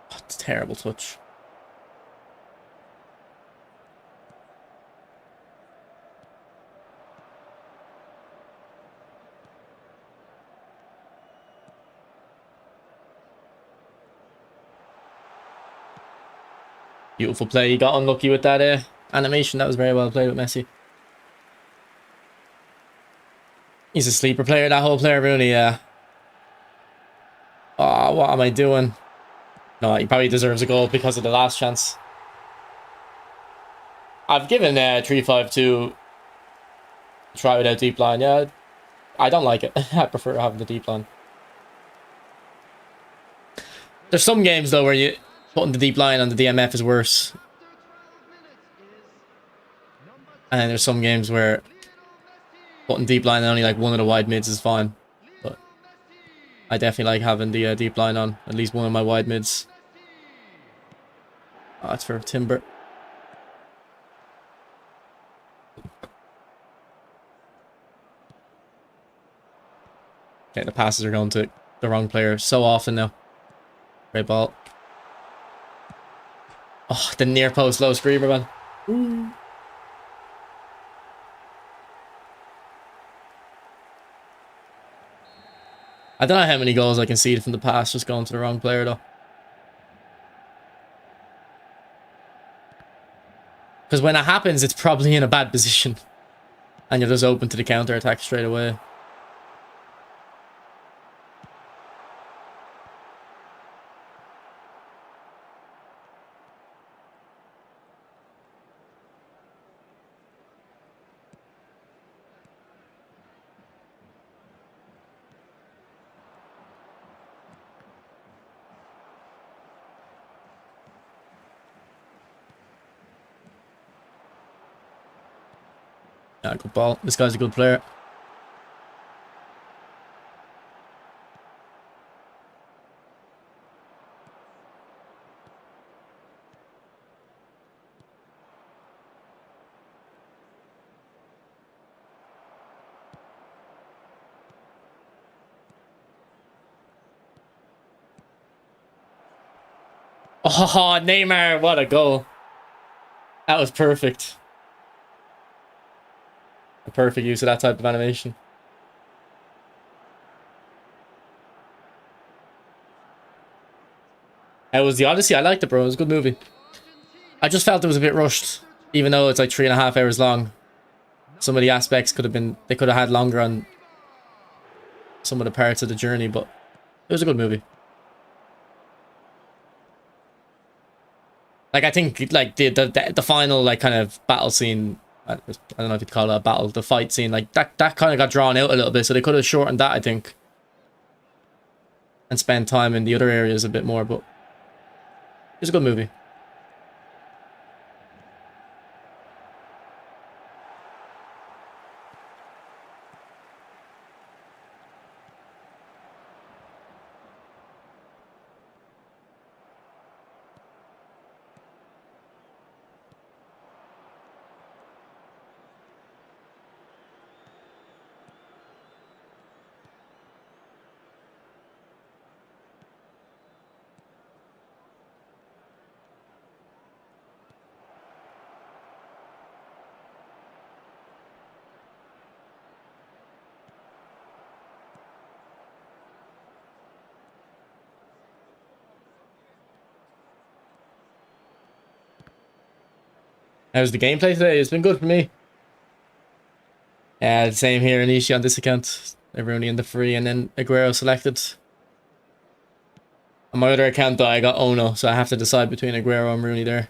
Oh, it's a terrible touch. Beautiful play. He got unlucky with that animation. That was very well played with Messi. He's a sleeper player, that whole player, Rooney, yeah. Oh, what am I doing? No, he probably deserves a goal because of the last chance. I've given 3-5-2 try without deep line. Yeah, I don't like it. I prefer having the deep line. There's some games, though, where you putting the deep line on the DMF is worse. And then there's some games where putting deep line on only like one of the wide mids is fine. But I definitely like having the deep line on at least one of my wide mids. Oh, it's for Timber. Okay, the passes are going to the wrong player so often now. Great ball. Oh, the near post low screamer, man. Ooh. I don't know how many goals I conceded from the pass just going to the wrong player, though. Because when it happens, it's probably in a bad position. And you're just open to the counter attack straight away. Yeah, good ball. This guy's a good player. Oh, Neymar, what a goal. That was perfect. A perfect use of that type of animation. It was the Odyssey. I liked it, bro. It was a good movie. I just felt it was a bit rushed, even though it's like 3.5 hours long. Some of the aspects could have been, they could have had longer on some of the parts of the journey, but it was a good movie. Like, I think, like, the final, like, kind of battle scene, I don't know if you'd call it a battle, the fight scene, like, that kind of got drawn out a little bit, so they could have shortened that, I think, and spend time in the other areas a bit more, but it was a good movie. How's the gameplay today? It's been good for me. Yeah, same here, Anishi on this account. Rooney in the free, and then Aguero selected. On my other account, though, I got Ono, so I have to decide between Aguero and Rooney there.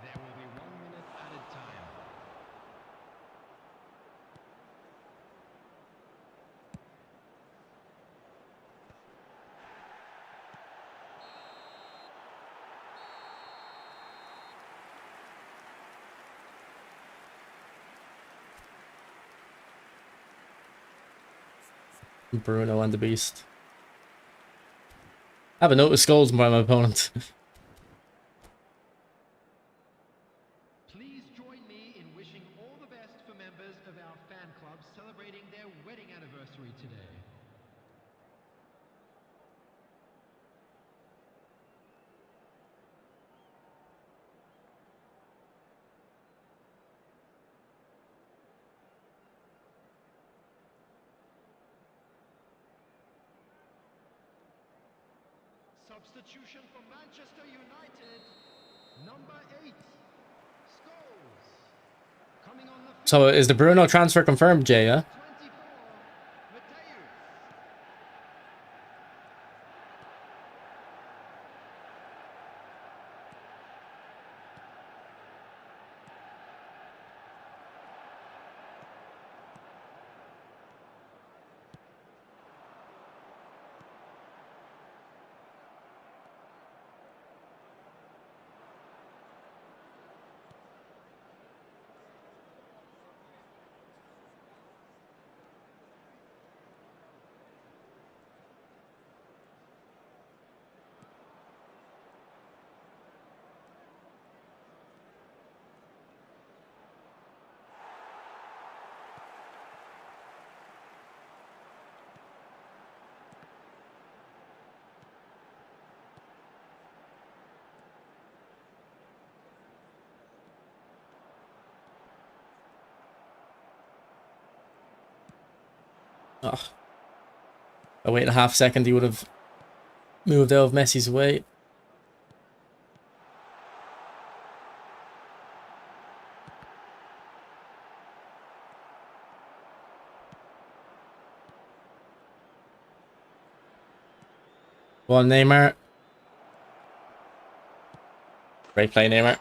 There will be 1 minute added time. Bruno and the Beast. I haven't noticed goals by my opponent. Please join me in wishing all the best for members of our fan club celebrating their wedding anniversary today. Substitution for Manchester United, number 8, Scholes. Coming on the field, So is the Bruno transfer confirmed, Jay, yeah? 24, Mateus. Oh, if I waited a half second, he would have moved out of Messi's way. Go on, Neymar. Great play, Neymar.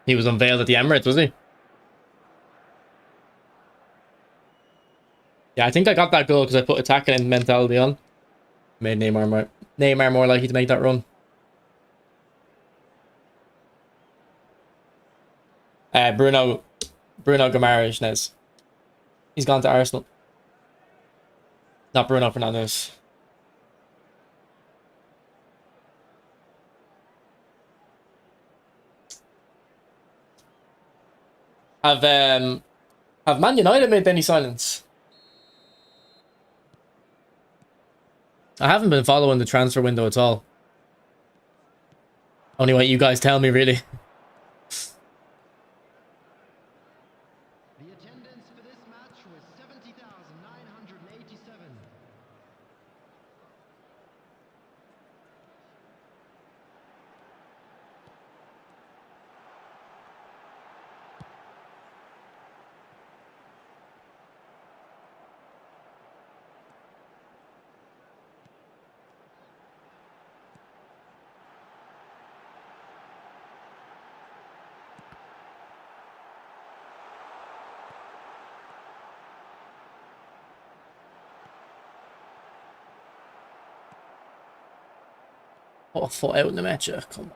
He was unveiled at the Emirates, was he? Yeah, I think I got that goal because I put attacking mentality on. Made Neymar more likely to make that run. Bruno Guimaraes. He's gone to Arsenal. Not Bruno Fernandes. Have Man United made any signings? I haven't been following the transfer window at all. Only what you guys tell me, really. The attendance for this match was 70,987. Oh, I fought out in the match. Come on.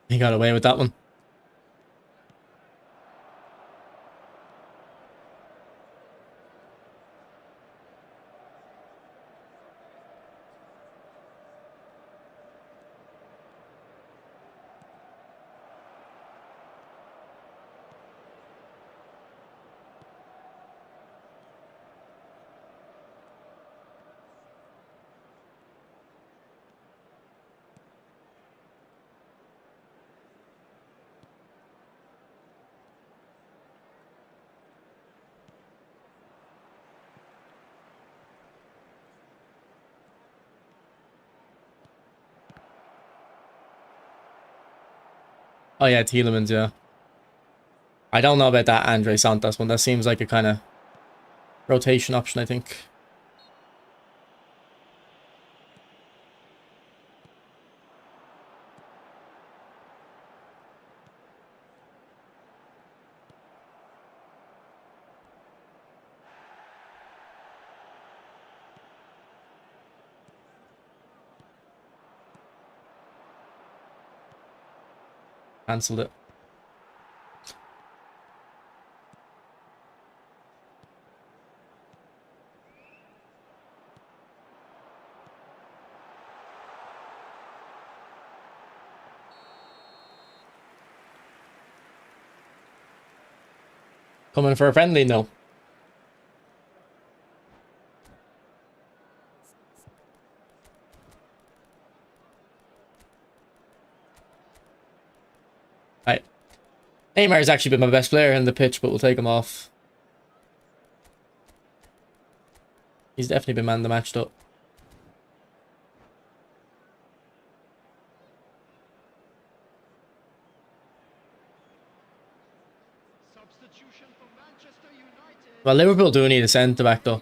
He got away with that one. Oh yeah, Tielemans, yeah. I don't know about that Andre Santos one. That seems like a kind of rotation option, I think. Cancelled it. Coming for a friendly? No. Right. Neymar's actually been my best player in the pitch, but we'll take him off. He's definitely been man the match, though. Substitution for Manchester United. Well, Liverpool do need a centre back, though.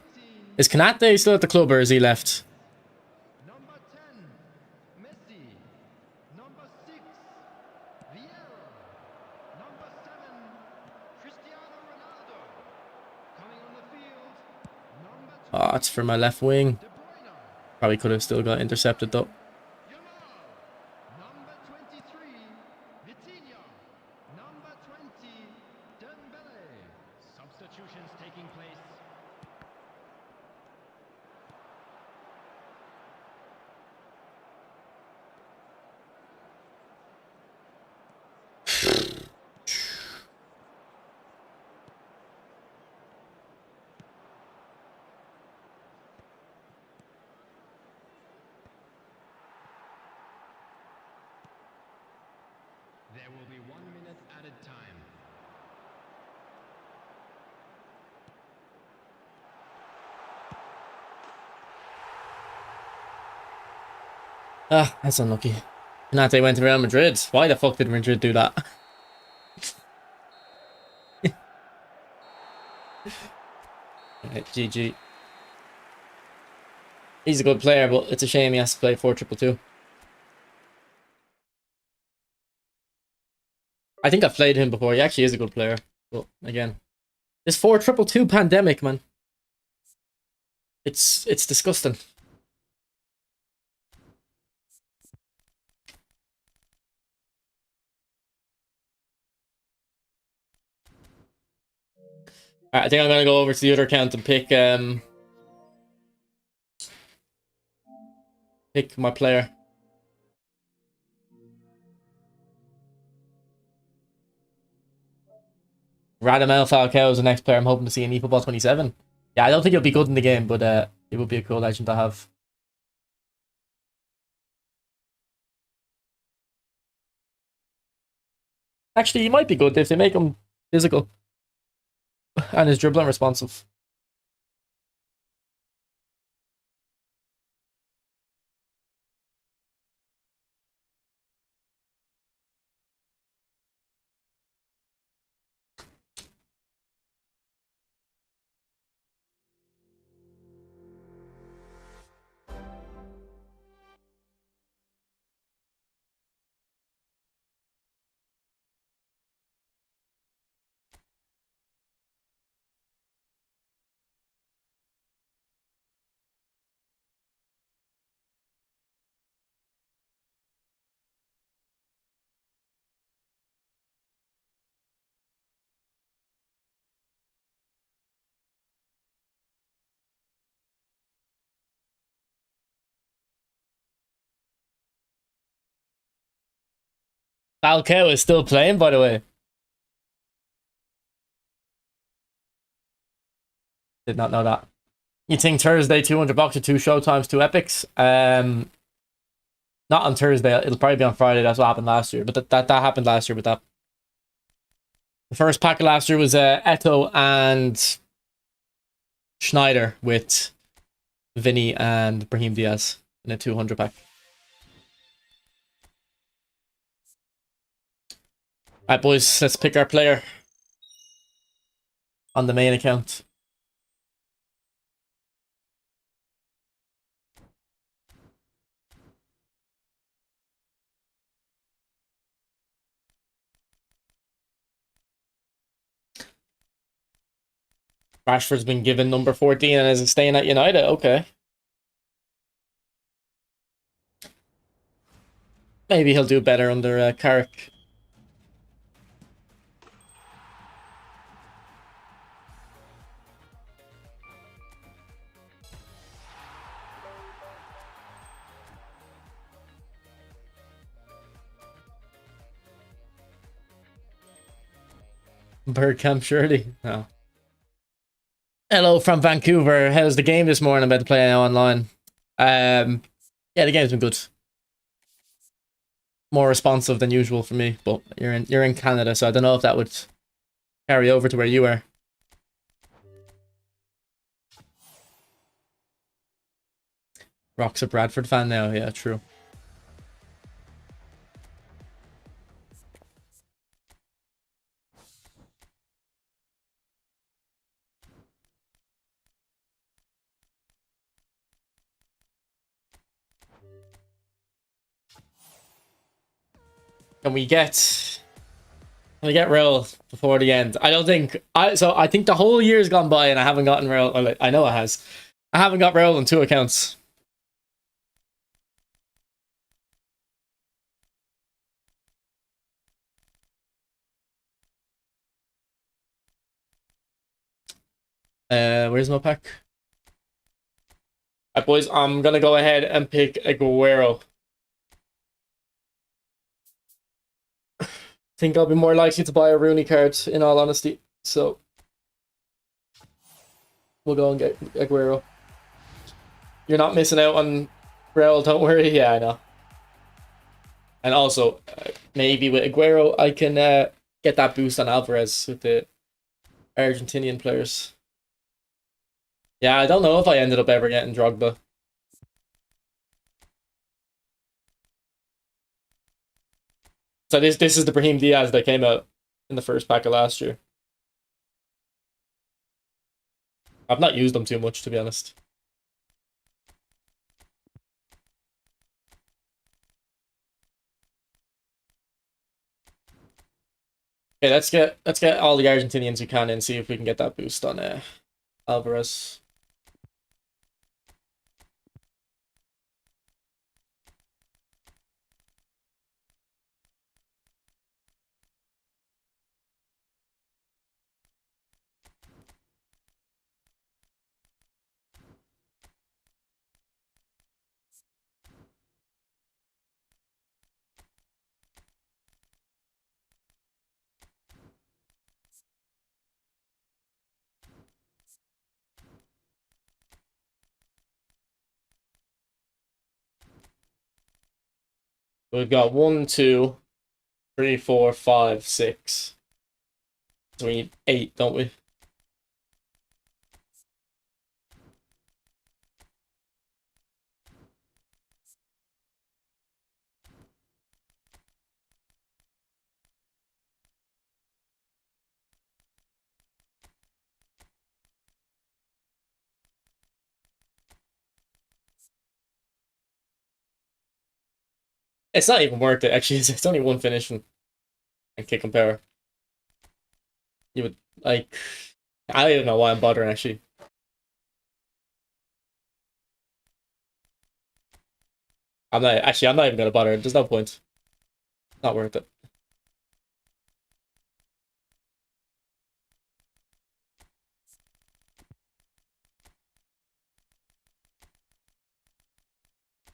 Is Kanate still at the club, or is he left? Number 10, Messi. Number 6, Vieira. Number 7, Cristiano Ronaldo. Coming on the field, number 20, Oh, it's for my left wing. De Bruyne. Probably could have still got intercepted, though. Yamal. Number 23, Vitinha. Number 20, Dembele. Substitutions taking place. There will be 1 minute added time. Ah, that's unlucky. Canate went to Real Madrid. Why the fuck did Madrid do that? GG. He's a good player, but it's a shame he has to play 4-2-2. I think I've played him before. He actually is a good player. But again, this 4-2-2 pandemic, man. It's disgusting. Alright, I think I'm gonna go over to the other account and pick my player. Radamel Falcao is the next player I'm hoping to see in eFootball 27. Yeah, I don't think he'll be good in the game, but it would be a cool legend to have. Actually, he might be good if they make him physical and his dribbling responsive. Falcao is still playing, by the way. Did not know that. You think Thursday 200 boxer, 2 showtimes, 2 epics? Not on Thursday. It'll probably be on Friday. That's what happened last year. But that happened last year with that. The first pack of last year was Eto and Schneider with Vinny and Brahim Diaz in a 200 pack. Alright, boys, let's pick our player on the main account. Rashford's been given number 14 and is staying at United. Okay. Maybe he'll do better under Carrick. Bergkamp, surely. No. Hello from Vancouver. How's the game this morning? I'm about to play now online. Yeah, the game's been good. More responsive than usual for me, but you're in Canada, so I don't know if that would carry over to where you are. Rock's a Bradford fan now. Yeah, true. Can we get Rail before the end? I don't think I think the whole year's gone by and I haven't gotten Rail. Well, I know it has. I haven't got Rail on 2 accounts. Where's my pack? Alright, boys, I'm gonna go ahead and pick Aguero. Think I'll be more likely to buy a Rooney card, in all honesty. So we'll go and get Aguero. You're not missing out on Raul, don't worry. Yeah, I know. And also, maybe with Aguero, I can get that boost on Alvarez with the Argentinian players. Yeah, I don't know if I ended up ever getting Drogba. So this is the Brahim Diaz that came out in the first pack of last year. I've not used them too much, to be honest. Okay, let's get all the Argentinians we can and see if we can get that boost on Alvarez. We've got 1, 2, 3, 4, 5, 6. So we need 8, don't we? It's not even worth it, actually. It's only one finish and kick and power. You would, like... I don't even know why I'm bothering, actually. I'm not even gonna bother. There's no point. Not worth it.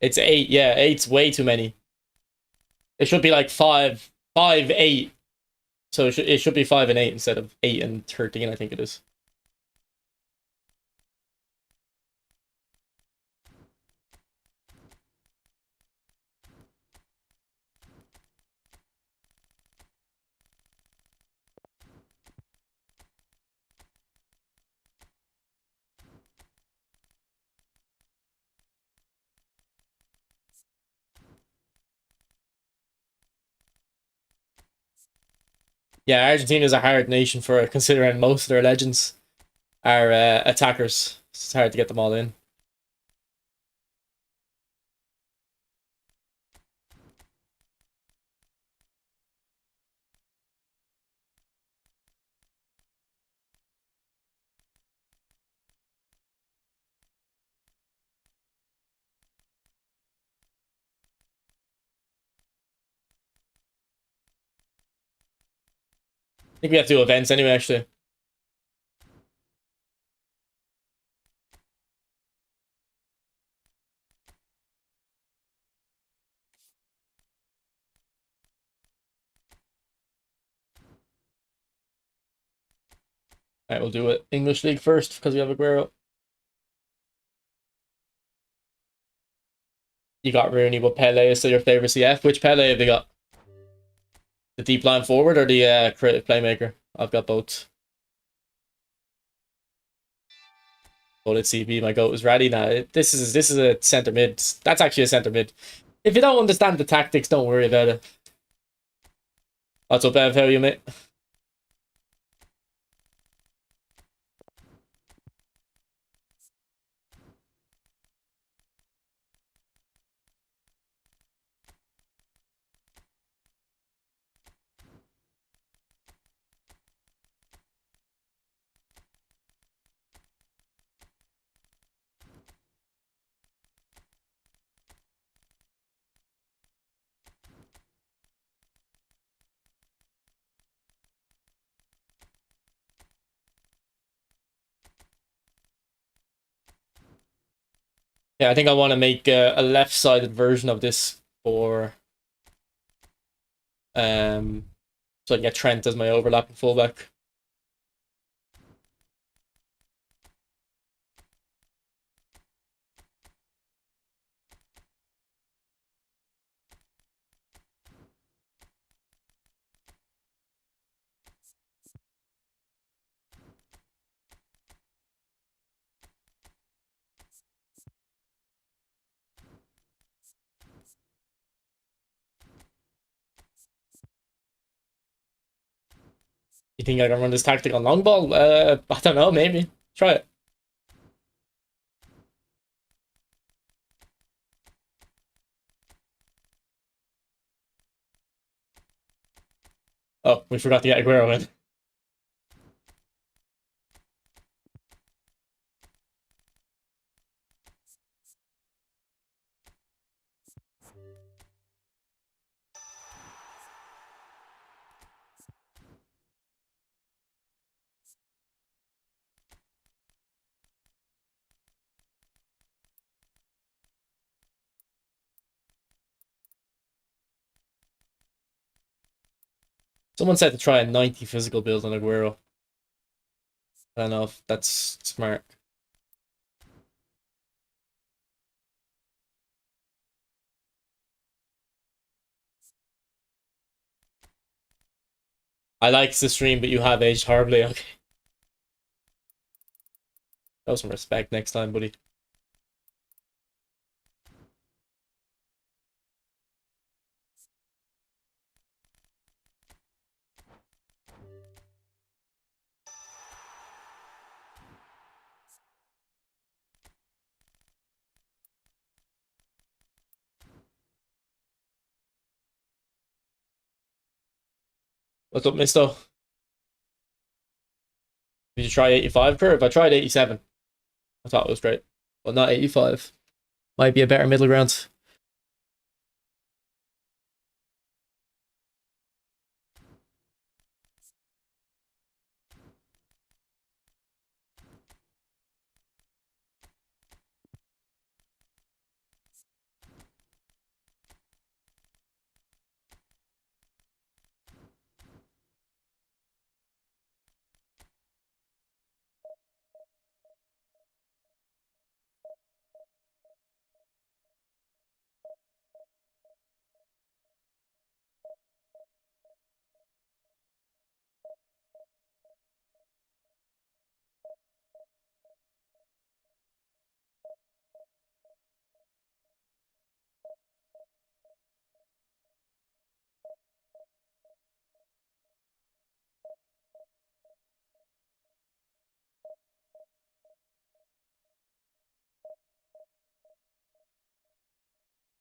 It's 8, yeah, 8's way too many. It should be like 5, 5, 8. So it should be 5 and 8 instead of 8 and 13, I think it is. Yeah, Argentina is a hard nation for it, considering most of their legends are attackers. It's hard to get them all in. I think we have to do events anyway, actually. Alright, we'll do it. English League first, because we have Aguero. You got Rooney, but Pele is still your favourite CF. Which Pele have they got? The deep line forward or the creative playmaker? I've got both. But let's see, my goat is ready now. This is a centre mid. That's actually a centre mid. If you don't understand the tactics, don't worry about it. What's up, Ev? How are you, mate? Yeah, I think I want to make a left-sided version of this for so I can get Trent as my overlapping fullback. You think I can run this tactic on long ball? I don't know, maybe. Try it. Oh, we forgot to get Aguero in. Someone said to try a 90 physical build on Aguero. I don't know if that's smart. I like the stream, but you have aged horribly. Okay. Show some respect next time, buddy. What's up, mister? Did you try 85 curve? I tried 87. I thought it was great. But not 85. Might be a better middle ground.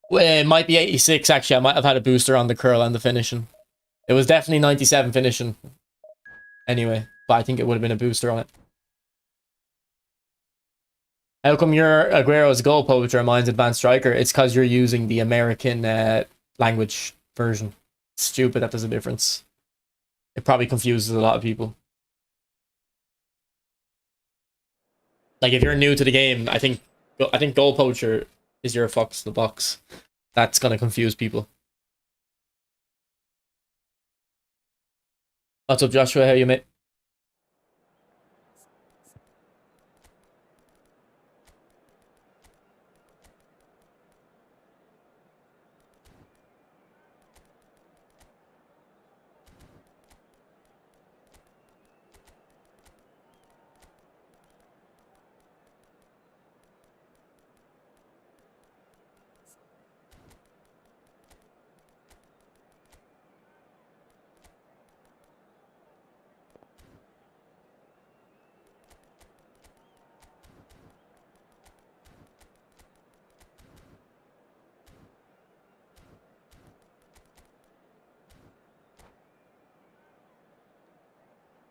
Well, it might be 86, actually. I might have had a booster on the curl and the finishing. It was definitely 97 finishing. Anyway, but I think it would have been a booster on it. How come your Aguero's goal poacher and mine's advanced striker? It's because you're using the American language version. Stupid that there's a difference. It probably confuses a lot of people. Like if you're new to the game, I think goal poacher is your fox in the box. That's gonna confuse people. What's up, Joshua? How you, mate?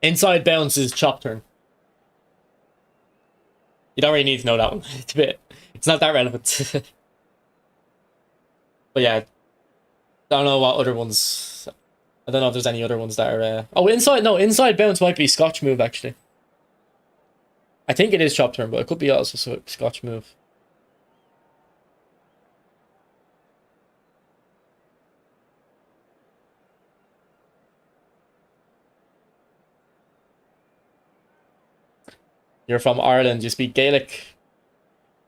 Inside bounce is chop turn. You don't really need to know that one. It's not that relevant. But yeah, I don't know what other ones. I don't know if there's any other ones that are. Oh, inside bounce might be Scotch move actually. I think it is chop turn, but it could be also Scotch move. You're from Ireland. You speak Gaelic.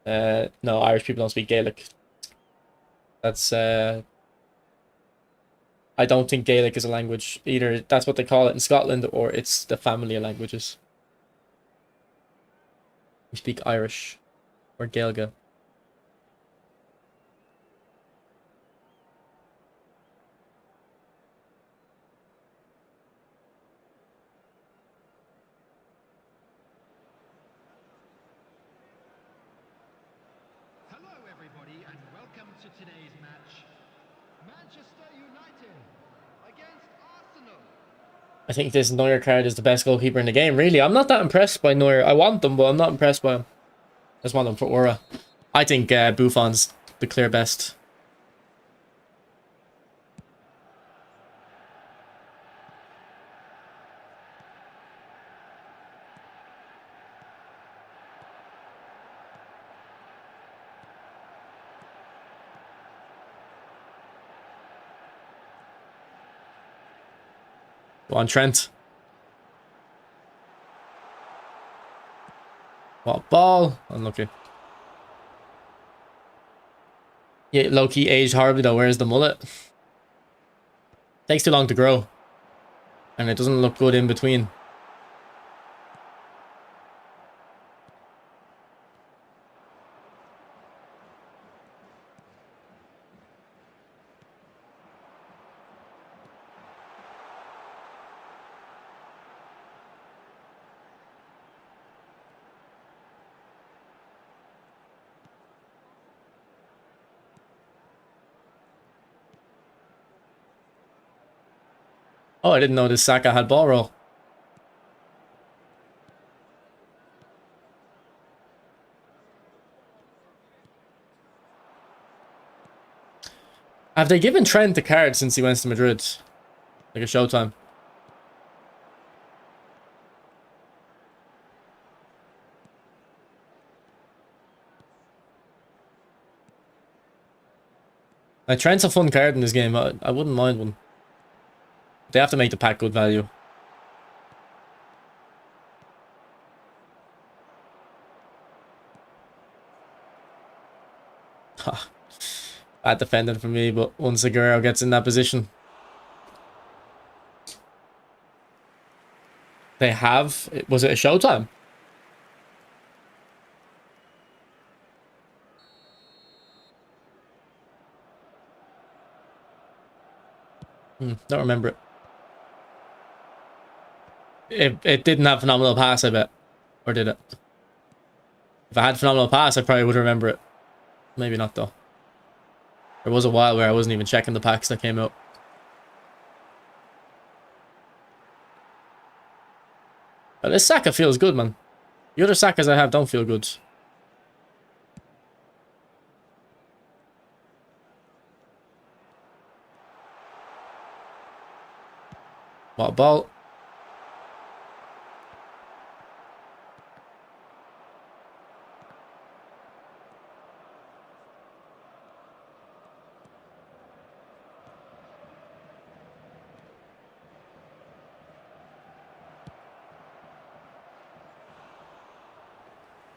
No, Irish people don't speak Gaelic. That's I don't think Gaelic is a language. Either that's what they call it in Scotland, or it's the family of languages. We speak Irish or Gaelga. today's match. Manchester United against Arsenal. I think this Neuer card is the best goalkeeper in the game. Really, I'm not that impressed by Neuer. I want them, but I'm not impressed by him. I just want them for aura. I think Buffon's the clear best. Go on, Trent. What ball? Unlucky. Yeah, low-key aged horribly though. Where's the mullet? Takes too long to grow. And it doesn't look good in between. Oh, I didn't know this Saka had ball roll. Have they given Trent a card since he went to Madrid? Like a showtime? Like, Trent's a fun card in this game. I wouldn't mind one. They have to make the pack good value. Bad defending for me, but once Aguero gets in that position. They have... Was it a showtime? Don't remember it. It didn't have phenomenal pass, I bet. Or did it? If I had phenomenal pass, I probably would remember it. Maybe not, though. There was a while where I wasn't even checking the packs that came out. But this Saka feels good, man. The other Sakas I have don't feel good. What a ball.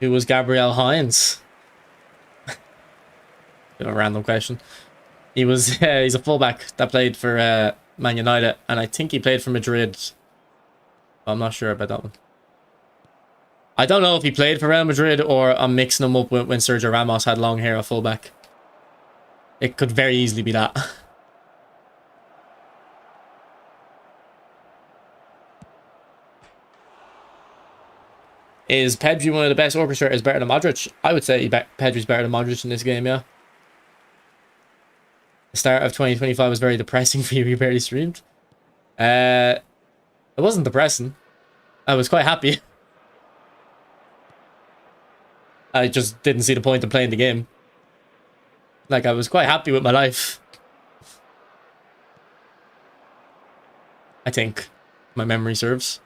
Who was Gabriel Hines? A random question. He was he's a fullback that played for Man United, and I think he played for Madrid. I'm not sure about that one. I don't know if he played for Real Madrid or I'm mixing him up with when Sergio Ramos had long hair at fullback. It could very easily be that. Is Pedri one of the best orchestrators better than Modric? I would say Pedri's better than Modric in this game, yeah. The start of 2025 was very depressing for you. You barely streamed. It wasn't depressing. I was quite happy. I just didn't see the point of playing the game. Like, I was quite happy with my life. I think. My memory serves.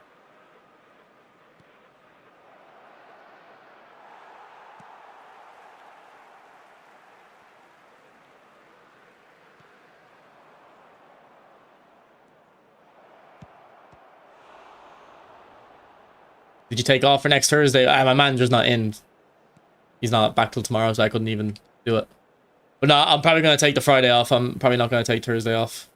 Did you take off for next Thursday? My manager's not in. He's not back till tomorrow, so I couldn't even do it. But no, I'm probably going to take the Friday off. I'm probably not going to take Thursday off.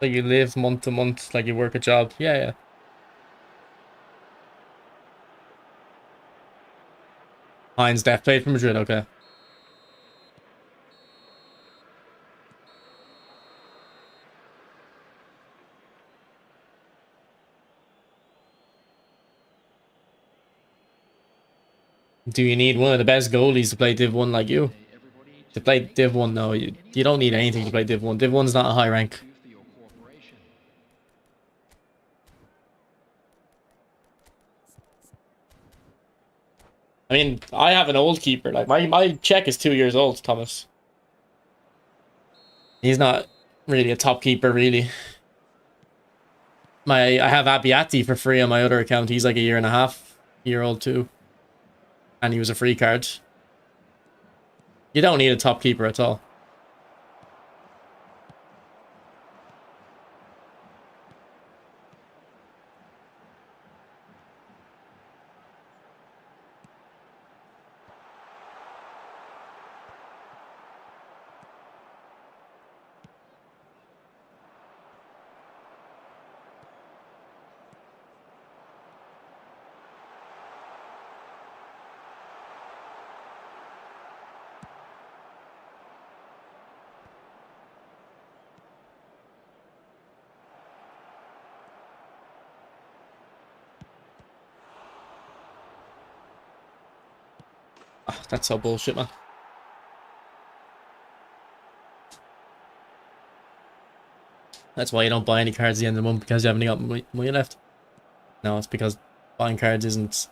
Like you live month to month, like you work a job. Yeah, yeah. Heinz Def played for Madrid, okay. Do you need one of the best goalies to play Div 1 like you? Hey everybody, To play today Div 1, no, you don't need anything to play Div 1. Div 1's not a high rank. thank you for your cooperation. I mean, I have an old keeper. Like, my check is 2 years old, Thomas. He's not really a top keeper, really. I have Abiati for free on my other account. He's like a year and a half year old too. And he was a free card. You don't need a top keeper at all. Ah, that's so bullshit, man. That's why you don't buy any cards at the end of the month, because you haven't got money left. No, it's because buying cards isn't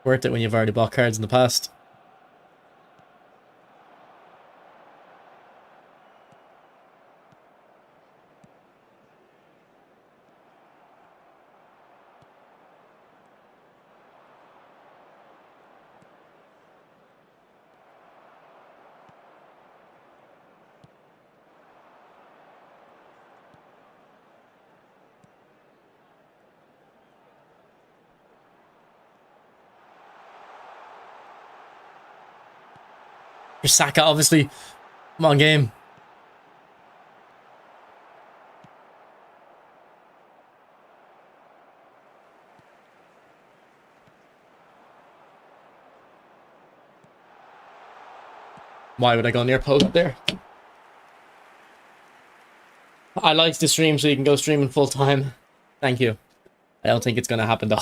worth it when you've already bought cards in the past. Your Saka, obviously. Come on, game. Why would I go near post there? I like to stream so you can go streaming full time. Thank you. I don't think it's going to happen though.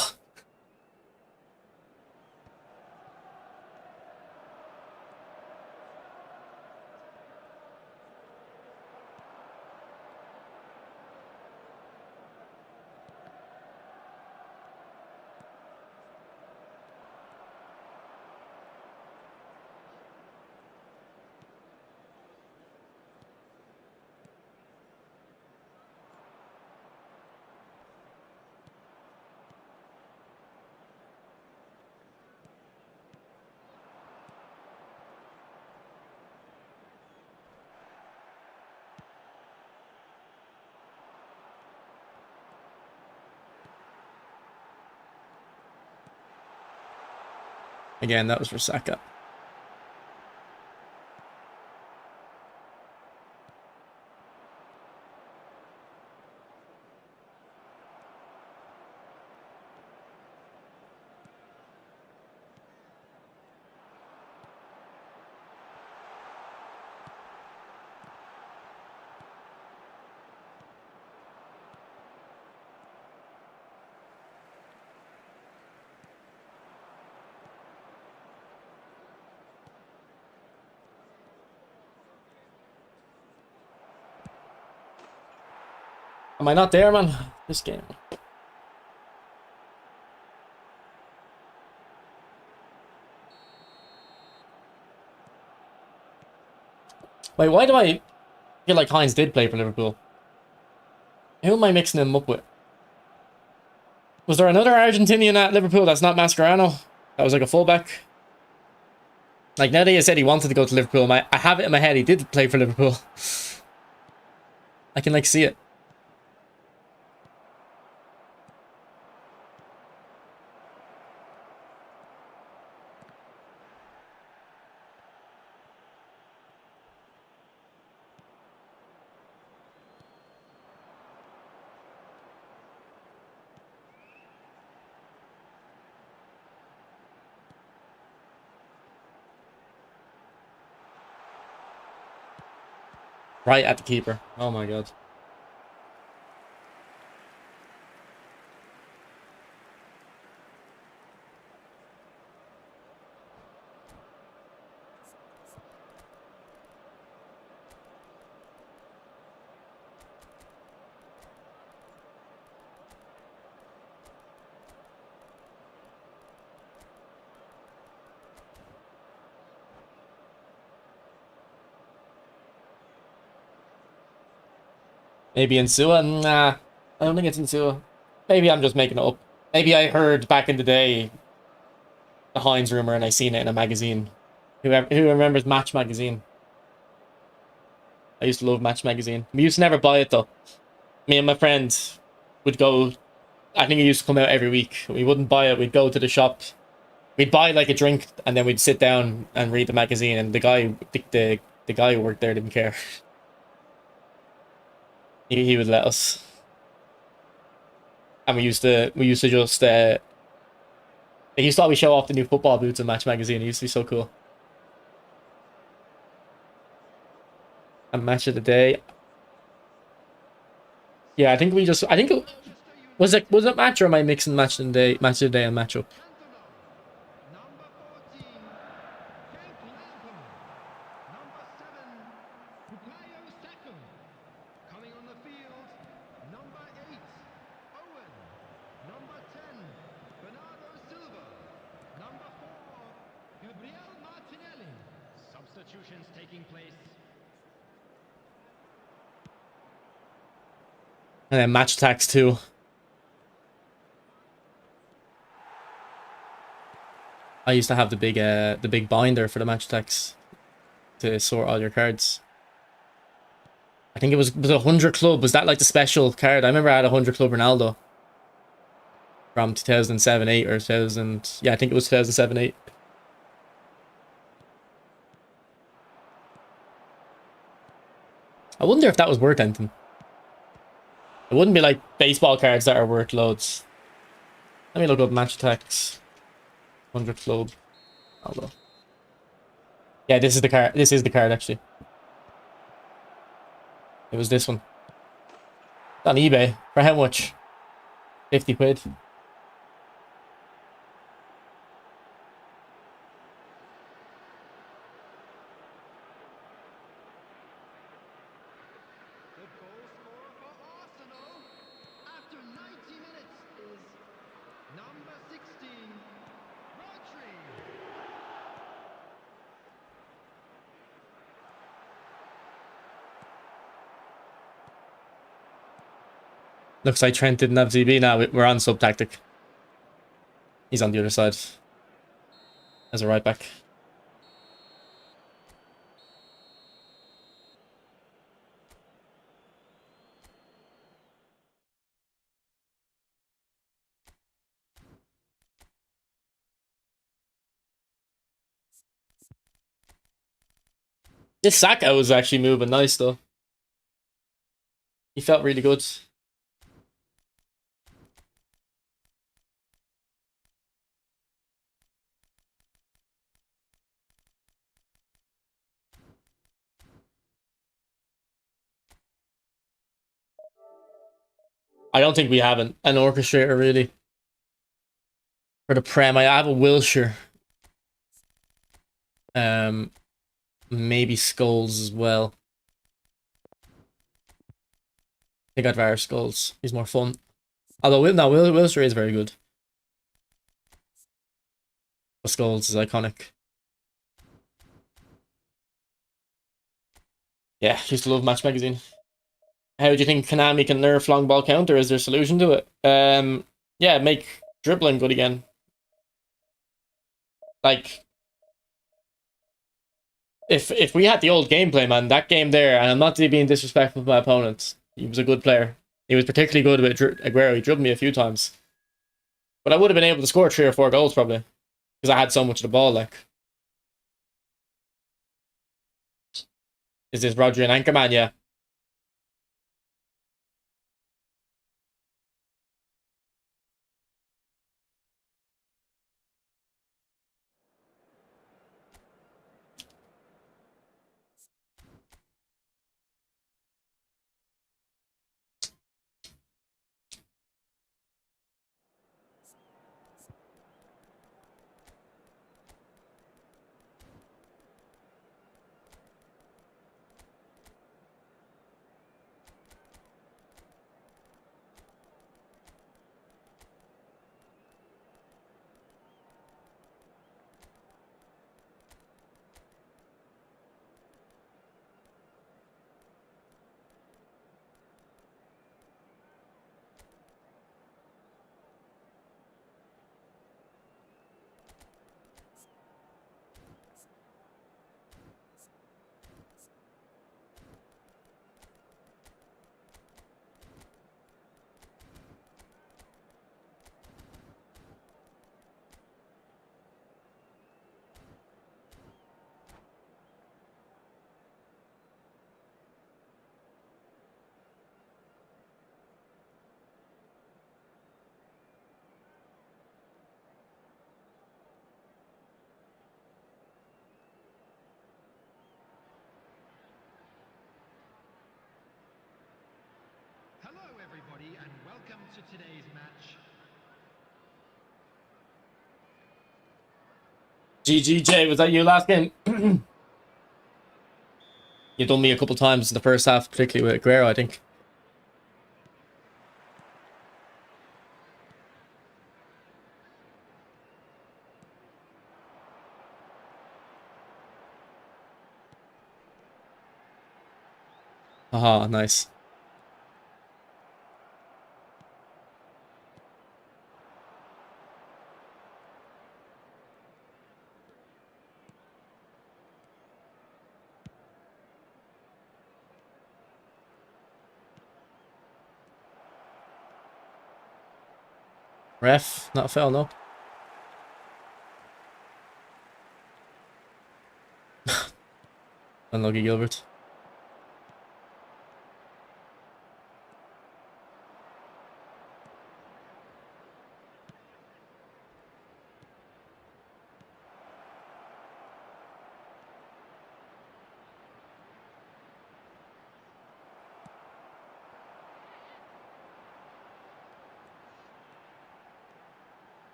Again, that was for Saka. Am I not there, man? This game. Wait, why do I feel like Heinz did play for Liverpool? Who am I mixing him up with? Was there another Argentinian at Liverpool that's not Mascherano? That was like a fullback? Like, now that you said he wanted to go to Liverpool, I have it in my head he did play for Liverpool. I can, like, see it. Right at the keeper. Oh my god. Maybe Insua? Nah, I don't think it's Insua. Maybe I'm just making it up. Maybe I heard back in the day the Heinz rumor and I seen it in a magazine. Who remembers Match magazine? I used to love Match magazine. We used to never buy it though. Me and my friend would go. I think it used to come out every week. We wouldn't buy it. We'd go to the shop. We'd buy like a drink and then we'd sit down and read the magazine. And the guy who worked there didn't care. He would let us. And we used to just they used to always show off the new football boots in Match magazine. It used to be so cool. And Match of the Day. Yeah, I think I think it was it Match, or am I mixing Match of the Day and Match Up? Cantona. Number 14, Frank Lampard. Number 7, Bukayo Saka. Coming on the field, number 8, Owen. Number 10, Bernardo Silva. Number 4, Gabriel Martinelli. Substitutions taking place. And then Match Tax too. I used to have the big binder for the Match Tax to sort all your cards. I think was 100 Club. Was that like the special card? I remember I had 100 Club Ronaldo from 2007-8 or 2000. Yeah, I think it was 2007-8. I wonder if that was worth anything. It wouldn't be like baseball cards that are worth loads. Let me look up Match Tax. 100 Club Ronaldo. Yeah, this is the card. This is the card actually. It was this one. It's on eBay. For how much? 50 quid. The goal scorer for Arsenal after 90 minutes is number 16, Rodri. Looks like Trent didn't have ZB now. We're on sub tactic. He's on the other side as a right back. This Saka was actually moving nice though. He felt really good. I don't think we have an orchestrator really for the Prem. I have a Wilshire. Maybe Skulls as well. I think I'd rather Skulls. He's more fun. Although Wilshire is very good. But Skulls is iconic. Yeah, used to love Match Magazine. How do you think Konami can nerf long ball counter? Is there a solution to it? Yeah, make dribbling good again. Like, if we had the old gameplay, man, that game there, and I'm not being disrespectful to my opponents, he was a good player. He was particularly good with Aguero. He dribbled me a few times. But I would have been able to score 3 or 4 goals probably. Because I had so much of the ball, like. Is this Rodri and Anchorman? Yeah. everybody, and welcome to today's match. GGJ, was that you last game? You done me a couple times in the first half, particularly with Aguero, I think. Aha, nice. Ref, not a foul, no. Unlucky Gilbert.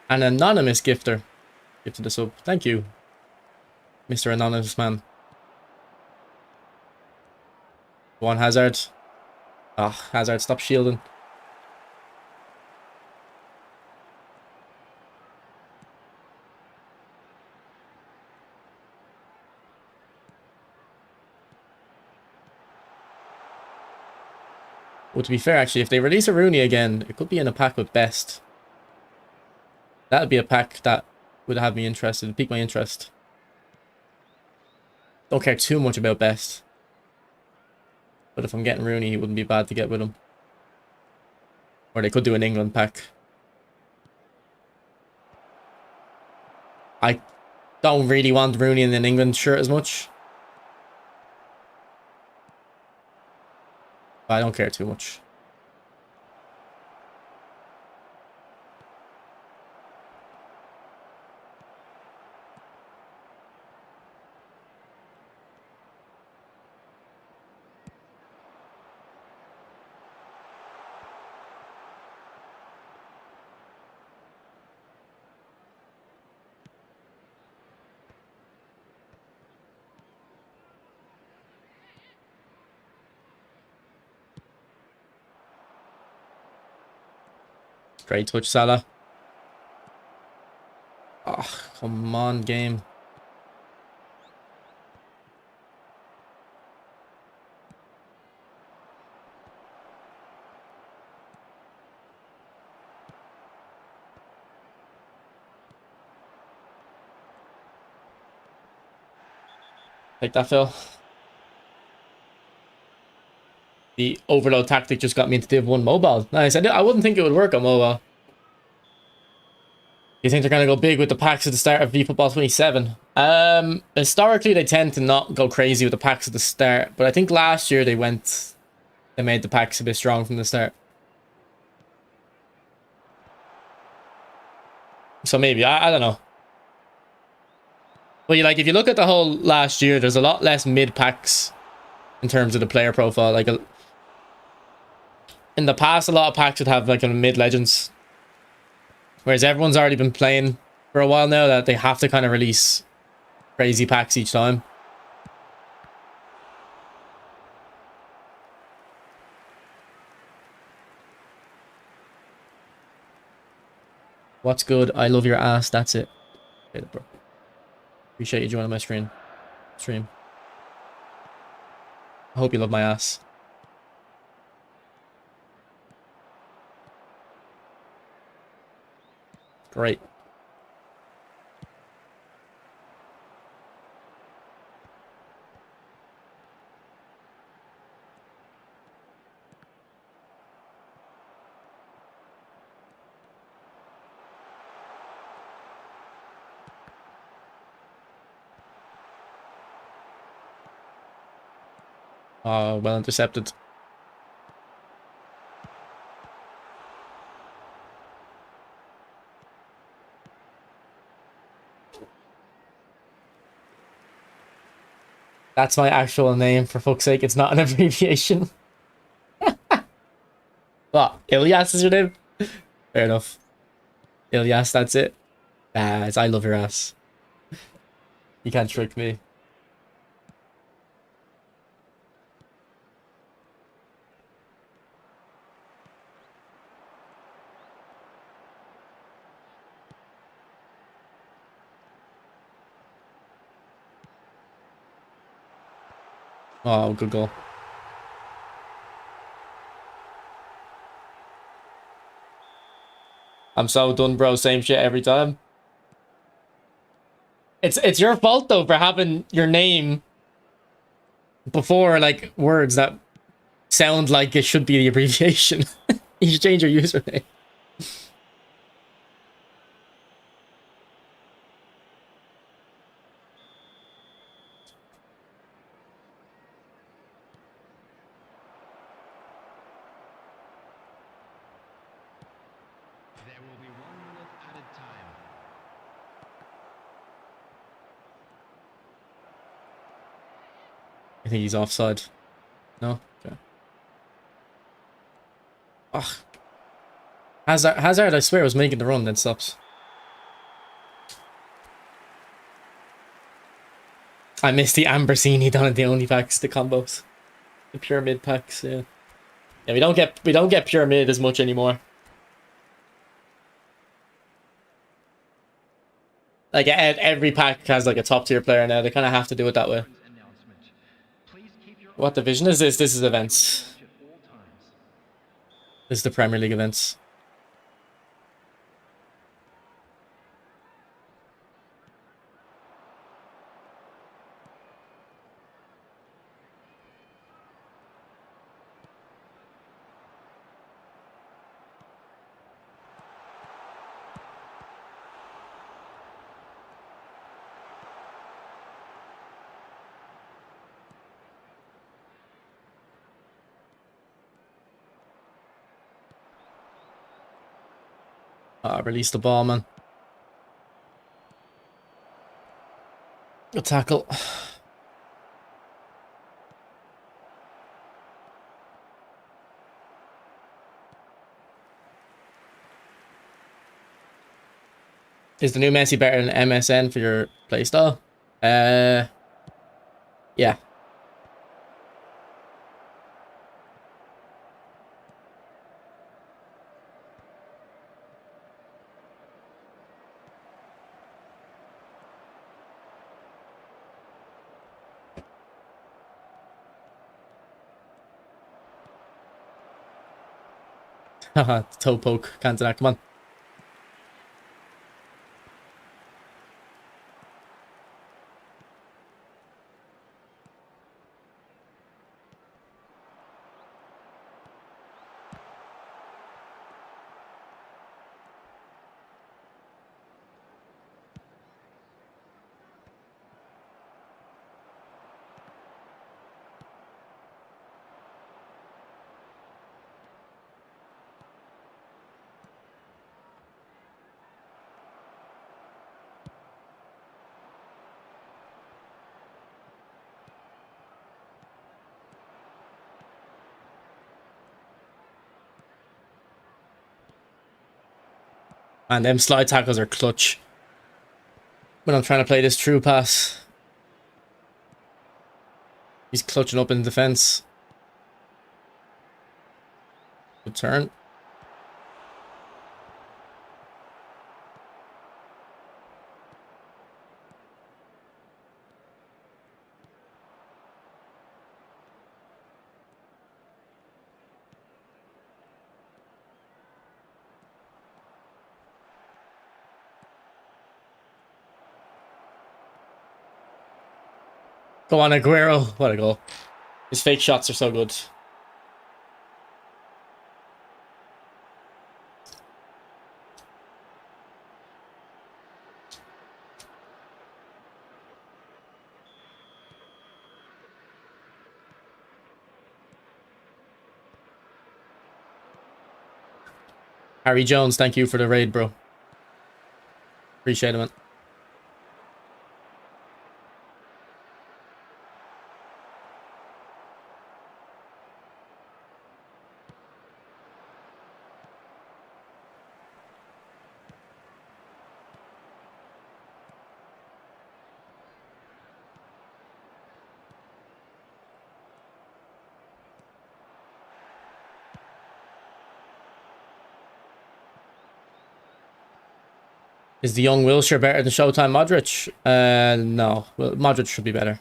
An anonymous gifter gifted us up. Thank you, Mr. Anonymous Man. Go on, Hazard. Ah, Hazard, stop shielding. Well, to be fair, actually, if they release a Rooney again, it could be in a pack with Best. That would be a pack that would have me interested, pique my interest. Don't care too much about Best. But if I'm getting Rooney, he wouldn't be bad to get with him. Or they could do an England pack. I don't really want Rooney in an England shirt as much. But I don't care too much. Great touch, Salah. Oh, come on, game. Take that, Phil. The overload tactic just got me into Div 1 mobile. Nice. I wouldn't think it would work on mobile. You think they're going to go big with the packs at the start of eFootball 27? Historically, they tend to not go crazy with the packs at the start. But I think last year they made the packs a bit strong from the start. So maybe, I don't know. But like, if you look at the whole last year, there's a lot less mid packs in terms of the player profile. Like, in the past, a lot of packs would have like a mid legends. Whereas everyone's already been playing for a while now that they have to kind of release crazy packs each time. What's good? I love your ass. That's it. Okay, bro. Appreciate you joining my stream. I hope you love my ass. Great. Well intercepted. That's my actual name, for fuck's sake. It's not an abbreviation. What? Ilyas is your name? Fair enough. Ilyas, that's it. Ah, it's I love your ass. You can't trick me. Oh, good goal. I'm so done, bro. Same shit every time. It's your fault though for having your name before like words that sound like it should be the abbreviation. You should change your username. There will be 1 minute added time. I think he's offside. No? Okay. Ugh. Hazard, I swear, was making the run, then stops. I missed the Ambersini down at the only packs, the combos. The pure mid packs, yeah. Yeah, we don't get pure mid as much anymore. Like every pack has like a top tier player now. They kind of have to do it that way. Announcement. Please keep your What division is this? This is events. at all times. This is the Premier League events. Release the ball, man. Good tackle. Is the new Messi better than MSN for your playstyle? Yeah. Haha, toe poke. Cantona, come on. And them slide tackles are clutch when I'm trying to play this true pass. He's clutching up in defense. Good turn. Go on, Aguero. What a goal. His fake shots are so good. Harry Jones, thank you for the raid, bro. Appreciate it, man. Is the young Wilshere better than Showtime Modric? No. Well, Modric should be better.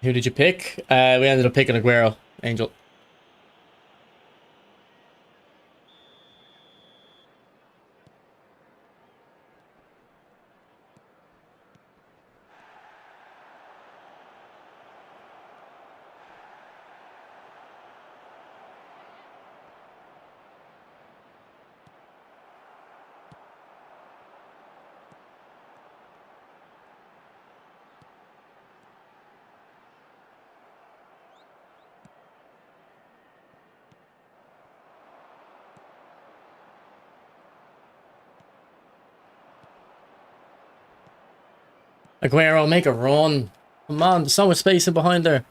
Who did you pick? We ended up picking Aguero, Angel. Aguero, make a run. Come on, there's so much space in behind there.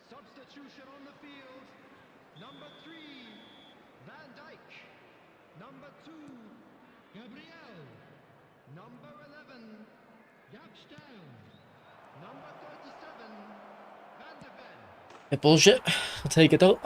Substitution on the field. Number 3, Van Dijk. Number 2, Gabriel. Number 11, Gapstel. Number 37, Van de Ven. Yeah, bullshit. I'll take it though.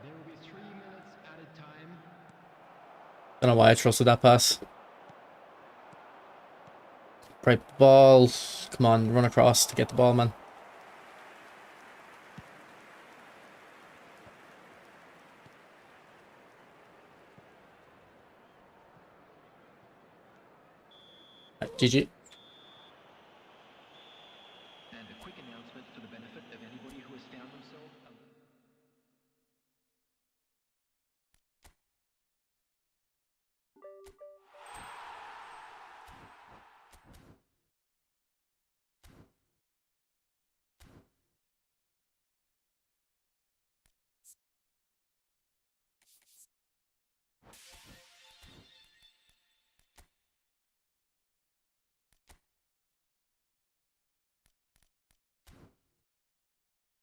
There will be 3 minutes added time. Don't know why I trusted that pass. Right ball. Come on, run across to get the ball, man. Right, GG. And a quick announcement for the benefit of anybody who has found themselves.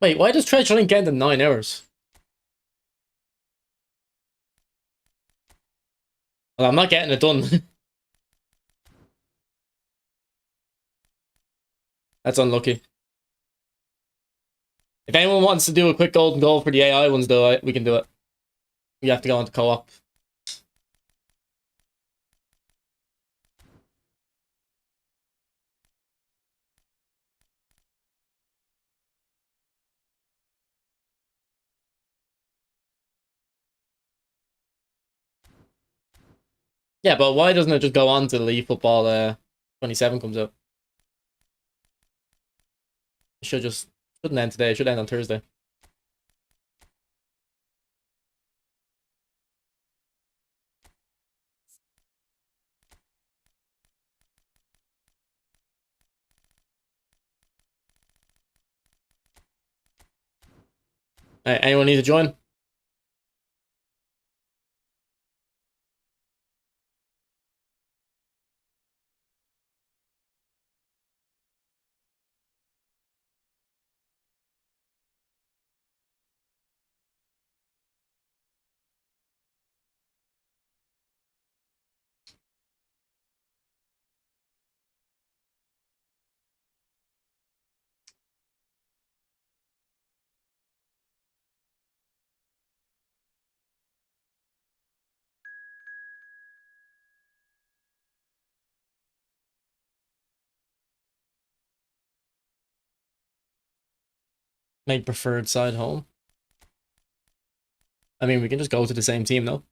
Wait, why does Treasure Link end in 9 hours? Well, I'm not getting it done. That's unlucky. If anyone wants to do a quick golden goal for the AI ones, though, we can do it. We have to go into co-op. Yeah, but why doesn't it just go on to the League Football 27 comes out? It shouldn't end today. It should end on Thursday. Anyone need to join? Make preferred side home. I mean, we can just go to the same team, though.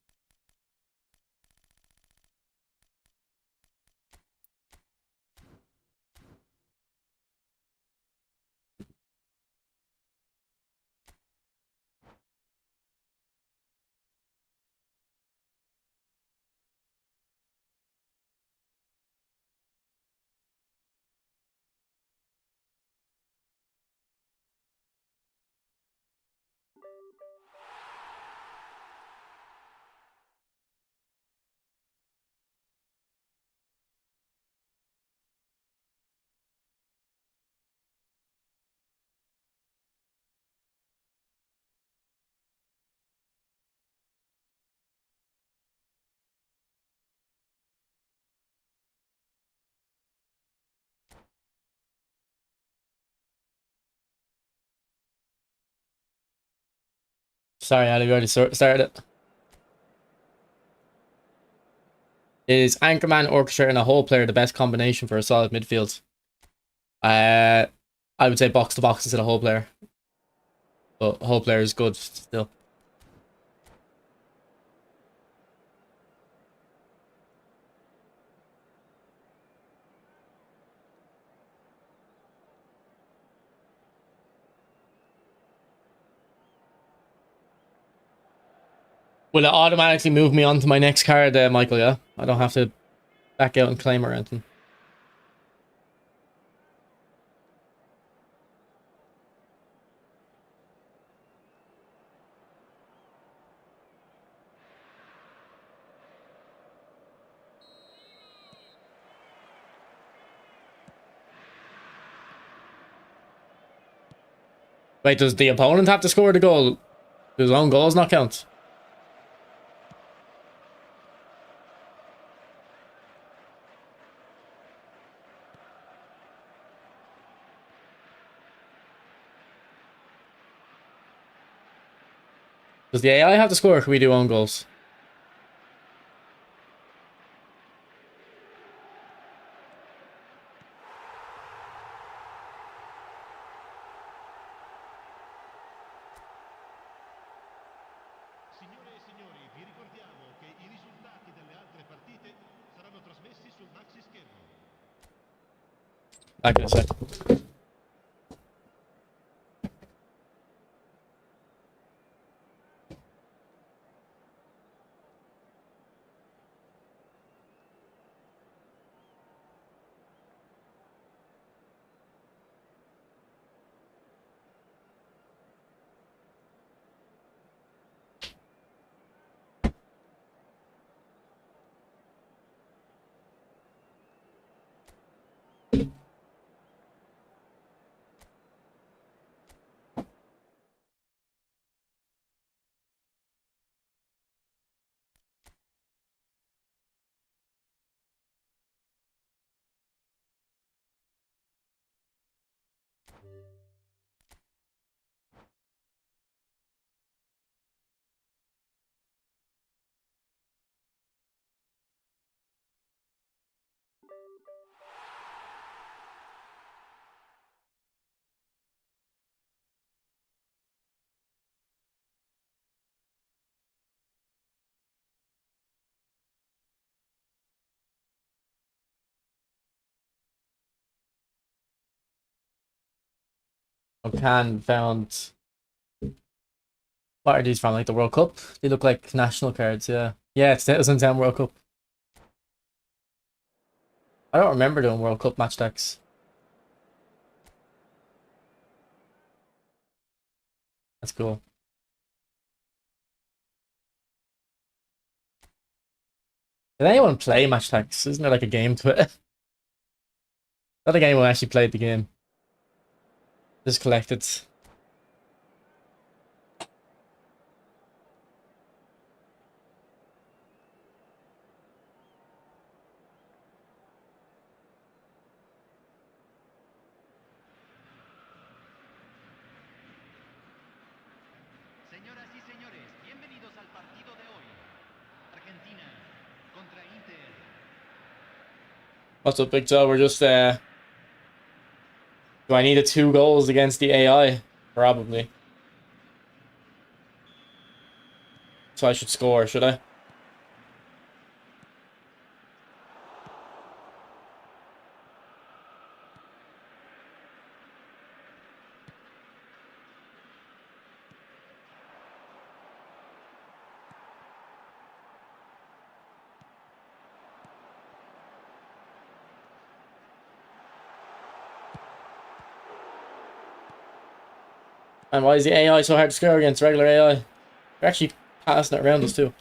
Sorry, Ali, we already started it. Is Anchorman, Orchestrator, and a whole player the best combination for a solid midfield? I would say box to box instead of whole player. But whole player is good still. Will it automatically move me on to my next card, Michael, yeah? I don't have to back out and claim or anything. Wait, does the opponent have to score the goal? Does own goals not count? Does the AI have to score or can we do own goals? Signore e signori, vi ricordiamo che i risultati delle altre partite saranno trasmessi sul maxi schermo. Back in a sec. Can found. What are these from? Like the World Cup? They look like national cards, yeah. Yeah, it's 2010 World Cup. I don't remember doing World Cup match decks. That's cool. Did anyone play match decks? Isn't there like a game to it? Not a game who actually played the game. Just collected. Señoras y señores, bienvenidos al partido de hoy. Argentina contra Inter. What's up, Big Joe? We're just do I need a 2 goals against the AI? Probably. So I should score, should I? And why is the AI so hard to score against regular AI? They're actually passing it around us too.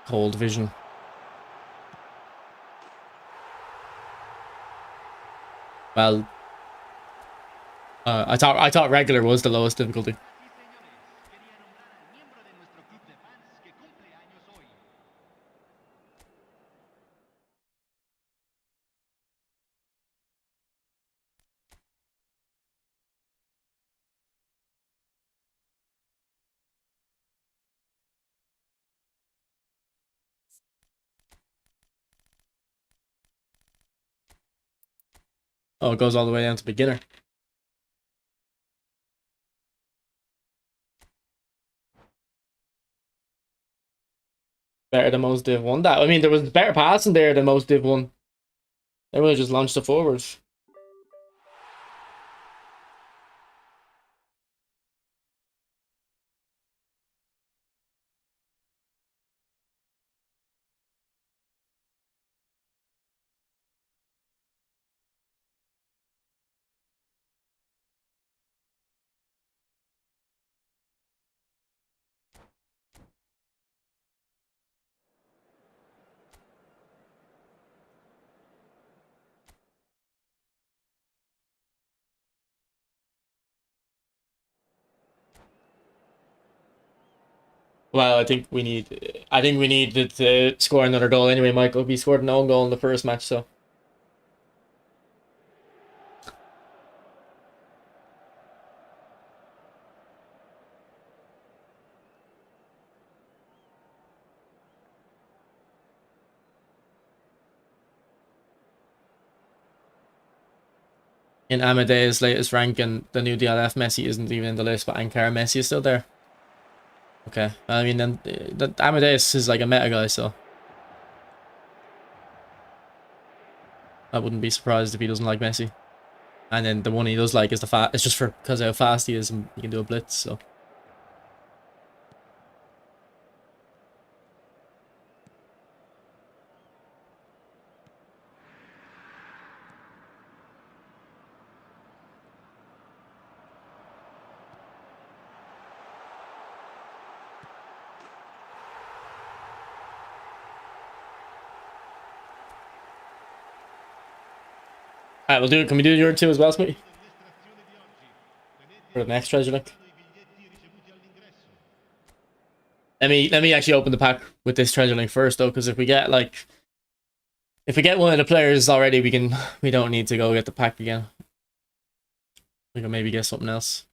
Cold vision. Well, I thought regular was the lowest difficulty. Oh, it goes all the way down to beginner. Better than most Div 1. That I mean, there was better passing there than most Div 1. They would have just launched it forwards. Well, I think we needed to score another goal anyway, Michael. We scored an own goal in the first match, so. In Amadeus' latest rank and the new DLF, Messi isn't even in the list, but Ankara Messi is still there. Okay, I mean, then the Amadeus is like a meta guy, so I wouldn't be surprised if he doesn't like Messi. And then the one he does like is the fast. It's just for because how fast he is and he can do a blitz. So all right, we'll do it. Can we do your two as well, Smitty? For the next treasure link. Let me actually open the pack with this treasure link first though, because if we get one of the players already, we don't need to go get the pack again. We can maybe get something else.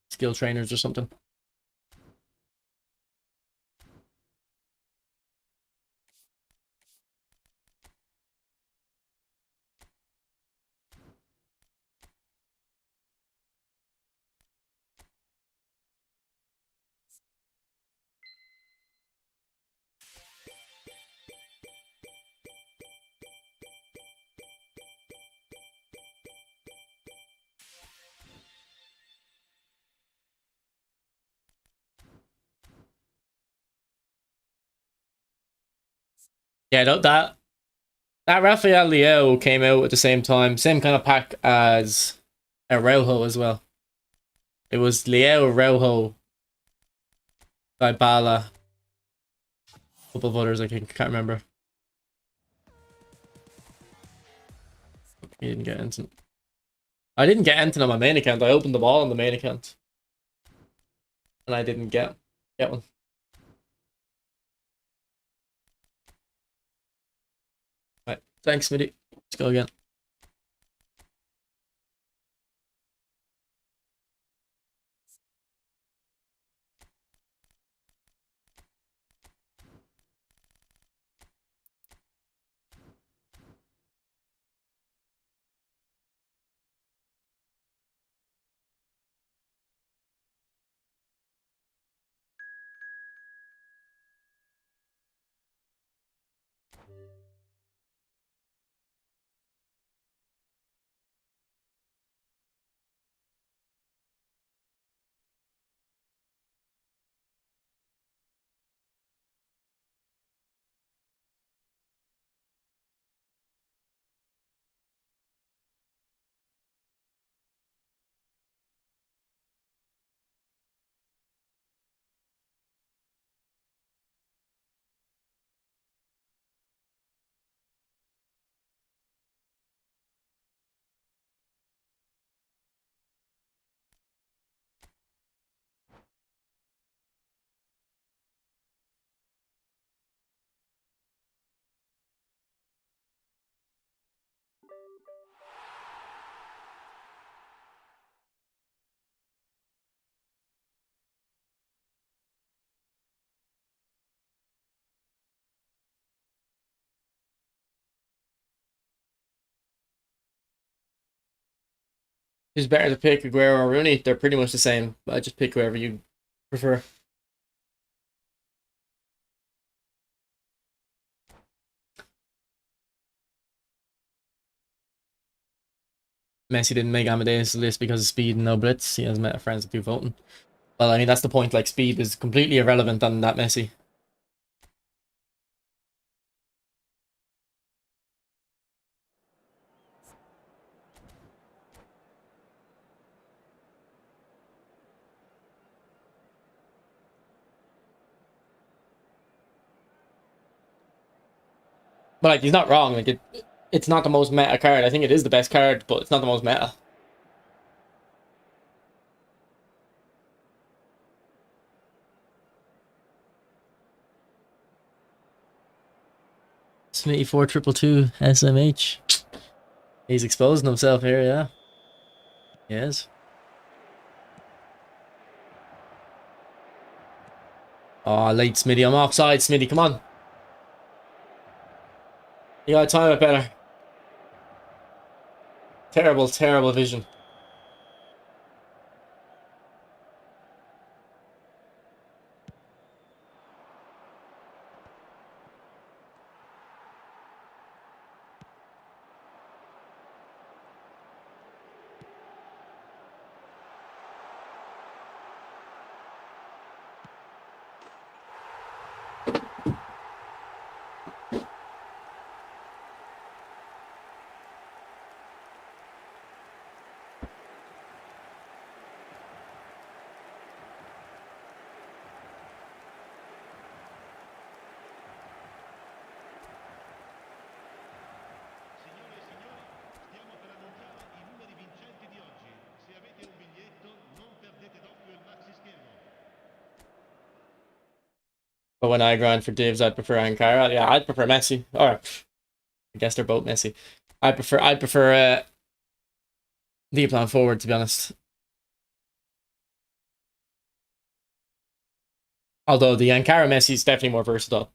Skill trainers or something. Yeah, that Rafael Leao came out at the same time, same kind of pack as Araujo as well. It was Leao, Araujo, Dybala, a couple of others I can't remember. He didn't get anything. I didn't get anything on my main account. I opened them all on the main account, and I didn't get one. Right, thanks, Smitty. Let's go again. Who's better to pick, Aguero or Rooney? They're pretty much the same. I just pick whoever you prefer. Messi didn't make Amadeus' list because of speed and no blitz. He has met friends that do voting. Well, I mean, that's the point. Like, speed is completely irrelevant on that Messi. But, like, he's not wrong. Like, it's not the most meta card. I think it is the best card, but it's not the most meta. Smitty 4222 SMH. He's exposing himself here, yeah. Yes. Oh, late Smitty. I'm offside, Smitty. Come on. You gotta time it better. Terrible, terrible vision. Signore e signori, stiamo per annunciare i numeri vincenti di oggi. Se avete un biglietto, non perdete d'occhio il maxi schermo. But when I grind for divs, I'd prefer Ankara. Yeah, I'd prefer Messi. Or I guess they're both Messi. I'd prefer the plan forward, to be honest. Although the Ankara Messi is definitely more versatile.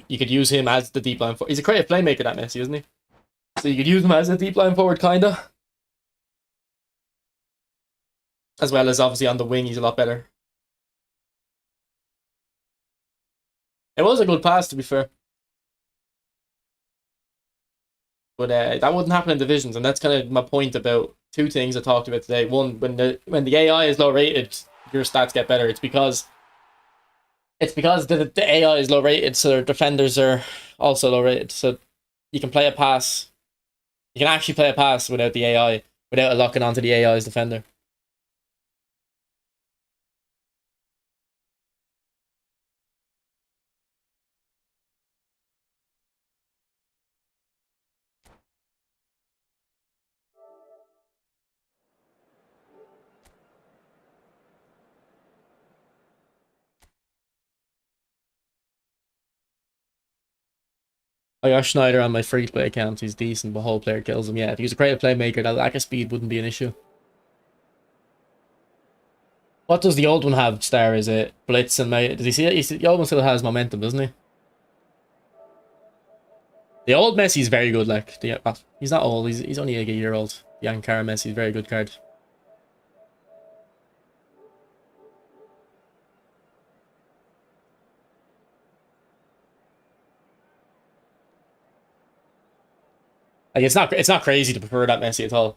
You could use him as the deep line forward. He's a creative playmaker, that Messi, isn't he? So you could use him as a deep line forward, kinda. As well as obviously on the wing, he's a lot better. It was a good pass, to be fair. But that wouldn't happen in divisions, and that's kind of my point about two things I talked about today. One, when the AI is low rated, your stats get better. It's because the AI is low rated, so their defenders are also low rated. So you can play a pass. You can actually play a pass without the AI, without it locking onto the AI's defender. I got Schneider on my free play account. He's decent, but whole player kills him. Yeah, if he was a creative playmaker, that lack of speed wouldn't be an issue. What does the old one have, Star? Is it Blitz and does he see it? The old one still has momentum, doesn't he? The old Messi's very good, like he's not old, he's only like a year old. The Ankara Messi's very good card. Like it's not crazy to prefer that Messi at all.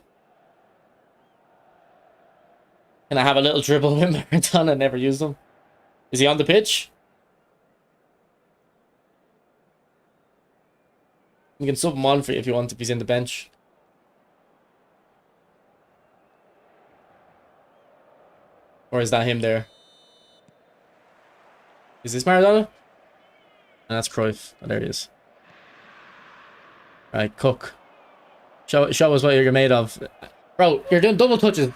Can I have a little dribble with Maradona and never use them? Is he on the pitch? You can sub him on for you if you want, if he's in the bench. Or is that him there? Is this Maradona? And that's Cruyff. Oh, there he is. Right, Cook. Show us what you're made of. Bro, you're doing double touches.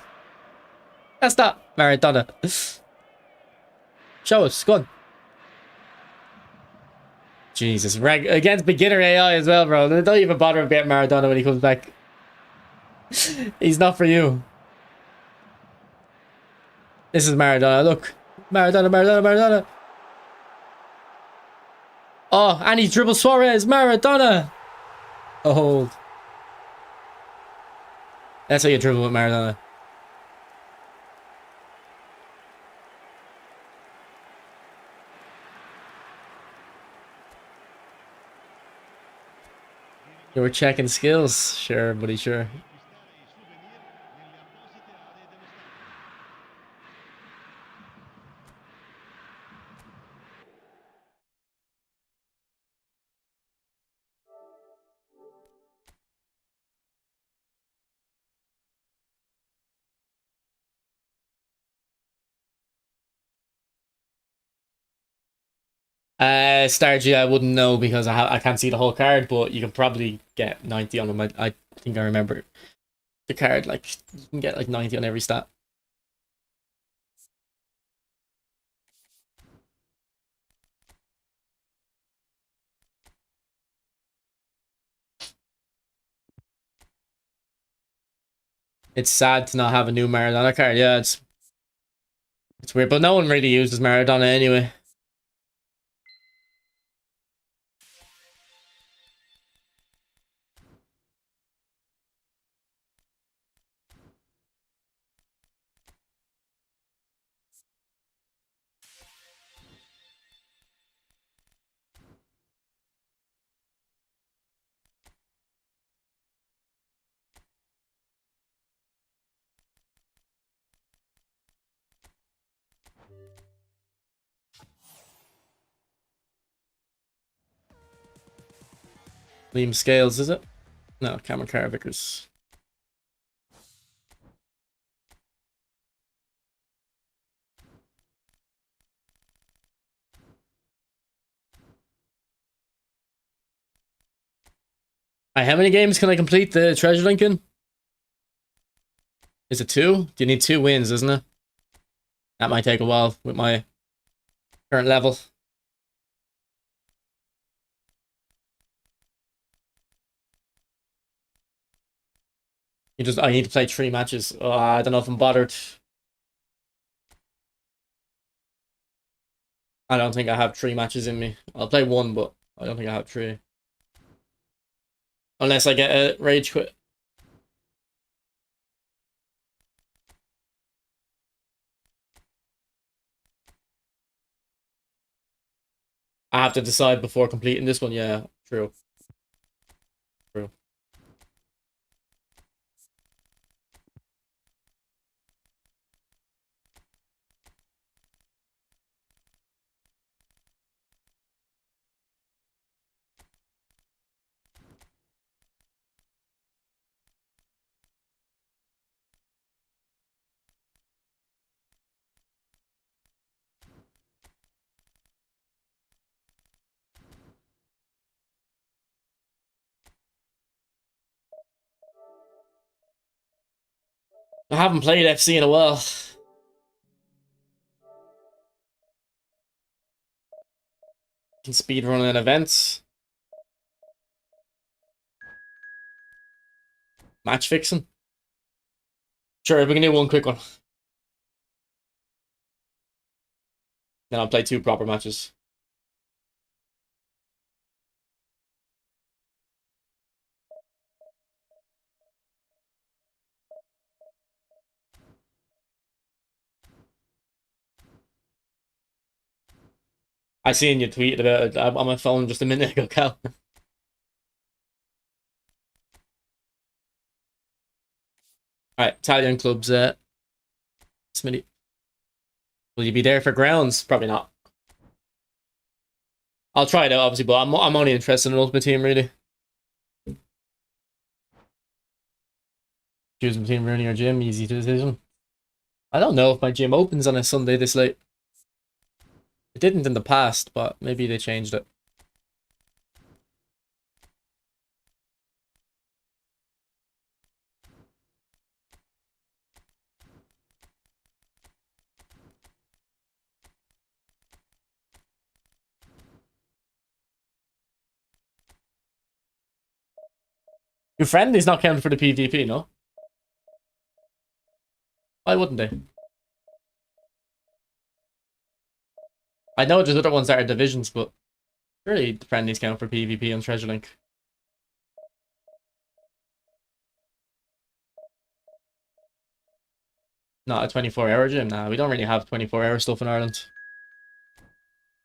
That's not Maradona. Show us. Go on. Jesus. Against beginner AI as well, bro. Don't even bother about Maradona when he comes back. He's not for you. This is Maradona. Look. Maradona. Oh, and he dribbles Suarez. Maradona. Oh, hold. That's how you dribble with Maradona. You were checking skills. Sure, buddy, sure. Stargy, I wouldn't know because I can't see the whole card, but you can probably get 90 on them. I think I remember the card, like, you can get like 90 on every stat. It's sad to not have a new Maradona card. Yeah, it's weird, but no one really uses Maradona anyway. Liam Scales, is it? No, Cameron Carr-Vickers. How many games can I complete the treasure link in? Is it 2? You need 2 wins, isn't it? That might take a while with my current level. I need to play 3 matches. Oh, I don't know if I'm bothered. I don't think I have 3 matches in me. I'll play 1, but I don't think I have 3. Unless I get a rage quit. I have to decide before completing this one. Yeah, true. True. I haven't played FC in a while. Can speedrun an events. Match fixing. Sure, we can do one quick one. Then I'll play 2 proper matches. I seen you tweeted about it on my phone just a minute ago, Cal. Alright, Italian clubs, Smitty. Will you be there for grounds? Probably not. I'll try it out, obviously, but I'm only interested in Ultimate Team, really. Choosing between Rooney or Jim, easy decision. I don't know if my gym opens on a Sunday this late. It didn't in the past, but maybe they changed it. Your friend is not counted for the PvP, no? Why wouldn't they? I know there's other ones that are divisions, but surely the friendlies count for PvP on Treasure Link. Not a 24-hour gym. Nah, we don't really have 24-hour stuff in Ireland.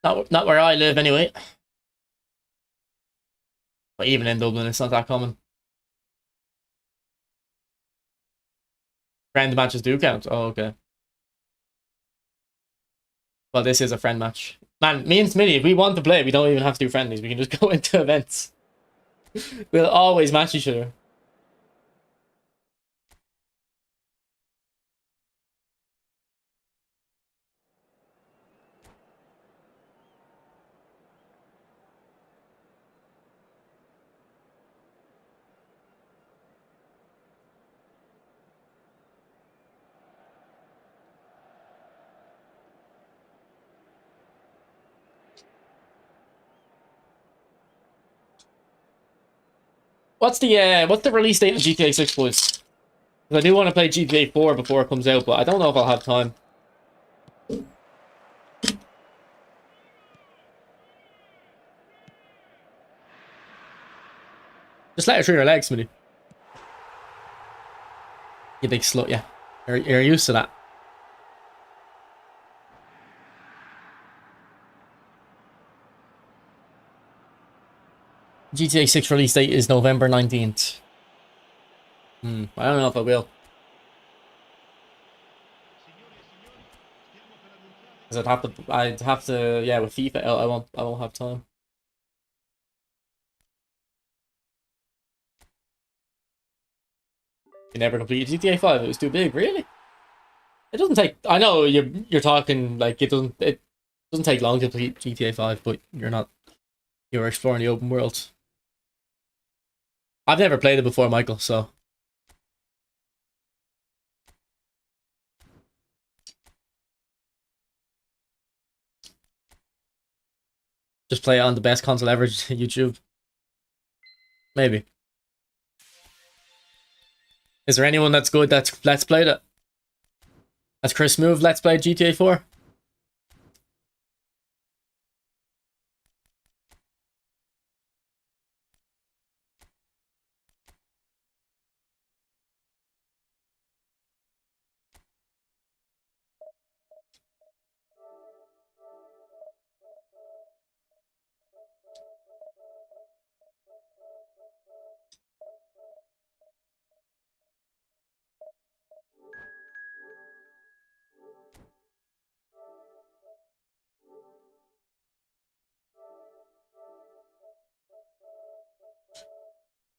Not where I live anyway. But even in Dublin, it's not that common. Friend matches do count. Oh, okay. Well, this is a friend match. Man, me and Smitty, if we want to play, we don't even have to do friendlies. We can just go into events. We'll always match each other. What's the release date of GTA 6, boys? 'Cause I do want to play GTA 4 before it comes out, but I don't know if I'll have time. Just let her through your legs, Smitty. You big slut, yeah. You're used to that. GTA 6 release date is November 19th. I don't know if I will. Because I'd have to, yeah, with FIFA, I won't have time. You never completed GTA 5. It was too big, really. It doesn't take. I know you're talking like it doesn't take long to complete GTA 5, but you're exploring the open world. I've never played it before, Michael, so just play it on the best console ever, YouTube. Maybe. Is there anyone that's good that's Let's Played it? Has Chris Move Let's Play GTA 4?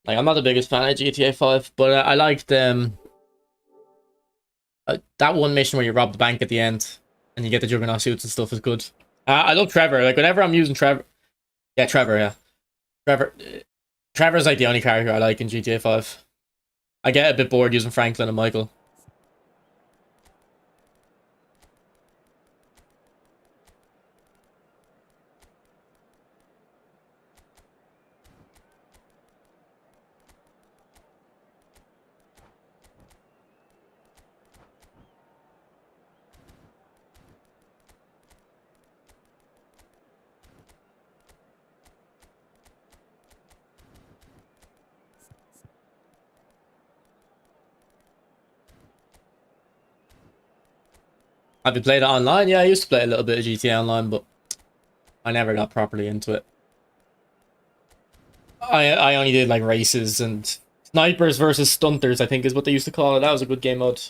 Like, I'm not the biggest fan of GTA 5, but I liked that one mission where you rob the bank at the end and you get the Juggernaut suits and stuff is good. I love Trevor. Like, whenever I'm using Trevor, yeah, Trevor, yeah, Trevor. Trevor's like the only character I like in GTA 5. I get a bit bored using Franklin and Michael. Have you played it online? Yeah, I used to play a little bit of GTA Online, but I never got properly into it. I only did like races and snipers versus stunters, I think is what they used to call it. That was a good game mode.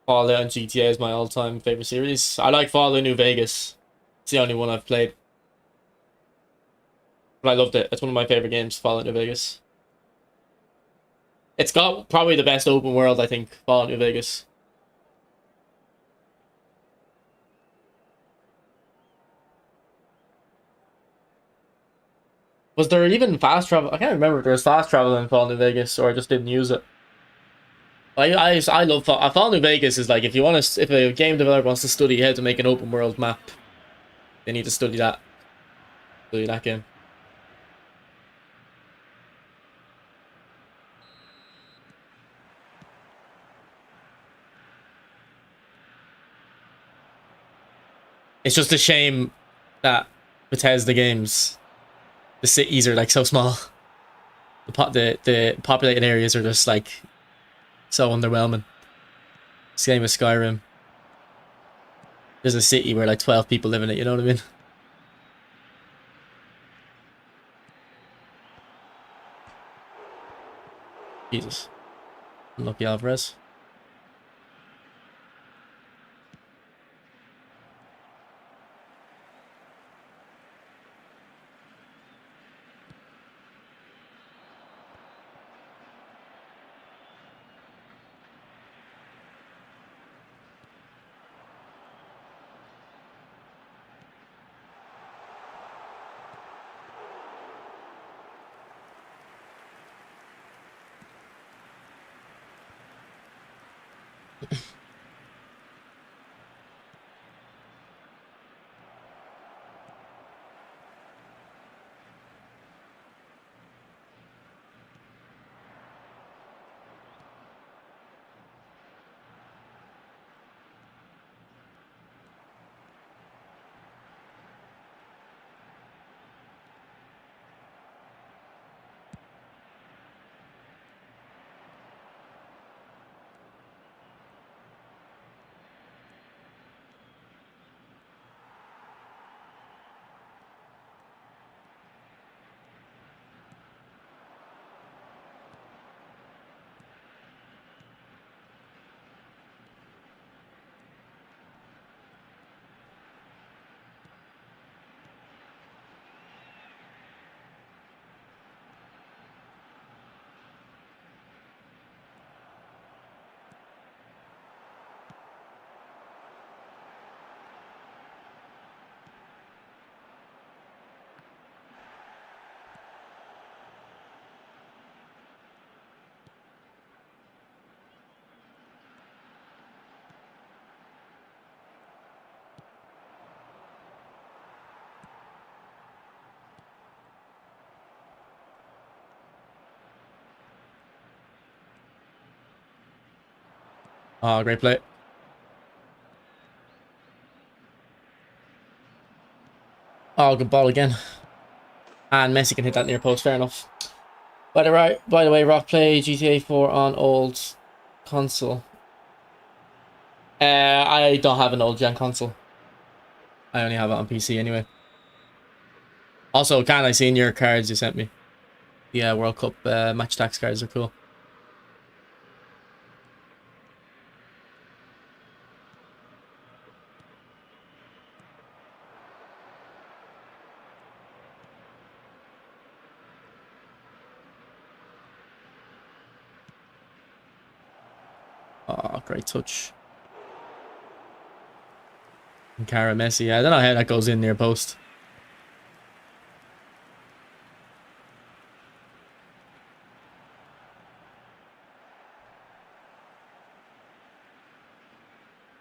Fallout and GTA is my all-time favorite series. I like Fallout New Vegas. It's the only one I've played. But I loved it. It's one of my favorite games, Fallout New Vegas. It's got probably the best open world, I think, Fallout New Vegas. Was there even fast travel? I can't remember if there was fast travel in Fallout New Vegas, or I just didn't use it. I love Fallout New Vegas is like, if you want to, if a game developer wants to study how to make an open world map, they need to study that game. It's just a shame that Bethesda games, the cities are like so small. The populated areas are just like so underwhelming. This game is Skyrim. There's a city where like 12 people live in it, you know what I mean? Jesus. Unlucky Alvarez. Oh, great play. Oh, good ball again. And Messi can hit that near post, fair enough. By the way, Rock play GTA 4 on old console. I don't have an old gen console. I only have it on PC anyway. Also, can I see in your cards you sent me? Yeah, World Cup match tax cards are cool. Oh, great touch. And Cara Messi. Yeah, I don't know how that goes in near post.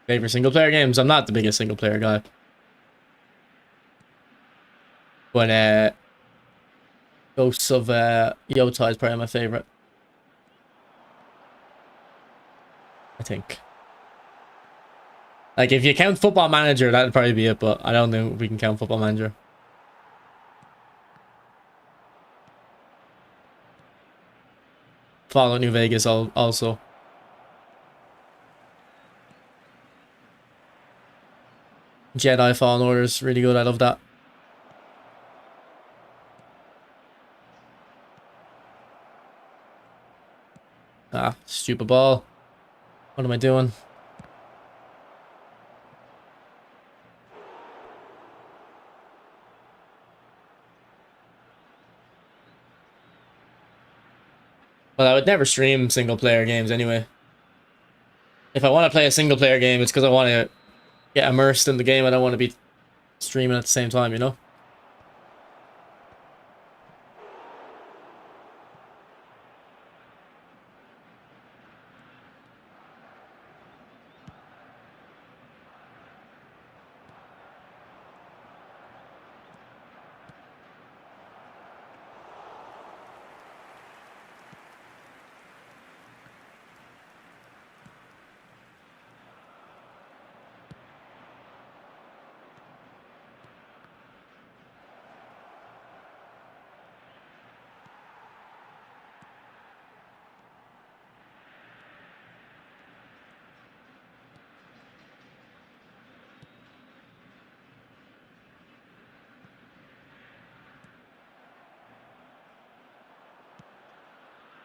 Favorite single player games? I'm not the biggest single player guy. But Ghosts of Yota is probably my favorite. I think. Like, if you count Football Manager, that'd probably be it, but I don't think we can count Football Manager. Fallout New Vegas also. Jedi Fallen Order is really good. I love that. Ah, stupid ball. What am I doing? Well, I would never stream single player games anyway. If I want to play a single player game, it's because I want to get immersed in the game. I don't want to be streaming at the same time, you know?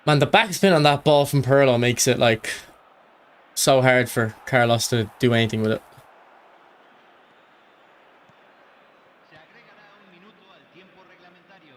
Man, the backspin on that ball from Perlo makes it, like, so hard for Carlos to do anything with it. Se agregará un minuto al tiempo reglamentario.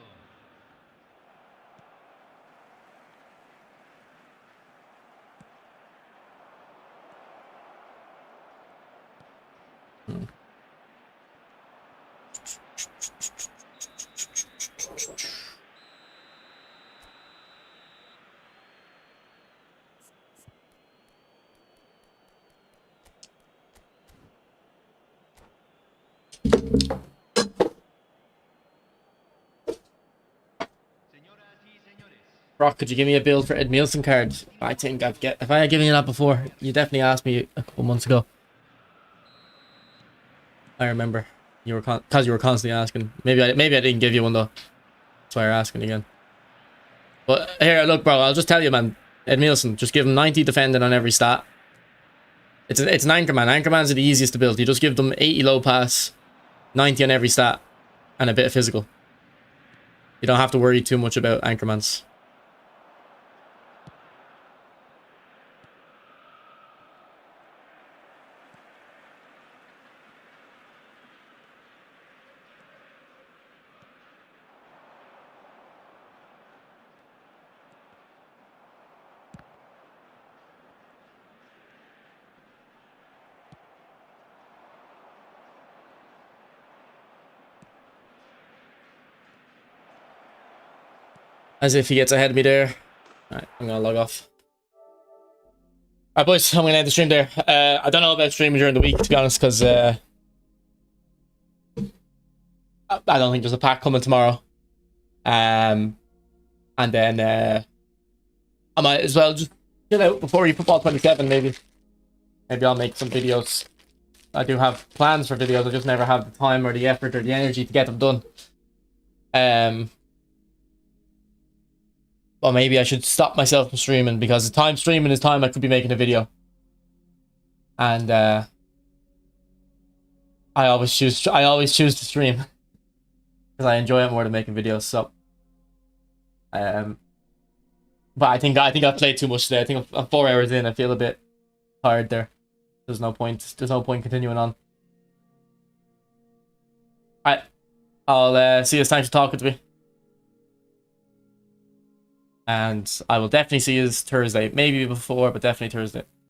Señoras y señores, Brock, could you give me a build for Ed Nielsen card? I think I've get. If I had given you that before, you definitely asked me a couple months ago. I remember you were because you were constantly asking. Maybe I didn't give you one though. That's why you're asking again. But here, look, bro. I'll just tell you, man. Ed Nielsen, just give him 90 defending on every stat. It's an Anchorman. Anchormans are the easiest to build. You just give them 80 low pass, 90 on every stat, and a bit of physical. You don't have to worry too much about Anchormans. As if he gets ahead of me there. Alright, I'm gonna log off. Alright, boys, I'm gonna end the stream there. I don't know about streaming during the week, to be honest, because I don't think there's a pack coming tomorrow. And then I might as well just chill out before you football 27, maybe. Maybe I'll make some videos. I do have plans for videos, I just never have the time or the effort or the energy to get them done. Or maybe I should stop myself from streaming, because the time streaming is time I could be making a video. And I always choose to stream because I enjoy it more than making videos. So, but I think I've played too much today. I think I'm 4 hours in. I feel a bit tired there. There's no point. There's no point continuing on. Alright, I'll see you. Thanks for talking to me. And I will definitely see you Thursday. Maybe before, but definitely Thursday.